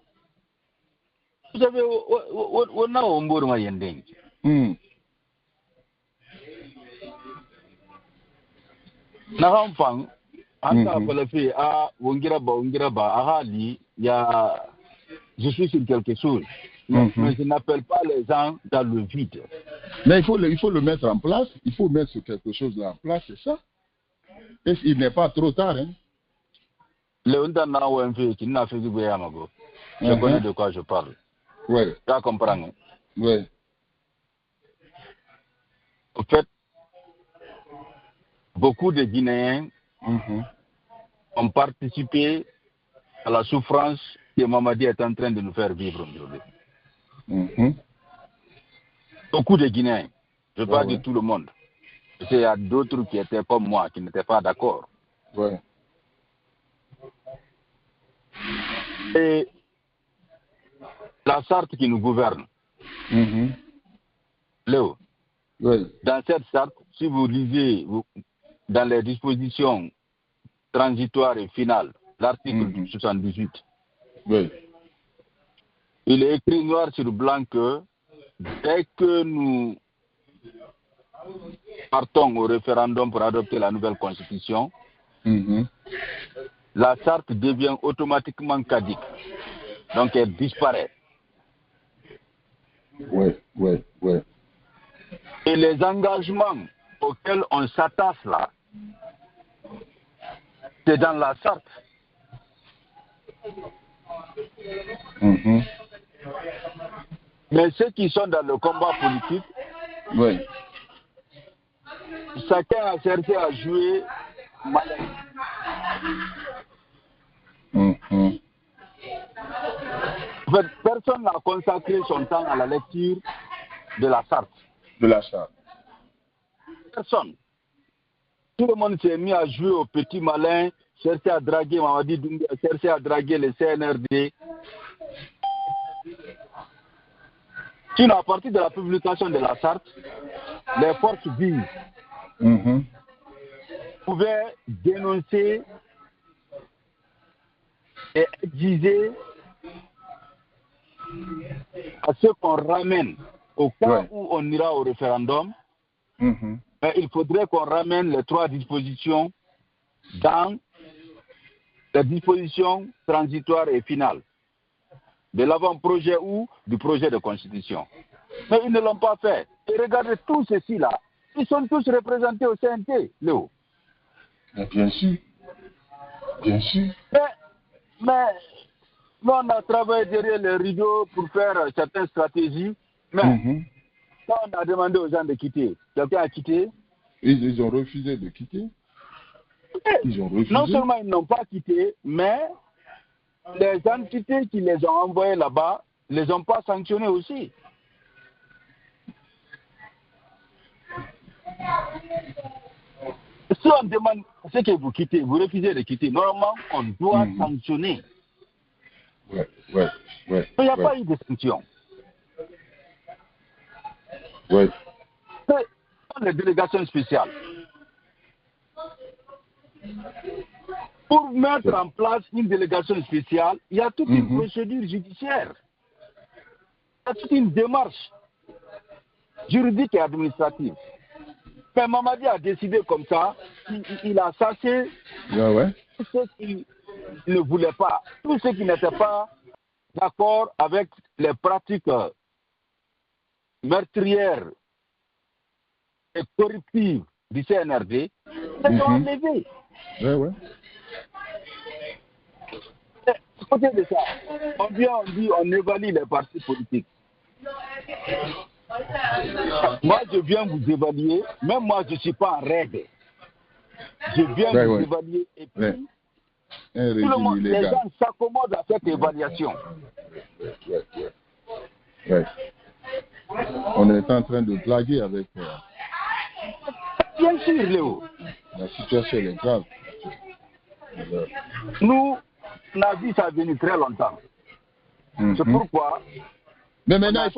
Vous savez, on a un bon moyen d'être. Naramfang, anta balafi a wongiraba ahali ya je suis sur quelque chose. Mais je n'appelle pas les gens dans le vide. Mais il faut le mettre en place. Il faut mettre quelque chose là en place, c'est ça. Et il n'est pas trop tard. Hein? Je connais de quoi je parle. Oui. Tu comprends? Oui. En fait, beaucoup de Guinéens ont participé à la souffrance que Mamadi est en train de nous faire vivre aujourd'hui. Beaucoup de Guinéens, je parle de tout le monde. Il y a d'autres qui étaient comme moi, qui n'étaient pas d'accord. Et la charte qui nous gouverne, Léo, dans cette charte, si vous lisez dans les dispositions transitoires et finales, l'article 78, il est écrit noir sur blanc que dès que nous partons au référendum pour adopter la nouvelle constitution, la charte devient automatiquement caduque. Donc elle disparaît. Et les engagements auxquels on s'attache là, c'est dans la charte. Mais ceux qui sont dans le combat politique, chacun a cherché à jouer malin. En fait, personne n'a consacré son temps à la lecture de la charte. Personne. Tout le monde s'est mis à jouer au petit malin, chercher à draguer Mamadi Doumbouya, chercher à draguer le CNRD. Sinon, à partir de la publication de la charte, les forces vives pouvaient dénoncer et exiger à ce qu'on ramène au cas où on ira au référendum, mais il faudrait qu'on ramène les 3 dispositions dans les dispositions transitoires et finales de l'avant-projet ou du projet de constitution. Mais ils ne l'ont pas fait. Et regardez tous ceux-ci-là, ils sont tous représentés au CNT, Léo. Bien sûr. Mais nous, on a travaillé derrière les rideaux pour faire certaines stratégies, mais quand on a demandé aux gens de quitter, quelqu'un a quitté. Ils ont refusé de quitter. Non seulement ils n'ont pas quitté, mais les entités qui les ont envoyés là-bas ne les ont pas sanctionnés aussi. Si on demande ce que vous quittez, vous refusez de quitter, normalement, on doit sanctionner. Il n'y a pas eu de sanction. C'est les délégations spéciales. Pour mettre en place une délégation spéciale, il y a toute une procédure judiciaire. Il y a toute une démarche juridique et administrative. Mais Mamadi a décidé comme ça, il a chassé tout ce qu'il ne voulait pas, tout ce qui n'était pas d'accord avec les pratiques meurtrières et corruptives du CNRD, ils ont enlevé. À côté de ça, on dit, on évalue les partis politiques. Moi, je viens vous évaluer, même moi, je ne suis pas en règle. Je viens vous évaluer et puis, tout le monde, les gens s'accommodent à cette évaluation. On est en train de blaguer avec... Bien sûr, Léo. La situation est grave. Nous, on a vu ça venir très longtemps. C'est pourquoi... Mais maintenant,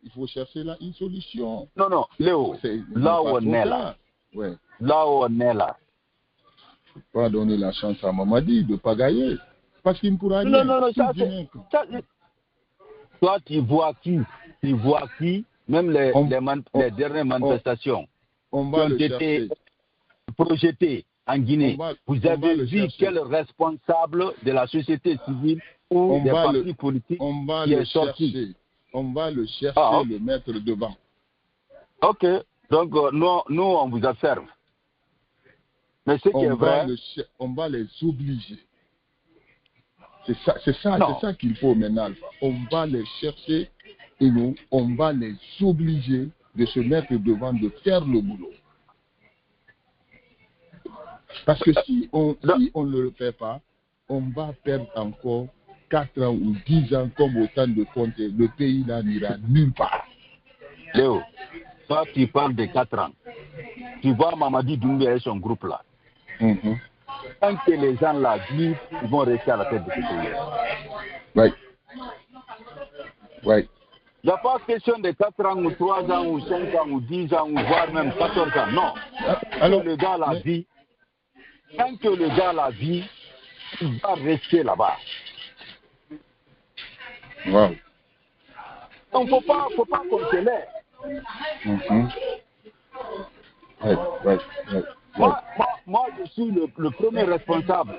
il faut chercher là une solution. Non, Léo, là où on est là. Là où on est là. Il ne faut pas donner la chance à Mamadi de pagailler. Parce qu'il ne pourra rien. Non, ça, toi, tu vois qui, même les dernières manifestations qui ont été projetées en Guinée. Vous avez vu quel responsable de la société civile ou des partis politiques qui est sorti. On va le chercher, le mettre devant. Ok, donc nous on vous observe. Mais ce qui est vrai... On va les obliger. C'est ça qu'il faut maintenant. On va les chercher et on va les obliger de se mettre devant, de faire le boulot. Parce que si on ne le fait pas, on va perdre encore 4 ans ou 10 ans comme autant de comptes. Le pays là n'ira nulle part. Léo, toi tu parles de 4 ans. Tu vois Mamadi Doumbouya et son groupe là. Tant que les gens là vivent, ils vont rester à la tête de ce pays. Oui. Oui. Il n'y a pas question de 4 ans ou 3 ans ou 5 ans ou 10 ans ou voire même 14 ans. Non. Alors, le gars la vie, tant que le gars la vie, il va rester là-bas. Wow. Donc, faut pas qu'on se lève. Moi, je suis le premier responsable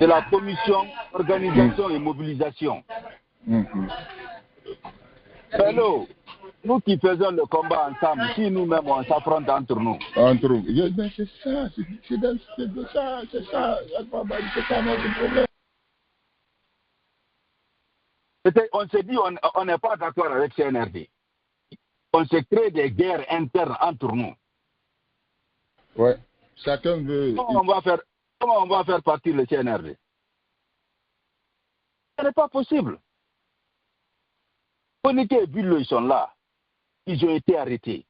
de la commission organisation et mobilisation. Hello, nous qui faisons le combat ensemble, si nous-mêmes on s'affronte entre nous. Entre nous. Mais c'est ça, c'est ça notre problème. On s'est dit, on n'est pas d'accord avec CNRD. On se crée des guerres internes entre nous. Ouais. Chacun veut. Comment on va faire partir le CNRD? Ce n'est pas possible. Fonike et Bullo, ils sont là. Ils ont été arrêtés.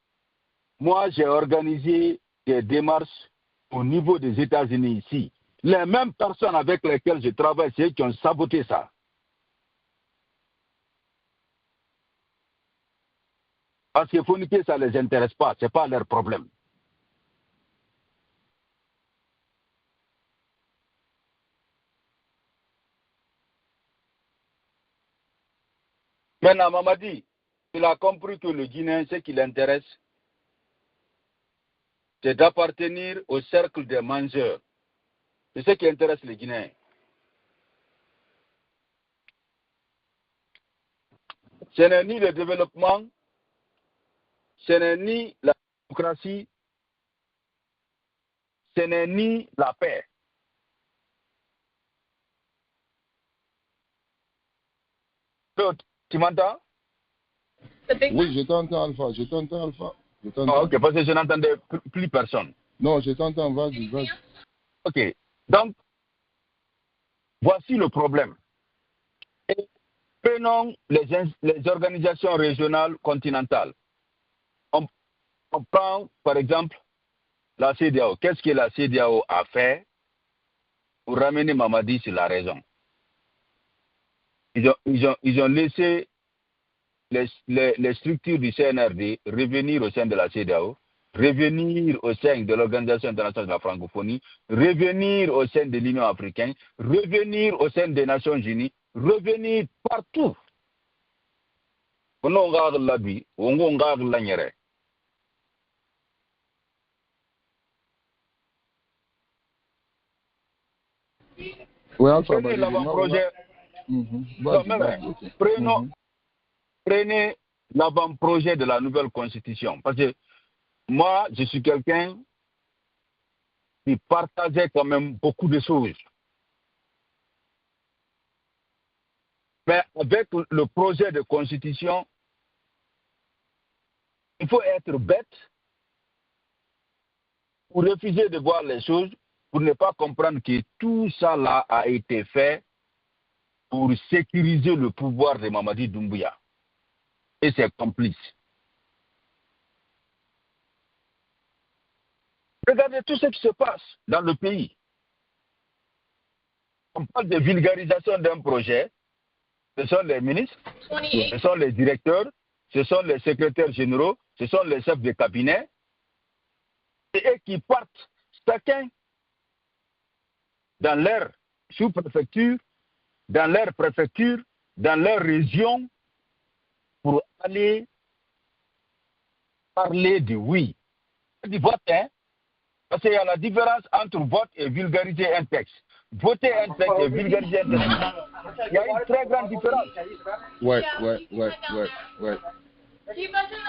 Moi, j'ai organisé des démarches au niveau des États-Unis ici. Les mêmes personnes avec lesquelles je travaille, c'est eux qui ont saboté ça. Parce que Fonike, ça ne les intéresse pas. Ce n'est pas leur problème. Maintenant, Mamadi, il a compris que le Guinéen, ce qui l'intéresse, c'est d'appartenir au cercle des mangeurs. C'est ce qui intéresse les Guinéens. Ce n'est ni le développement, ce n'est ni la démocratie, ce n'est ni la paix. Tu m'entends? Oui, je t'entends, Alpha. Ah, ok, parce que je n'entendais plus personne. Non, je t'entends, vas-y. Ok, donc, voici le problème. Et prenons les organisations régionales continentales. On prend, par exemple, la CEDEAO. Qu'est-ce que la CEDEAO a fait pour ramener Mamadi sur la raison? Ils ont laissé les structures du CNRD revenir au sein de la CEDEAO, revenir au sein de l'Organisation internationale de la francophonie, revenir au sein de l'Union africaine, revenir au sein des Nations unies, revenir partout. Oui, Alpha, prenez l'avant-projet. Prenez l'avant-projet de la nouvelle constitution. Parce que moi, je suis quelqu'un qui partageait quand même beaucoup de choses. Mais avec le projet de constitution, il faut être bête pour refuser de voir les choses, pour ne pas comprendre que tout ça là a été fait pour sécuriser le pouvoir de Mamadi Doumbouya et ses complices. Regardez tout ce qui se passe dans le pays. On parle de vulgarisation d'un projet. Ce sont les ministres, ce sont les directeurs, ce sont les secrétaires généraux, ce sont les chefs de cabinet. Et eux qui partent chacun dans leur sous-préfecture, dans leur préfecture, dans leur région, pour aller parler de oui. Du vote, hein? Parce qu'il y a la différence entre vote et vulgariser un texte. Voter un texte et vulgariser un texte. Il y a une très grande différence. Ouais.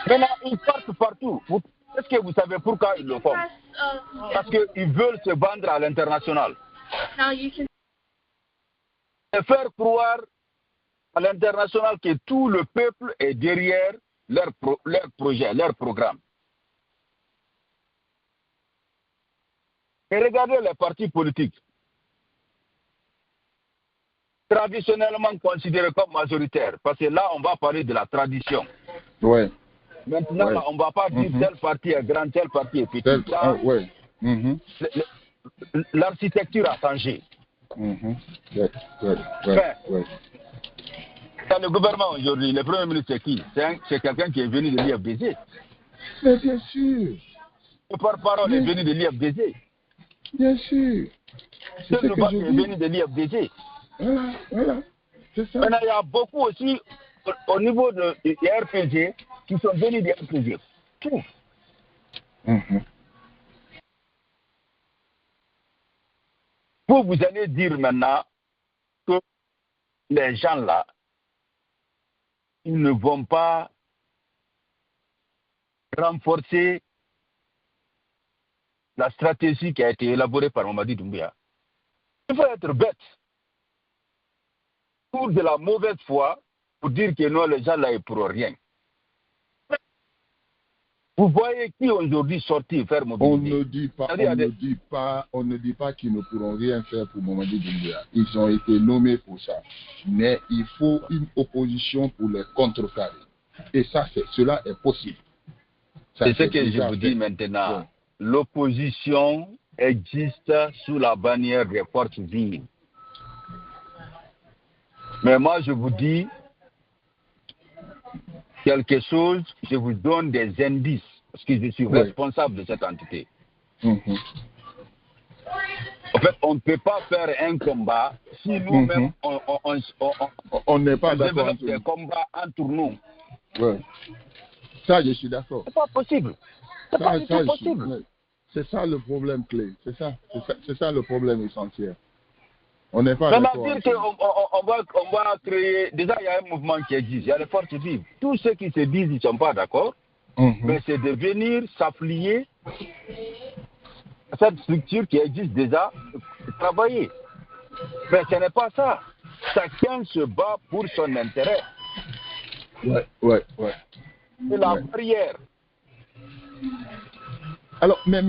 Maintenant, ils partent partout. Est-ce que vous savez pourquoi ils le font? Parce qu'ils veulent se vendre à l'international. Et faire croire à l'international que tout le peuple est derrière leur projet, leur programme. Et regardez les partis politiques. Traditionnellement considérés comme majoritaires. Parce que là, on va parler de la tradition. Ouais. Maintenant, on ne va pas dire tel parti est grand, tel parti est petit. L'architecture a changé. Dans le gouvernement aujourd'hui, le Premier ministre, c'est qui? C'est quelqu'un qui est venu de l'IFDG. Mais bien sûr. Le porte-parole est venu de l'IFDG. Bien sûr. C'est le qui est venu de l'IFDG. Voilà. C'est ça. Maintenant, il y a beaucoup aussi au niveau des RPG qui sont venus des RPG. Tout. Vous allez dire maintenant que les gens là, ils ne vont pas renforcer la stratégie qui a été élaborée par Mamadi Doumbouya. Il faut être bête. Pour de la mauvaise foi, pour dire que non, les gens là, ils ne pourront rien. Vous voyez qui aujourd'hui sortir faire mobiliser? On ne dit pas qu'ils ne pourront rien faire pour Mamadi Doumbouya. Ils ont été nommés pour ça. Mais il faut une opposition pour les contrecarrer. Et ça, cela est possible. C'est ce que je vous dis maintenant. Ouais. L'opposition existe sous la bannière des forces vives. Mais moi, je vous dis quelque chose, je vous donne des indices, parce que je suis responsable de cette entité. En fait, on ne peut pas faire un combat si nous-mêmes, on n'est pas d'accord. Des combats entre nous. Ouais. Ça, je suis d'accord. C'est pas possible. C'est pas du tout possible. C'est ça le problème clé. C'est ça le problème essentiel. On n'est pas d'accord. Ça veut dire qu'on va créer. Déjà, il y a un mouvement qui existe. Il y a les forces vives. Tous ceux qui se disent qu'ils ne sont pas d'accord, mais c'est de venir s'affilier à cette structure qui existe déjà, travailler. Mais ce n'est pas ça. Chacun se bat pour son intérêt. Ouais. C'est la barrière. Alors, mais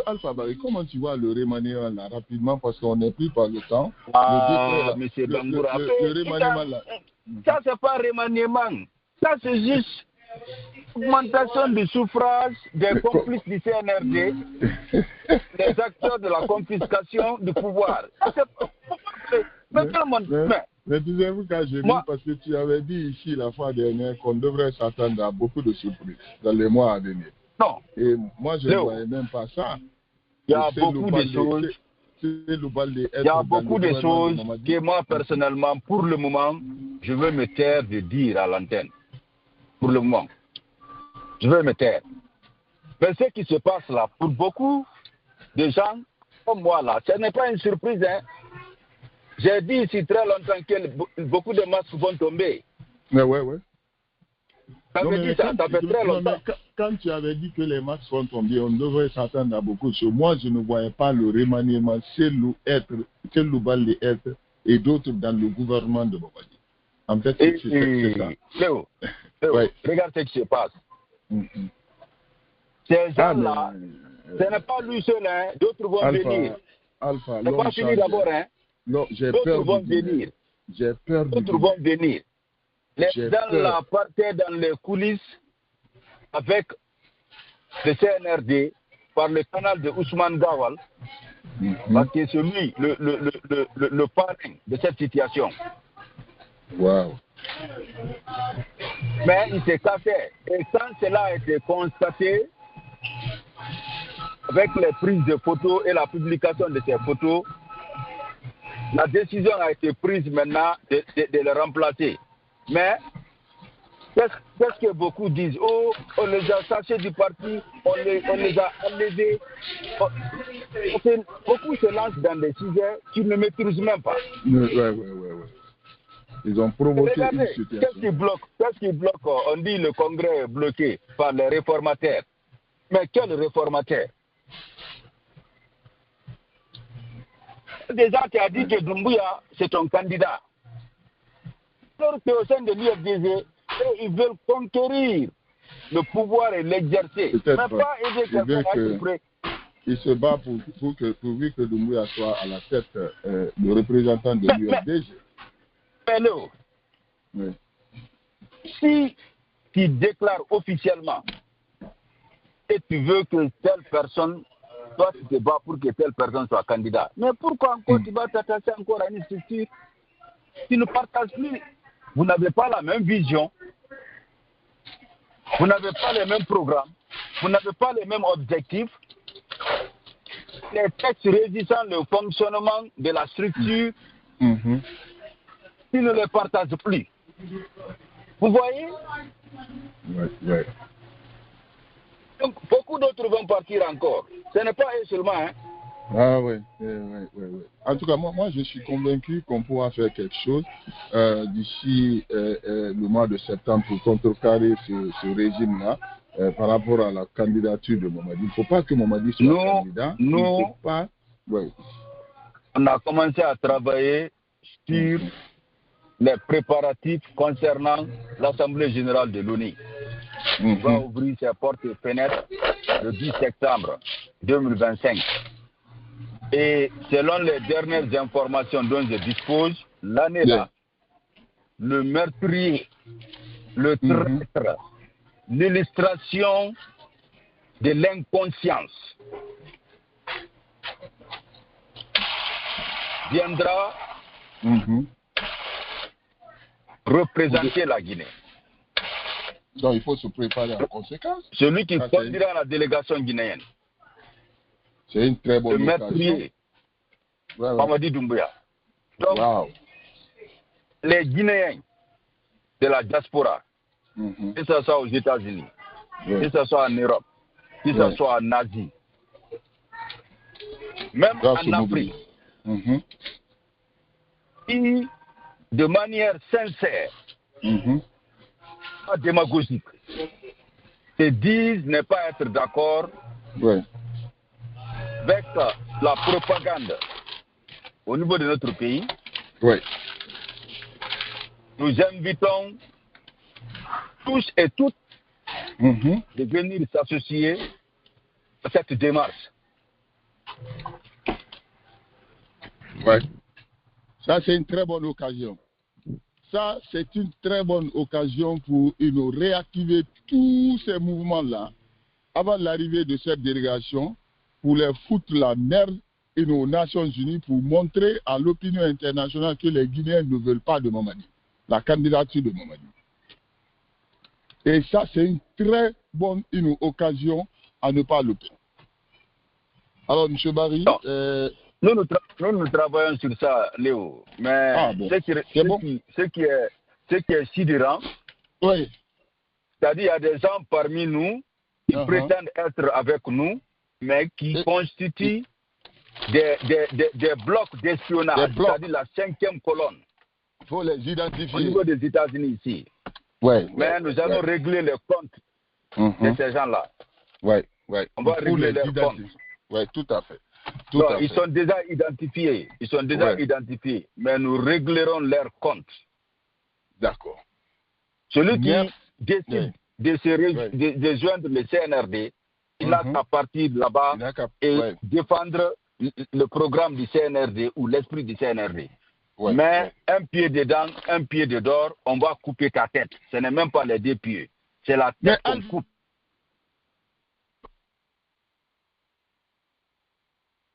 Alpha Barry, comment tu vois le remaniement là rapidement parce qu'on n'est plus par le temps. Monsieur Bangoura, le remaniement là. Ça, c'est pas remaniement. Ça, c'est juste augmentation du suffrage des complices du CNRD, des acteurs de la confiscation du pouvoir. Mais tout le monde. Mais tu sais, quand j'ai vu, parce que tu avais dit ici la fois dernière qu'on devrait s'attendre à beaucoup de surprises dans les mois à venir. Non. Et moi, je ne voyais même pas ça. Il y a beaucoup de choses. Il y a beaucoup de choses que moi, personnellement, pour le moment, je veux me taire de dire à l'antenne. Pour le moment. Je veux me taire. Mais ce qui se passe là, pour beaucoup de gens comme moi là, ce n'est pas une surprise. Hein. J'ai dit ici très longtemps que beaucoup de masques vont tomber. Mais ouais. Ça fait très longtemps. Quand tu avais dit que les masques vont tomber, on devrait s'attendre à beaucoup de choses. Moi, je ne voyais pas le remaniement, c'est Loubal être et d'autres dans le gouvernement de Bobadi. En fait, c'est ça. Léo, regarde ce qui se passe. Ces gens-là, ce n'est pas lui seul, hein. D'autres vont venir. Alpha, c'est pas fini d'abord, hein. D'autres vont venir. J'ai peur. D'autres vont venir. Les gens là partaient dans les coulisses avec le CNRD par le canal de Ousmane Gawal, parce que c'est lui le parrain de cette situation. Wow. Mais il s'est cassé. Et quand cela a été constaté, avec les prises de photos et la publication de ces photos, la décision a été prise maintenant de les remplacer. Mais, qu'est-ce que beaucoup disent? Oh, on les a sachés du parti, on les a enlevés. Beaucoup se lancent dans des sujets qu'ils ne maîtrisent même pas. Ouais. Ils ont provoqué une situation. Qu'est-ce qui bloque? On dit le Congrès est bloqué par les réformateurs. Mais quel réformateur? Déjà, tu as dit que Doumbouya, c'est ton candidat. Alors qu'au sein de l'IFDG, ils veulent conquérir le pouvoir et l'exercer. Mais pas aider quelqu'un à être prêt. il se bat pourvu que Doumbouya soit à la tête, le représentant de l'UFDG. Mais Léo, oui. Si tu déclares officiellement et tu veux que telle personne, toi tu te bats pour que telle personne soit candidat, mais pourquoi encore tu vas t'attacher encore à une structure? Tu ne partages plus. Vous n'avez pas la même vision, vous n'avez pas les mêmes programmes, vous n'avez pas les mêmes objectifs. Les textes régissant le fonctionnement de la structure, tu ne les partages plus. Vous voyez? Oui. Donc, beaucoup d'autres vont partir encore. Ce n'est pas eux seulement. Hein. Ah oui. En tout cas, moi, je suis convaincu qu'on pourra faire quelque chose d'ici le mois de septembre pour contrecarrer ce régime-là par rapport à la candidature de Mamadi. Il ne faut pas que Mamadi soit candidat. Oui. On a commencé à travailler sur les préparatifs concernant l'Assemblée générale de l'ONU. On va ouvrir ses portes et fenêtres le 10 septembre 2025. Et selon les dernières informations dont je dispose, l'année-là, le meurtrier, le traître, l'illustration de l'inconscience viendra représenter la Guinée. Donc il faut se préparer en conséquence. Celui qui conduira la délégation guinéenne. C'est une très bonne occasion. Le meurtrier, Mamadi Doumbouya. Donc, les Guinéens de la diaspora, que ce soit aux États-Unis, que ce soit en Europe, que ce soit en Asie, même en Afrique, qui, de manière sincère, pas démagogique, se disent ne pas être d'accord avec la propagande au niveau de notre pays. Nous invitons tous et toutes de venir s'associer à cette démarche. Ça, c'est une très bonne occasion. Ça, c'est une très bonne occasion pour nous réactiver tous ces mouvements-là avant l'arrivée de cette délégation, pour les foutre la merde aux Nations Unies, pour montrer à l'opinion internationale que les Guinéens ne veulent pas de Mamadi, la candidature de Mamadi. Et ça, c'est une très bonne occasion à ne pas louper. Alors, M. Barry... Nous travaillons sur ça, Léo. Mais ce qui est sidérant, c'est-à-dire qu'il y a des gens parmi nous qui prétendent être avec nous, mais qui constituent des blocs d'espionnage, c'est-à-dire la 5e colonne. Il faut les identifier. Au niveau des États-Unis ici. Mais nous allons régler les comptes de ces gens-là. On va régler leurs comptes. Oui, tout à fait. Ils sont déjà identifiés. Identifiés. Mais nous réglerons leurs comptes. D'accord. Celui qui décide de joindre le CNRD, il n'a qu'à partir de là-bas et défendre le programme du CNRD ou l'esprit du CNRD. Mais un pied dedans, un pied dehors, on va couper ta tête. Ce n'est même pas les 2 pieds. C'est la tête qu'on coupe.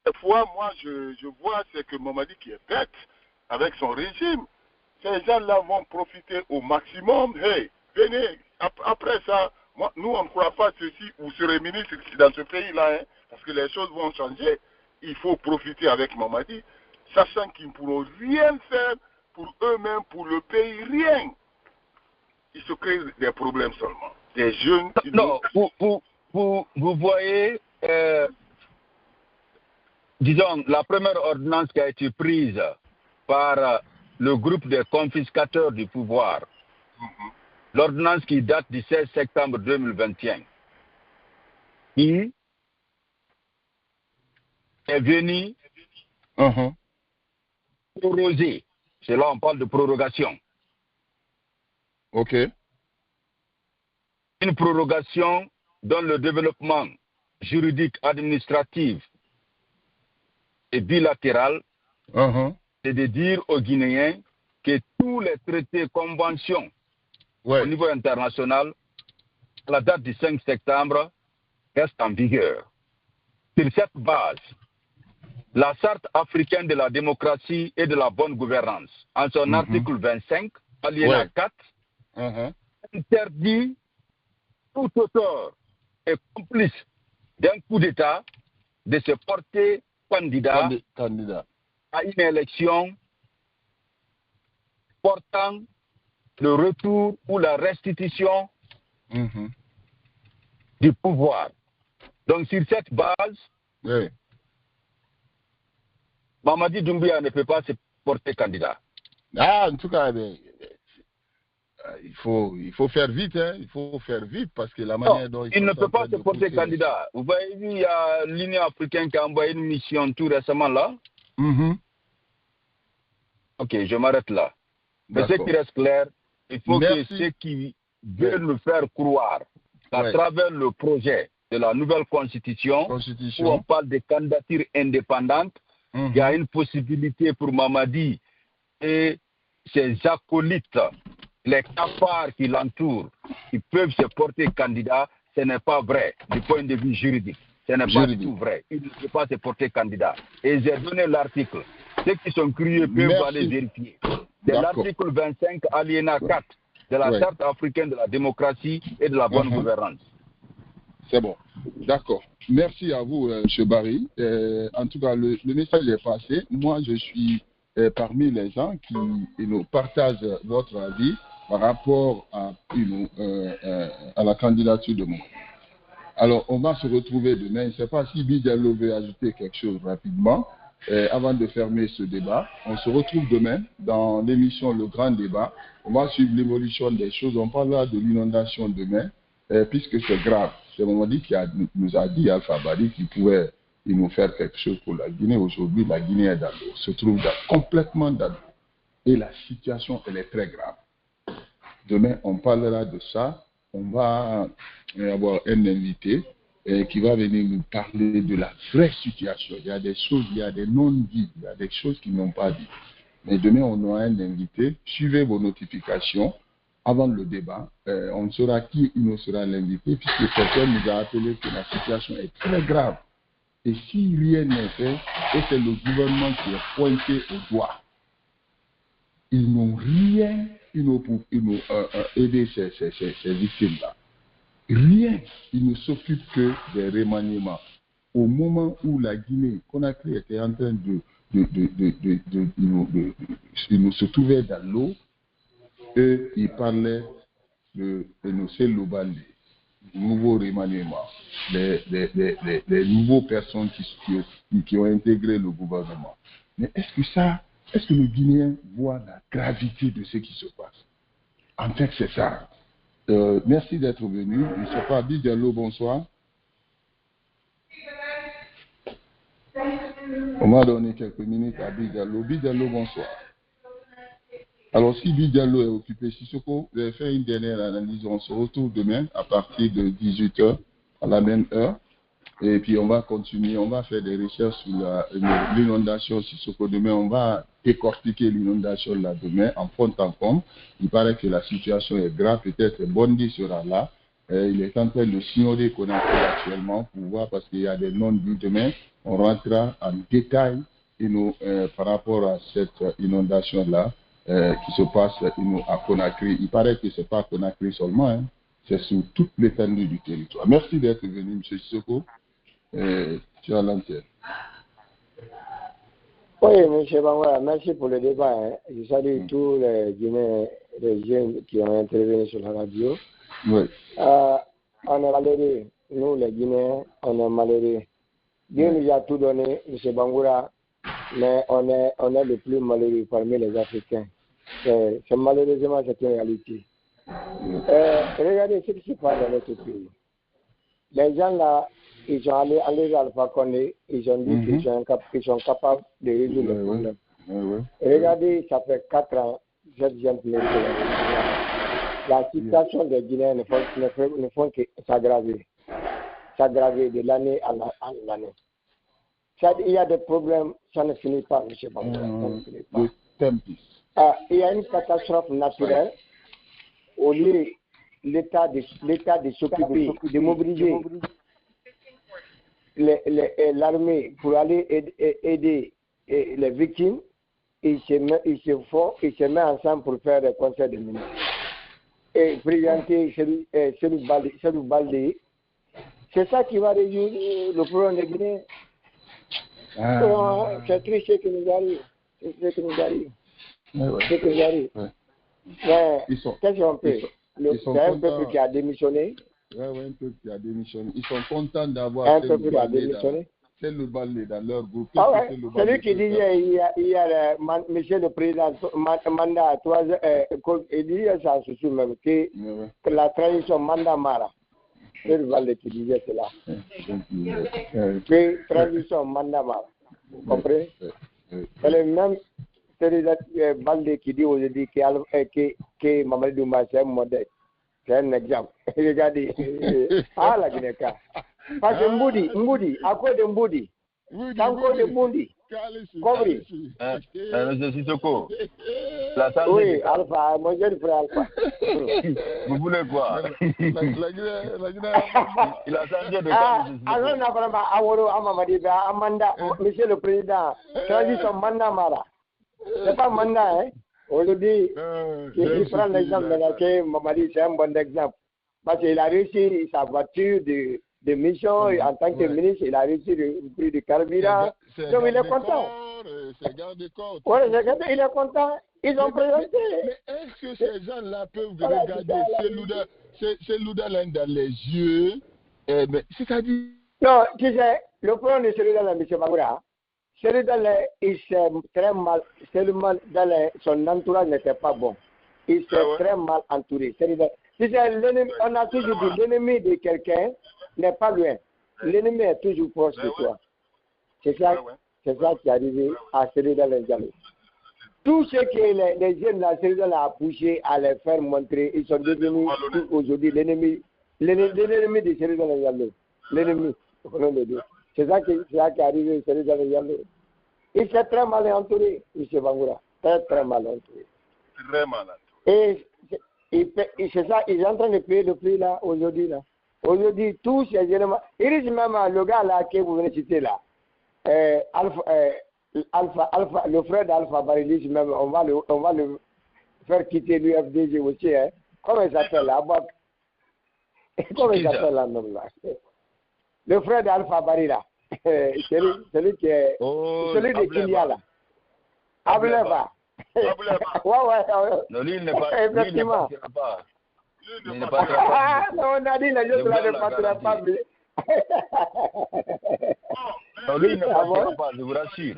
Des fois, moi, je vois c'est que Mamadi qui est bête avec son régime. Ces gens-là vont profiter au maximum. Hey, venez, après ça, nous, on ne croit pas ceci, vous serez ministre dans ce pays-là, hein, parce que les choses vont changer. Il faut profiter avec Mamadi, sachant qu'ils ne pourront rien faire pour eux-mêmes, pour le pays, rien. Ils se créent des problèmes seulement. Des jeunes... Non, vous voyez... disons, la première ordonnance qui a été prise par le groupe des confiscateurs du pouvoir, l'ordonnance qui date du 16 septembre 2021, qui est venue proroger, c'est là on parle de prorogation. Une prorogation dans le développement juridique, administrative et bilatérale, c'est de dire aux Guinéens que tous les traités, conventions au niveau international, à la date du 5 septembre, restent en vigueur. Sur cette base, la Charte africaine de la démocratie et de la bonne gouvernance, en son article 25, alinéa 4, interdit tout auteur et complice d'un coup d'État de se porter candidat à une élection portant le retour ou la restitution du pouvoir. Donc, sur cette base, Mamadi Doumbouya ne peut pas se porter candidat. Ah, en tout cas, il faut faire vite, hein. Il faut faire vite parce que la manière dont il ne peut pas se porter candidat. Vous voyez, il y a l'Union africaine qui a envoyé une mission tout récemment là. Ok, je m'arrête là. Mais ce qui reste clair, il faut que ceux qui veulent nous faire croire qu'à travers le projet de la nouvelle constitution, où on parle de candidature indépendante, il y a une possibilité pour Mamadi et ses acolytes, les cafards qui l'entourent, qui peuvent se porter candidat. Ce n'est pas vrai du point de vue juridique. Ce n'est pas du tout vrai. Il ne peut pas se porter candidat. Et j'ai donné l'article. Ceux qui sont curieux peuvent aller vérifier. C'est l'article 25, alinéa 4 de la Charte africaine de la démocratie et de la bonne gouvernance. C'est bon. D'accord. Merci à vous, M. Barry. En tout cas, le message est passé. Moi, je suis parmi les gens qui nous partagent votre avis par rapport à la candidature de moi. Alors, on va se retrouver demain. Je ne sais pas si Bidjalo veut ajouter quelque chose rapidement avant de fermer ce débat. On se retrouve demain dans l'émission Le Grand Débat. On va suivre l'évolution des choses. On parlera de l'inondation demain, puisque c'est grave. C'est Mamadi qui nous a dit, Alpha Bari, qu'il pouvait nous faire quelque chose pour la Guinée. Aujourd'hui, la Guinée est dans l'eau, se trouve complètement dans l'eau. Et la situation, elle est très grave. Demain, on parlera de ça. On va avoir un invité qui va venir nous parler de la vraie situation. Il y a des choses, il y a des non-dits, il y a des choses qu'ils n'ont pas dit. Mais demain, on aura un invité. Suivez vos notifications avant le débat. On saura qui nous sera l'invité, puisque quelqu'un nous a appelé que la situation est très grave. Et si rien n'est fait, et c'est le gouvernement qui est pointé au doigt, ils n'ont rien pour aider ces victimes-là. Rien. Ils ne s'occupent que des remaniements. Au moment où la Guinée-Conakry était en train de se trouver dans l'eau, eux, ils parlaient de nos Lobandé, nouveaux remaniements, les nouveaux personnes qui ont intégré le gouvernement. Mais est-ce que le Guinéen voit la gravité de ce qui se passe? En fait, c'est ça. Merci d'être venu. Je ne sais pas, Bidjalo, bonsoir. On m'a donné quelques minutes à Bidjalo. Bidjalo, bonsoir. Alors, si Bidjalo est occupé, Sissoko, vous avez fait une dernière analyse. On se retrouve demain à partir de 18h, à la même heure. Et puis, on va continuer. On va faire des recherches sur l'inondation Sissoko. Demain, on va décortiquer l'inondation là demain en fond en comble. Il paraît que la situation est grave. Peut-être Bondi sera là. Il est en train de signaler qu'on a fait actuellement pour voir, parce qu'il y a des non-dits demain. On rentrera en détail par rapport à cette inondation-là qui se passe à Conakry. Il paraît que ce n'est pas à Conakry seulement, hein. C'est sur toute l'étendue du territoire. Merci d'être venu, M. Sissoko. Tu as l'antenne. Oui, M. Bangwa, merci pour le débat. Hein. Je salue tous les Guinéens, les jeunes qui ont intervenu sur la radio. Oui. On est malheureux. Nous, les Guinéens, on est malheureux. Dieu nous a tout donné, M. Bangoura, mais on est le plus malheureux parmi les Africains. C'est malheureusement, c'est une réalité. Regardez ce qui se passe dans notre pays. Les gens là, ils sont allés à Alpha Condé, ils ont dit qu'ils sont capables de résoudre le problème. Regardez, ça fait 4 ans, cette jeune la situation des Guinéens ne font que s'aggraver. s'aggraver de l'année à l'année. Il y a des problèmes, ça ne finit pas, M. Bangura. Il y a une catastrophe naturelle. Au lieu l'État de s'occuper, de mobiliser l'armée pour aller aider les victimes, ils se mettent ensemble pour faire des conseils de ministres. Et présenter Selou Baldé, c'est ça qui va résoudre le problème de Guinée. C'est triste ce qui nous arrive. C'est ce qui nous arrive. Mais qu'est-ce qu'on peut? C'est un peuple qui a démissionné. Oui, un peuple qui a démissionné. Ils sont contents d'avoir un peuple qui a démissionné. Selou Baldé dans leur groupe. Celui qui disait hier, monsieur le président, mandat 3 il disait ça, je suis même, que la tradition mandat Mara. Selou Baldé qui disait cela. Que tradition mandat Mara. Vous comprenez? C'est le même Selou Baldé qui dit aujourd'hui que Mamadou Douma c'est un modèle. C'est un exemple. Regardez. Ah, la Guinée-Ca. Parce que Mboudi, à quoi de Mboudi? Tanko de Mboudi. Compris? Monsieur Sissoko. Oui, Alpha, mon jeune frère Alpha. Vous voulez quoi? Il a changé de cas. Alors, on a vraiment Aworo Amamadi, Amanda, monsieur le président, transition Manda Mara. C'est pas Manda, hein? Aujourd'hui, il prend l'exemple de laquelle Mamadi, c'est un bon exemple. Parce qu'il a réussi sa voiture de mission en tant que ministre, il a réussi le prix du carburant. Donc il est content. Oui, il est content. Ils ont présenté. Mais est-ce que ces gens-là peuvent regarder Selou Baldé dans les yeux? C'est-à-dire. Non, tu sais, le problème de Selou Baldé, M. Bangura, Selou Baldé, il s'est très mal. Son entourage n'était pas bon. Il s'est très mal entouré. On a toujours dit l'ennemi de quelqu'un n'est pas loin. L'ennemi est toujours proche de toi. C'est ça qui est arrivé à Selou Baldé. Tout ce que les jeunes de Selou Baldé a poussé à les faire montrer, ils sont devenus aujourd'hui l'ennemi de Selou Baldé. L'ennemi, au nom de Dieu. C'est ça qui est arrivé à Selou Baldé. Il s'est très mal entouré, M. Bangura. Très mal entouré. Très mal entouré. Et c'est ça, ils sont en train de payer le prix là, aujourd'hui. Aujourd'hui, tous ces éléments. Il risque même le gars là que vous venez de citer là. Alpha, le frère d'Alpha Barilis, même, on va le faire quitter l'UFDG aussi. Hein. Comment il s'appelle là? Comment il s'appelle là, non, là? Le frère d'Alpha Barila. Celui qui est. Celui de Kilia là. Ableva. Non, lui, il ne partira pas. Il ne partira pas. On a dit les autres là ne partira pas. Non, lui, il ne partira pas, je vous rassure.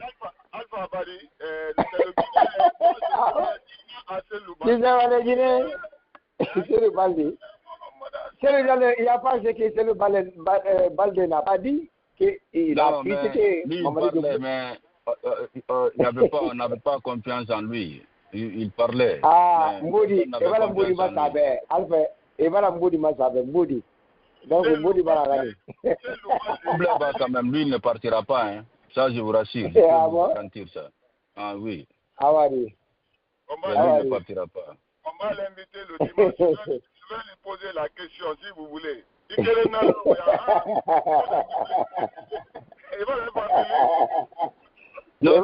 Alpha Bari, Selou Baldé. Il a pas ce que Selou Baldé n'a pas dit. Il a critiqué. Lui, il parlait, mais on n'avait pas confiance en lui. Il parlait. Ah, Mboudi, et voilà Mboudi Massabe. Alpha, et voilà Mboudi Massabe. Mboudi. Donc Mboudi va la gagner. Quand même, lui, il ne partira pas. Hein. Ça, je vous rassure. Je peux vous garantir ça. Ah oui. Ah oui. Lui, il ne partira pas. On va l'inviter le dimanche. Je vais lui poser la question si vous voulez. Il va répondre. Non,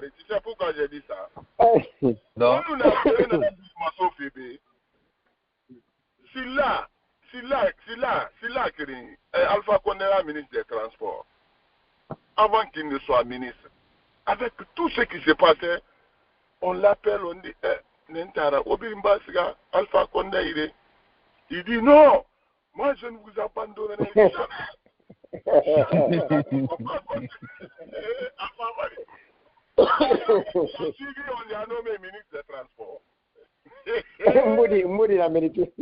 tu sais pourquoi j'ai dit ça? Non. Alpha Condé est ministre des Transports. Avant qu'il ne soit ministre, avec tout ce qui s'est passé, on l'appelle, on dit, Nentara, Obimbasiga, Alpha Condé, il dit non, moi je ne vous abandonnerai jamais. Suivi, on lui a nommé ministre des Transports. Moudi la mérité.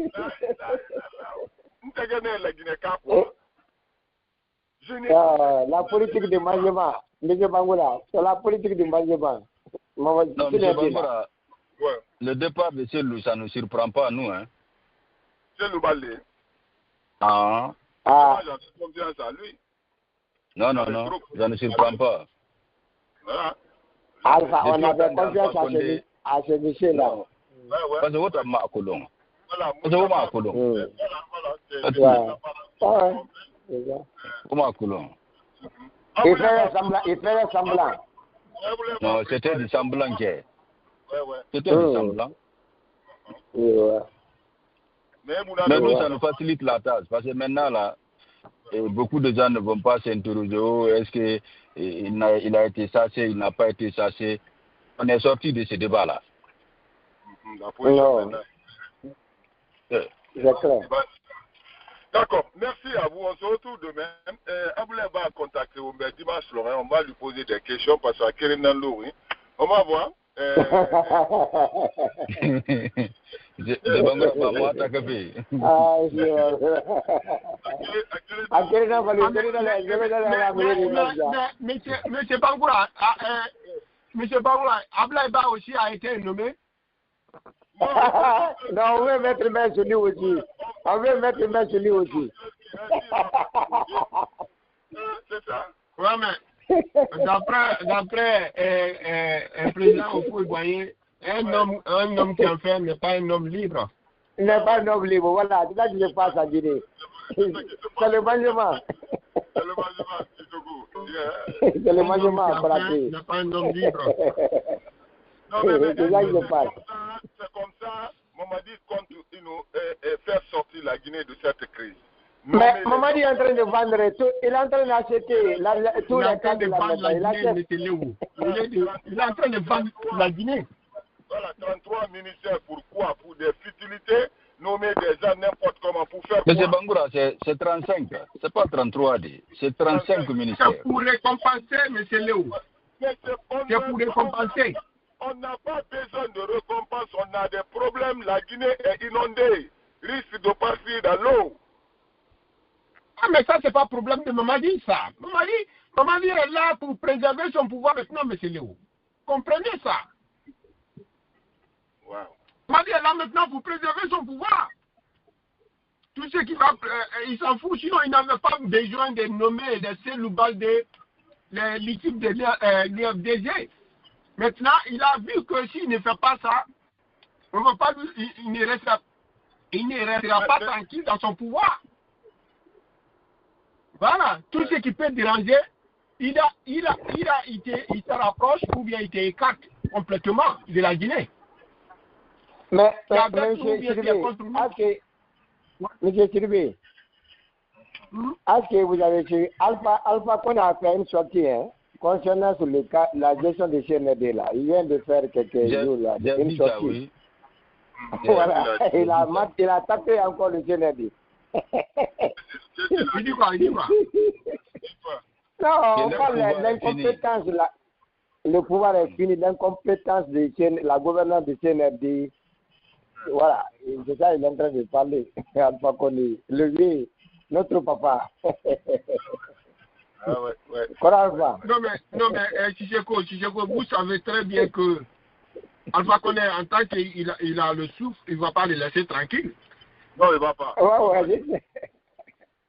La politique de management, M. Bangoura, c'est la politique de management. Non, M. Bangoura, le départ de Cellou, ça ne nous surprend pas, nous. Hein. Cellou Balé. Ah. Moi, j'en ai confiance à lui. Non, ça ne surprend pas. Voilà. Alpha, on avait confiance à ce monsieur-là. Parce que vous avez ma colonne. Voilà. Il fait semblant. Non, c'était du semblant. C'était du semblant. Mais nous, ça nous facilite la tâche. Parce que maintenant, là, beaucoup de gens ne vont pas s'interroger. Est-ce qu'il a été chassé, il n'a pas été chassé. On est sorti de ce débat-là. Non. D'accord, merci à vous. On se retrouve demain. Aboulé va contacter Dimanche Laurent. On va lui poser des questions parce qu'à Kérenan Louri. On va voir. Monsieur Bangoura, Ablaïba aussi a été nommé. Non, on veut mettre main sur lui aussi. C'est ça. Ouais, mais d'après un président au Fouille, un homme qui en fait n'est pas un homme libre. Il n'est pas un homme libre, voilà. C'est là que je passe à Guinée. C'est le management. C'est le management, c'est le management à braquer. Il n'est pas un homme libre. Non, mais c'est là que je passe. C'est comme ça, Mamadi compte faire sortir la Guinée de cette crise. Mais Mamadi est en train de vendre tout. Il est en train d'acheter tous les cas de la Guinée. Il est en train de vendre la Guinée. Voilà, 33 ministères, pourquoi? Pour des futilités, nommer des gens n'importe comment, pour faire quoi? M. Bangoura, c'est 35, c'est pas 33, c'est 35 ministères. C'est pour récompenser, M. Léo. C'est pour récompenser. On n'a pas besoin de récompense, on a des problèmes, la Guinée est inondée, risque de partir dans l'eau. Ah, mais ça, c'est pas problème de Mamadi, ça. Mamadi est là pour préserver son pouvoir maintenant, M. Léo. Comprenez ça. Wow. Mamadi est là maintenant pour préserver son pouvoir. Tout ce qui va, il s'en fout, sinon il n'avait pas besoin de nommer des Cellou Baldé, l'équipe de l'UFDG. Maintenant, il a vu que s'il ne fait pas ça, on va pas, il ne restera pas tranquille dans son pouvoir. Voilà, tout ce qui peut déranger, il se rapproche ou bien il t'écarte complètement de la Guinée. Mais Monsieur Sirbi, est-ce que vous avez su, Alpha qu'on a fait une sortie, concernant sur le cas, la gestion des CND là, il vient de faire quelques jours là, une sortie. Oui. Voilà, il a tapé encore le CND. Il dit quoi? Non, on parle de l'incompétence là. Le pouvoir est fini, l'incompétence de la gouvernance du CND. Voilà, c'est ça il est en train de parler. Alpha Condé, le vieux, notre papa. Ah ouais. Non mais Chicheko, vous savez très bien que Alpha Condé, en tant qu'il a le souffle, il ne va pas le laisser tranquille. Non, il ne va pas. Ouais.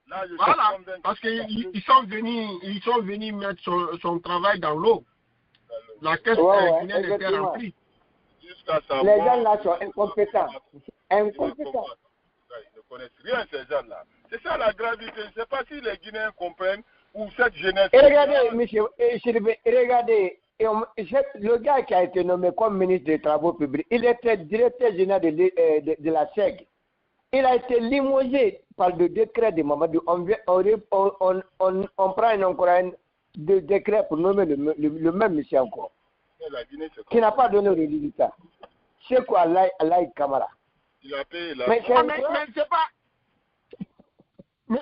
Là, voilà, parce qu'ils sont venus mettre son travail dans l'eau. La caisse guinéenne était remplie. Les gens là sont incompétents. Ils ne connaissent rien, ces gens-là. C'est ça la gravité. Je ne sais pas si les Guinéens comprennent ou cette jeunesse. Et regardez, monsieur, regardez, le gars qui a été nommé comme ministre des Travaux publics, il était directeur général de la SEG. Il a été limogé par le décret de Mamadou. On prend encore un décret pour nommer le même monsieur encore. Qui n'a pas donné le résultat. C'est quoi Alaï Kamara? Il a payé la... Mais c'est pas... Mais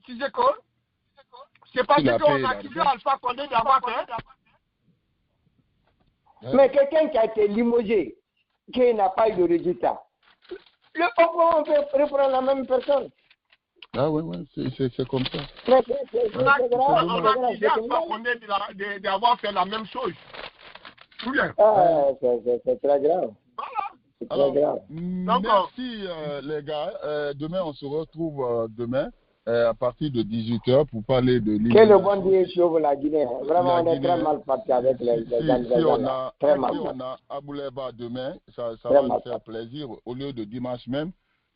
tu sais quoi? C'est pas ce qu'on a accusé Alpha Condé d'avoir fait. Mais quelqu'un qui a été limogé, qui n'a pas eu de résultat, on peut reprendre la même personne. Ah ouais, c'est comme ça. On a d'avoir fait la même chose. Tout bien. C'est très grave. Voilà. Alors, merci les gars. Demain, on se retrouve demain à partir de 18h pour parler de l'île. Quel bon Dieu sauve la Guinée. Vraiment, on est très mal parti avec les gens. Si on a Abouleba demain, ça va nous faire plaisir. Au lieu de dimanche même,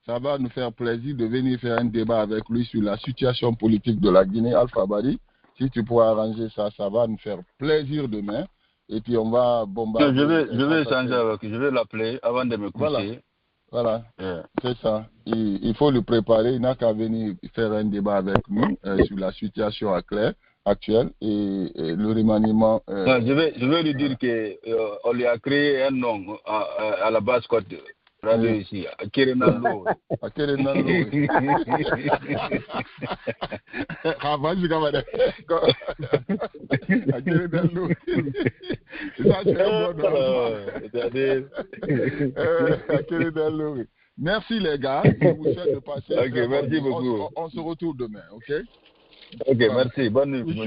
ça va nous faire plaisir de venir faire un débat avec lui sur la situation politique de la Guinée, Alpha Bari. Si tu pourras arranger ça, ça va nous faire plaisir demain. Et puis on va bombarder. Je vais échanger avec lui, je vais l'appeler avant de me coucher. Voilà. C'est ça. Il faut le préparer. Il n'a qu'à venir faire un débat avec nous sur la situation actuelle et le remaniement. Je vais lui dire qu'on lui a créé un nom à la base côte radio ici, à Kerenalo. À Kerenalo. Ah, vas-y, camarade. À Kerenalo. Ça, c'est un bon nom. Merci les gars. Je vous souhaite de passer. Ok, merci beaucoup. On se retrouve demain, ok? Ok, merci. Bonne nuit.